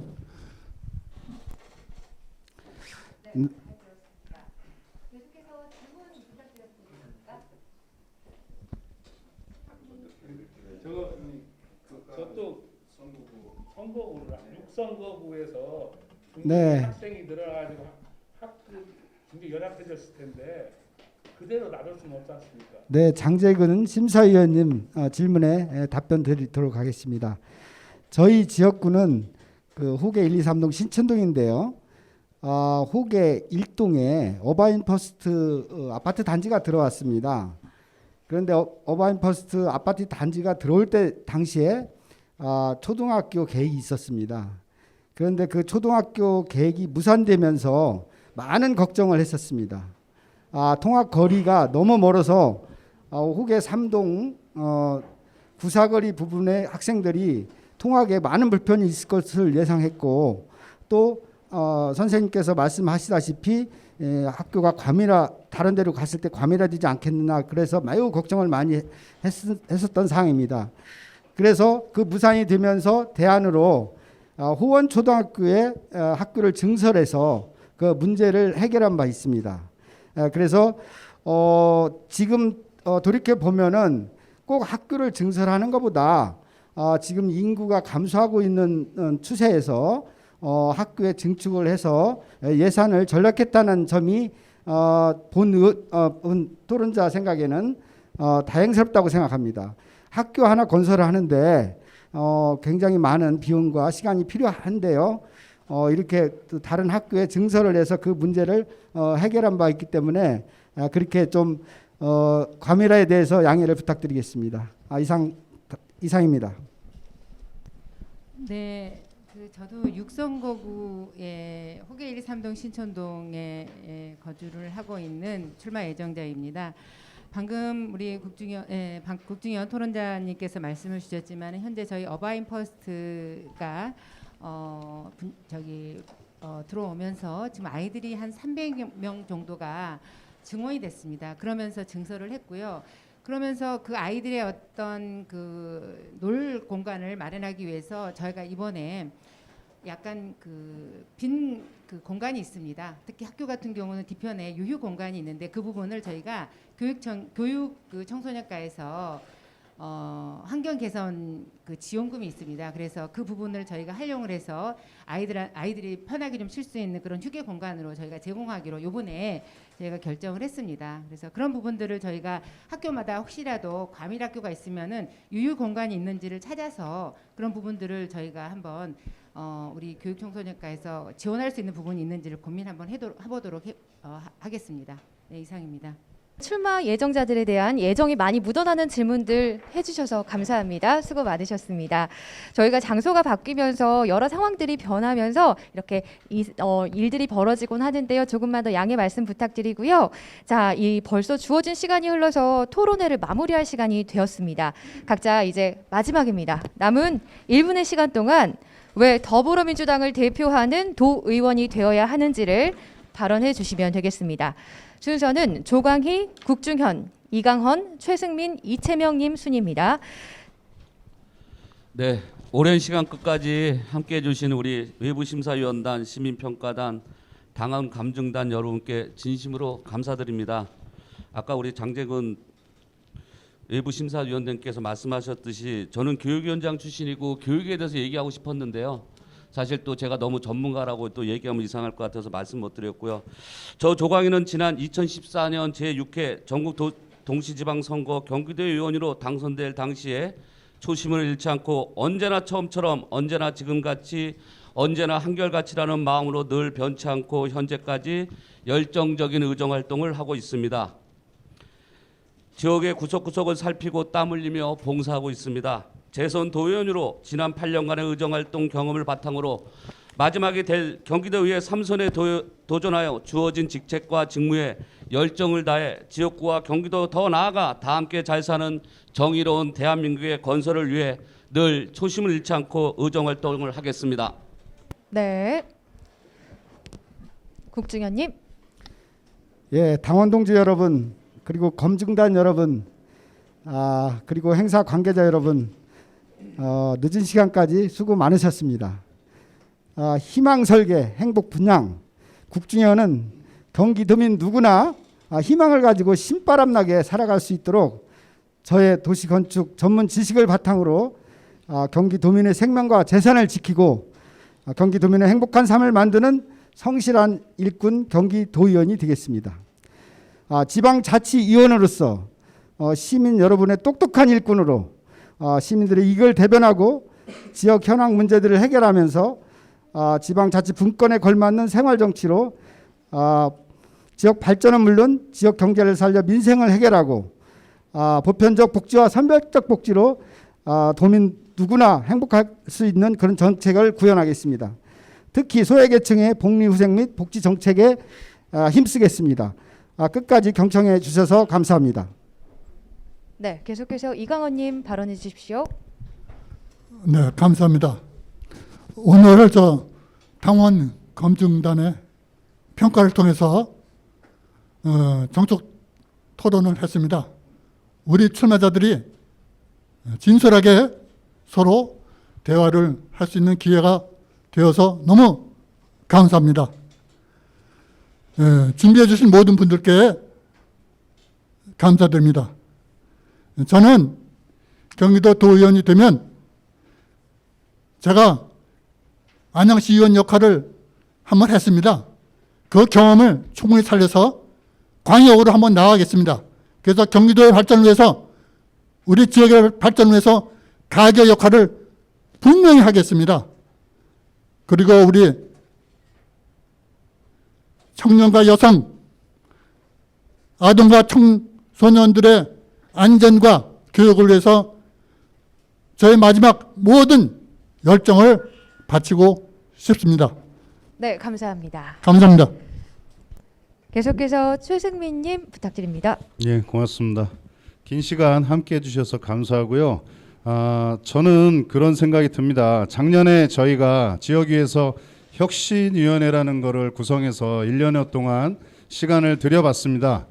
저쪽 선거구를 6선거구에서 네. 학생이 늘어나가지고 굉장히 열악해졌을 텐데 그대로 놔둘 수는 없지 않습니까? 네, 장재근 심사위원님 질문에 답변 드리도록 하겠습니다. 저희 지역구는 그 호계 1, 2, 3동 신천동인데요. 호계 1동에 어바인퍼스트 아파트 단지가 들어왔습니다. 그런데 어바인퍼스트 아파트 단지가 들어올 때 당시에 초등학교 계획이 있었습니다. 그런데 그 초등학교 계획이 무산되면서 많은 걱정을 했었습니다. 통학 거리가 너무 멀어서 호계 3동 구사거리 부분의 학생들이 통학에 많은 불편이 있을 것을 예상했고, 또 선생님께서 말씀하시다시피 학교가 다른 데로 갔을 때 과밀화되지 않겠나, 그래서 매우 걱정을 많이 했었던 상황입니다. 그래서 그 무산이 되면서 대안으로 호원초등학교에 학교를 증설해서 그 문제를 해결한 바 있습니다. 그래서 지금 돌이켜 보면은 꼭 학교를 증설하는 것보다 지금 인구가 감소하고 있는 추세에서 학교에 증축을 해서 예산을 절약했다는 점이 본 토론자 생각에는 다행스럽다고 생각합니다. 학교 하나 건설을 하는데 굉장히 많은 비용과 시간이 필요한데요. 이렇게 다른 학교에 증설을 해서 그 문제를 해결한 바 있기 때문에 그렇게 좀 과밀화에 대해서 양해를 부탁드리겠습니다. 이상입니다. 네, 저도 6선거구의 호계 1, 2, 3동 신촌동에 거주를 하고 있는 출마 예정자입니다. 방금 우리 국중위원 토론자님께서 말씀을 주셨지만 현재 저희 어바인 퍼스트가 들어오면서 지금 아이들이 한 300명 정도가 증원이 됐습니다. 그러면서 증설을 했고요. 그러면서 그 아이들의 어떤 그 놀 공간을 마련하기 위해서 저희가 이번에 약간 빈 공간이 있습니다. 특히 학교 같은 경우는 뒤편에 유휴 공간이 있는데 그 부분을 저희가 교육 청소년과에서 환경 개선 지원금이 있습니다. 그래서 그 부분을 저희가 활용을 해서 아이들이 편하게 좀 쉴 수 있는 그런 휴게 공간으로 저희가 제공하기로 요번에 저희가 결정을 했습니다. 그래서 그런 부분들을 저희가 학교마다 혹시라도 과밀 학교가 있으면은 유휴 공간이 있는지를 찾아서 그런 부분들을 저희가 한번 우리 교육청소년과에서 지원할 수 있는 부분이 있는지를 고민 한번 해보도록 하겠습니다. 네, 이상입니다. 출마 예정자들에 대한 애정이 많이 묻어나는 질문들 해주셔서 감사합니다. 수고 많으셨습니다. 저희가 장소가 바뀌면서 여러 상황들이 변하면서 이렇게 일들이 벌어지곤 하는데요. 조금만 더 양해 말씀 부탁드리고요. 자, 벌써 주어진 시간이 흘러서 토론회를 마무리할 시간이 되었습니다. 각자 이제 마지막입니다. 남은 1분의 시간 동안 왜 더불어민주당을 대표하는 도의원이 되어야 하는지를 발언해 주시면 되겠습니다. 순서는 조광희, 국중현, 이강헌, 최승민, 이채명님 순입니다. 네, 오랜 시간 끝까지 함께해 주신 우리 외부심사위원단, 시민평가단, 당원 감증단 여러분께 진심으로 감사드립니다. 아까 우리 장재근 외부심사위원장께서 말씀하셨듯이 저는 교육위원장 출신이고 교육에 대해서 얘기하고 싶었는데요. 사실 또 제가 너무 전문가라고 또 얘기하면 이상할 것 같아서 말씀 못 드렸고요. 저 조광희는 지난 2014년 제6회 전국 동시지방선거 경기도 의원으로 당선될 당시에 초심을 잃지 않고 언제나 처음처럼 언제나 지금같이 언제나 한결같이라는 마음으로 늘 변치 않고 현재까지 열정적인 의정활동을 하고 있습니다. 지역의 구석구석을 살피고 땀 흘리며 봉사하고 있습니다. 재선 도의원으로 지난 8년간의 의정활동 경험을 바탕으로 마지막이 될 경기도의회 3선에 도전하여 주어진 직책과 직무에 열정을 다해 지역구와 경기도 더 나아가 다 함께 잘 사는 정의로운 대한민국의 건설을 위해 늘 초심을 잃지 않고 의정활동을 하겠습니다. 네. 국중현님. 예, 당원 동지 여러분, 그리고 검증단 여러분, 그리고 행사 관계자 여러분, 늦은 시간까지 수고 많으셨습니다. 희망 설계, 행복 분양, 국중현은 경기도민 누구나 희망을 가지고 신바람나게 살아갈 수 있도록 저의 도시건축 전문 지식을 바탕으로 경기도민의 생명과 재산을 지키고 경기도민의 행복한 삶을 만드는 성실한 일꾼 경기도의원이 되겠습니다. 지방자치위원으로서 시민 여러분의 똑똑한 일꾼으로 시민들의 이익을 대변하고 지역 현황 문제들을 해결하면서 지방자치 분권에 걸맞는 생활정치로 지역 발전은 물론 지역 경제를 살려 민생을 해결하고 보편적 복지와 선별적 복지로 도민 누구나 행복할 수 있는 그런 정책을 구현하겠습니다. 특히 소외계층의 복리후생 및 복지 정책에 힘쓰겠습니다. 끝까지 경청해 주셔서 감사합니다. 네, 계속해서 이강헌님 발언해 주십시오. 네, 감사합니다. 오늘 당원 검증단의 평가를 통해서 정책 토론을 했습니다. 우리 출마자들이 진솔하게 서로 대화를 할 수 있는 기회가 되어서 너무 감사합니다. 준비해 주신 모든 분들께 감사드립니다. 저는 경기도 도의원이 되면 제가 안양시 의원 역할을 한번 했습니다. 그 경험을 충분히 살려서 광역으로 한번 나가겠습니다. 그래서 경기도의 발전을 위해서 우리 지역의 발전을 위해서 가계 역할을 분명히 하겠습니다. 그리고 우리 청년과 여성, 아동과 청소년들의 안전과 교육을 위해서 저의 마지막 모든 열정을 바치고 싶습니다. 네, 감사합니다. 감사합니다. 계속해서 최승민님 부탁드립니다. 예, 고맙습니다. 긴 시간 함께해 주셔서 감사하고요. 저는 그런 생각이 듭니다. 작년에 저희가 지역위에서 혁신위원회라는 거를 구성해서 1년여 동안 시간을 들여봤습니다.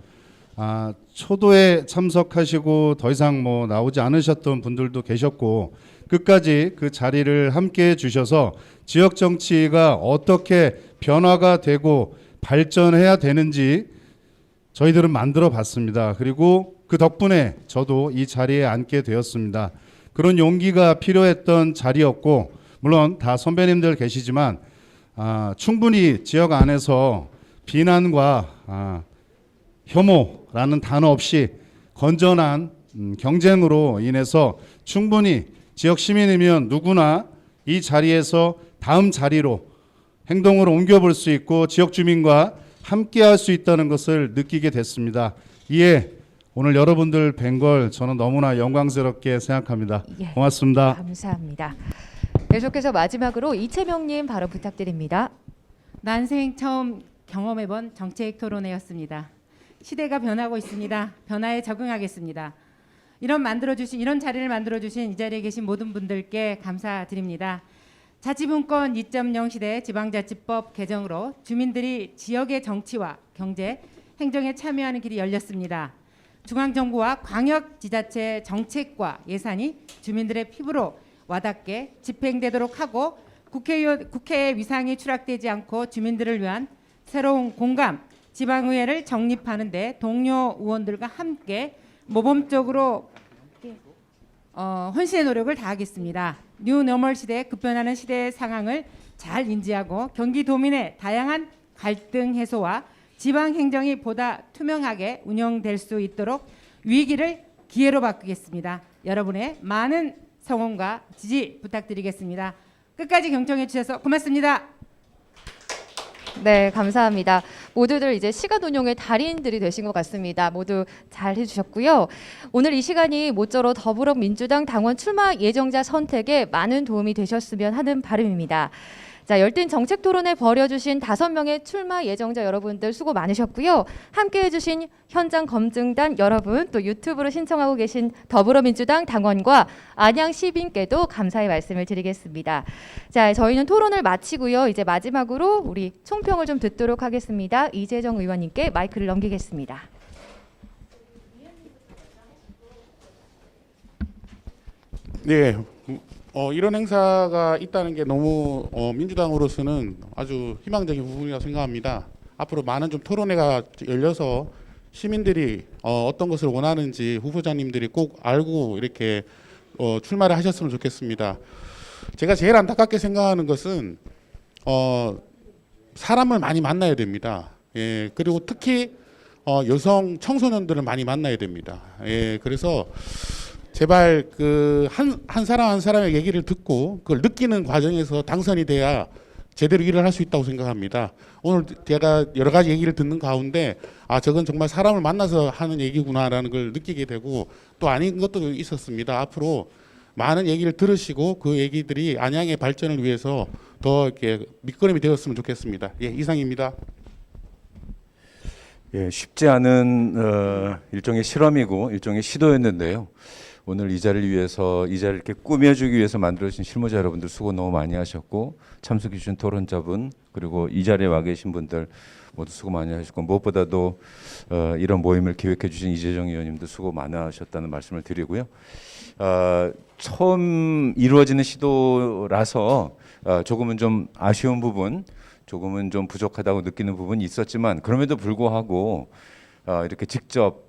초도에 참석하시고 더 이상 뭐 나오지 않으셨던 분들도 계셨고 끝까지 그 자리를 함께해 주셔서 지역 정치가 어떻게 변화가 되고 발전해야 되는지 저희들은 만들어 봤습니다. 그리고 그 덕분에 저도 이 자리에 앉게 되었습니다. 그런 용기가 필요했던 자리였고 물론 다 선배님들 계시지만 충분히 지역 안에서 비난과 혐오라는 단어 없이 건전한 경쟁으로 인해서 충분히 지역 시민이면 누구나 이 자리에서 다음 자리로 행동으로 옮겨볼 수 있고 지역 주민과 함께할 수 있다는 것을 느끼게 됐습니다. 이에 오늘 여러분들 뵌 걸 저는 너무나 영광스럽게 생각합니다. 예, 고맙습니다. 감사합니다. 계속해서 마지막으로 이채명님 바로 부탁드립니다. 난생 처음 경험해본 정책 토론회였습니다. 시대가 변하고 있습니다. 변화에 적응하겠습니다. 이런 자리를 만들어주신 이 자리에 계신 모든 분들께 감사드립니다. 자치분권 2.0 시대 지방자치법 개정으로 주민들이 지역의 정치와 경제, 행정에 참여하는 길이 열렸습니다. 중앙정부와 광역지자체 정책과 예산이 주민들의 피부로 와닿게 집행되도록 하고 국회의 위상이 추락되지 않고 주민들을 위한 새로운 공감, 지방의회를 정립하는 데 동료 의원들과 함께 모범적으로 헌신의 노력을 다하겠습니다. 뉴노멀 시대에 급변하는 시대의 상황을 잘 인지하고 경기도민의 다양한 갈등 해소와 지방 행정이 보다 투명하게 운영될 수 있도록 위기를 기회로 바꾸겠습니다. 여러분의 많은 성원과 지지 부탁드리겠습니다. 끝까지 경청해 주셔서 고맙습니다. 네, 감사합니다. 모두들 이제 시간 운용의 달인들이 되신 것 같습니다. 모두 잘 해주셨고요. 오늘 이 시간이 모쪼록 더불어민주당 당원 출마 예정자 선택에 많은 도움이 되셨으면 하는 바람입니다. 자, 열띤 정책 토론을 벌여주신 5명의 출마 예정자 여러분들 수고 많으셨고요. 함께해 주신 현장 검증단 여러분, 또 유튜브로 신청하고 계신 더불어민주당 당원과 안양 시민께도 감사의 말씀을 드리겠습니다. 자, 저희는 토론을 마치고요. 이제 마지막으로 우리 총평을 좀 듣도록 하겠습니다. 이재정 의원님께 마이크를 넘기겠습니다. 네, 이런 행사가 있다는 게 너무 민주당으로서는 아주 희망적인 부분이라고 생각합니다. 앞으로 많은 좀 토론회가 열려서 시민들이 어떤 것을 원하는지 후보자님들이 꼭 알고 이렇게 출마를 하셨으면 좋겠습니다. 제가 제일 안타깝게 생각하는 것은 사람을 많이 만나야 됩니다. 예, 그리고 특히 여성 청소년들을 많이 만나야 됩니다. 예, 그래서 제발 그 한 사람 한 사람의 얘기를 듣고 그걸 느끼는 과정에서 당선이 돼야 제대로 일을 할 수 있다고 생각합니다. 오늘 제가 여러 가지 얘기를 듣는 가운데 저건 정말 사람을 만나서 하는 얘기구나라는 걸 느끼게 되고 또 아닌 것도 있었습니다. 앞으로 많은 얘기를 들으시고 그 얘기들이 안양의 발전을 위해서 더 이렇게 밑거름이 되었으면 좋겠습니다. 예, 이상입니다. 예, 쉽지 않은 일종의 실험이고 일종의 시도였는데요. 오늘 이 자리를 위해서 이 자리를 이렇게 꾸며주기 위해서 만들어주신 실무자 여러분들 수고 너무 많이 하셨고 참석해 주신 토론자분 그리고 이 자리에 와 계신 분들 모두 수고 많이 하셨고 무엇보다도 이런 모임을 기획해 주신 이재정 의원님도 수고 많으셨다는 말씀을 드리고요. 처음 이루어지는 시도라서 조금은 좀 아쉬운 부분 조금은 좀 부족하다고 느끼는 부분이 있었지만 그럼에도 불구하고 이렇게 직접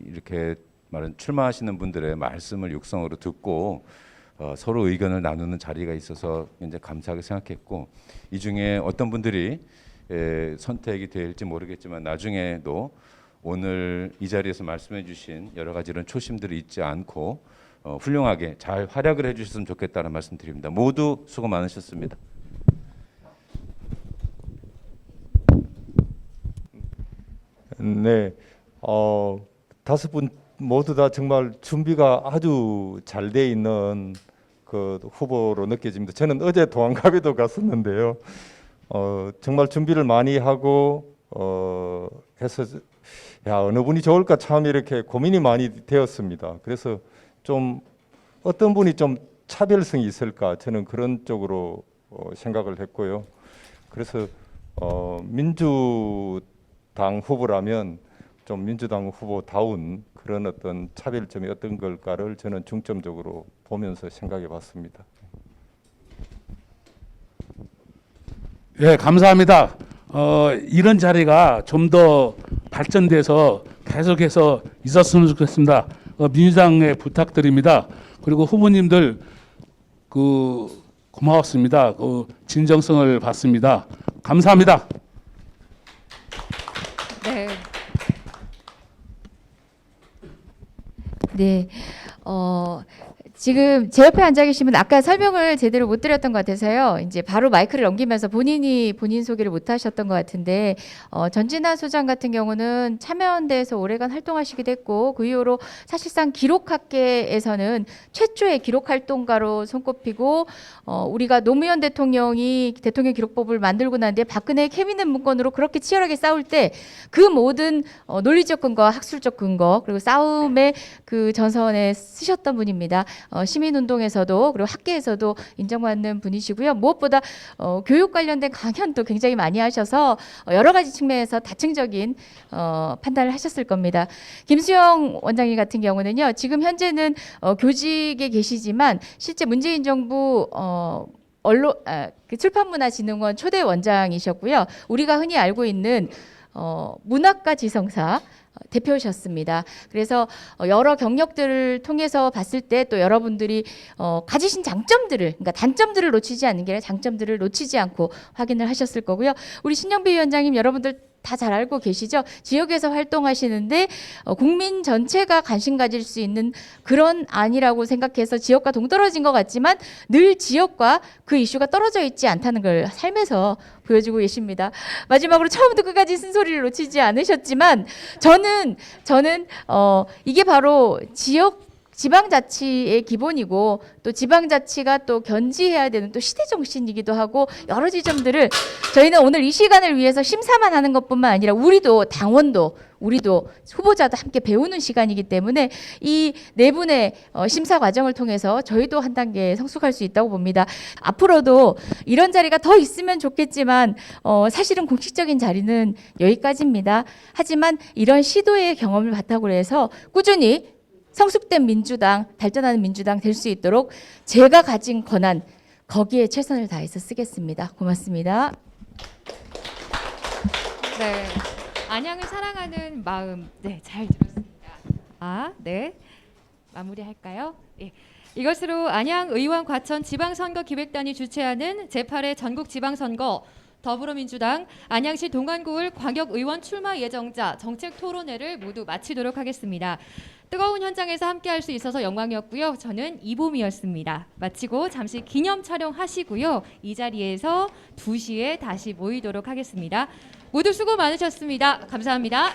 이렇게 말은 출마하시는 분들의 말씀을 육성으로 듣고 서로 의견을 나누는 자리가 있어서 굉장히 감사하게 생각했고 이 중에 어떤 분들이 선택이 될지 모르겠지만 나중에도 오늘 이 자리에서 말씀해 주신 여러 가지 이런 초심들이 있지 않고 훌륭하게 잘 활약을 해 주셨으면 좋겠다는 말씀 드립니다. 모두 수고 많으셨습니다. 네, 5분 모두 다 정말 준비가 아주 잘 돼 있는 그 후보로 느껴집니다. 저는 어제 동안갑에도 갔었는데요. 정말 준비를 많이 하고 해서 어느 분이 좋을까 참 이렇게 고민이 많이 되었습니다. 그래서 좀 어떤 분이 좀 차별성이 있을까 저는 그런 쪽으로 생각을 했고요. 그래서 민주당 후보라면 좀 민주당 후보다운 그런 어떤 차별점이 어떤 걸까를 저는 중점적으로 보면서 생각해 봤습니다. 예, 감사합니다. 이런 자리가 좀 더 발전돼서 계속해서 있었으면 좋겠습니다. 민주당에 부탁드립니다. 그리고 후보님들 고마웠습니다. 진정성을 받습니다. 감사합니다. 네. 네. 지금 제 옆에 앉아 계신 분 아까 설명을 제대로 못 드렸던 것 같아서요. 이제 바로 마이크를 넘기면서 본인 소개를 못 하셨던 것 같은데 전진아 소장 같은 경우는 참여연대에서 오래간 활동하시기도 했고 그 이후로 사실상 기록학계에서는 최초의 기록활동가로 손꼽히고 우리가 노무현 대통령이 대통령 기록법을 만들고 난 뒤에 박근혜의 캐비넷 문건으로 그렇게 치열하게 싸울 때 그 모든 논리적 근거, 학술적 근거 그리고 싸움의 그 전선에 쓰셨던 분입니다. 시민운동에서도 그리고 학계에서도 인정받는 분이시고요. 무엇보다 교육 관련된 강연도 굉장히 많이 하셔서 여러 가지 측면에서 다층적인 판단을 하셨을 겁니다. 김수영 원장님 같은 경우는요. 지금 현재는 교직에 계시지만 실제 문재인 정부 출판문화진흥원 초대 원장이셨고요. 우리가 흔히 알고 있는 문학과 지성사 대표셨습니다. 그래서 여러 경력들을 통해서 봤을 때 또 여러분들이 가지신 장점들을 그러니까 단점들을 놓치지 않는 게 아니라 장점들을 놓치지 않고 확인을 하셨을 거고요. 우리 신영비 위원장님 여러분들 다 잘 알고 계시죠? 지역에서 활동하시는데 국민 전체가 관심 가질 수 있는 그런 안이라고 생각해서 지역과 동떨어진 것 같지만 늘 지역과 그 이슈가 떨어져 있지 않다는 걸 삶에서 보여주고 계십니다. 마지막으로 처음부터 끝까지 쓴소리를 놓치지 않으셨지만 저는 이게 바로 지방자치의 기본이고 또 지방자치가 또 견지해야 되는 또 시대 정신이기도 하고 여러 지점들을 저희는 오늘 이 시간을 위해서 심사만 하는 것뿐만 아니라 우리도 당원도 우리도 후보자도 함께 배우는 시간이기 때문에 이 네 분의 심사 과정을 통해서 저희도 한 단계 성숙할 수 있다고 봅니다. 앞으로도 이런 자리가 더 있으면 좋겠지만 사실은 공식적인 자리는 여기까지입니다. 하지만 이런 시도의 경험을 바탕으로 해서 꾸준히 성숙된 민주당, 발전하는 민주당 될 수 있도록 제가 가진 권한 거기에 최선을 다해서 쓰겠습니다. 고맙습니다. 네. 안양을 사랑하는 마음. 네, 잘 들었습니다. 네. 마무리할까요? 예. 이것으로 안양의원 과천 지방선거기획단이 주최하는 제8회 전국지방선거 더불어민주당 안양시 동안구을 광역의원 출마 예정자 정책토론회를 모두 마치도록 하겠습니다. 뜨거운 현장에서 함께할 수 있어서 영광이었고요. 저는 이봄이었습니다. 마치고 잠시 기념 촬영하시고요. 이 자리에서 2시에 다시 모이도록 하겠습니다. 모두 수고 많으셨습니다. 감사합니다.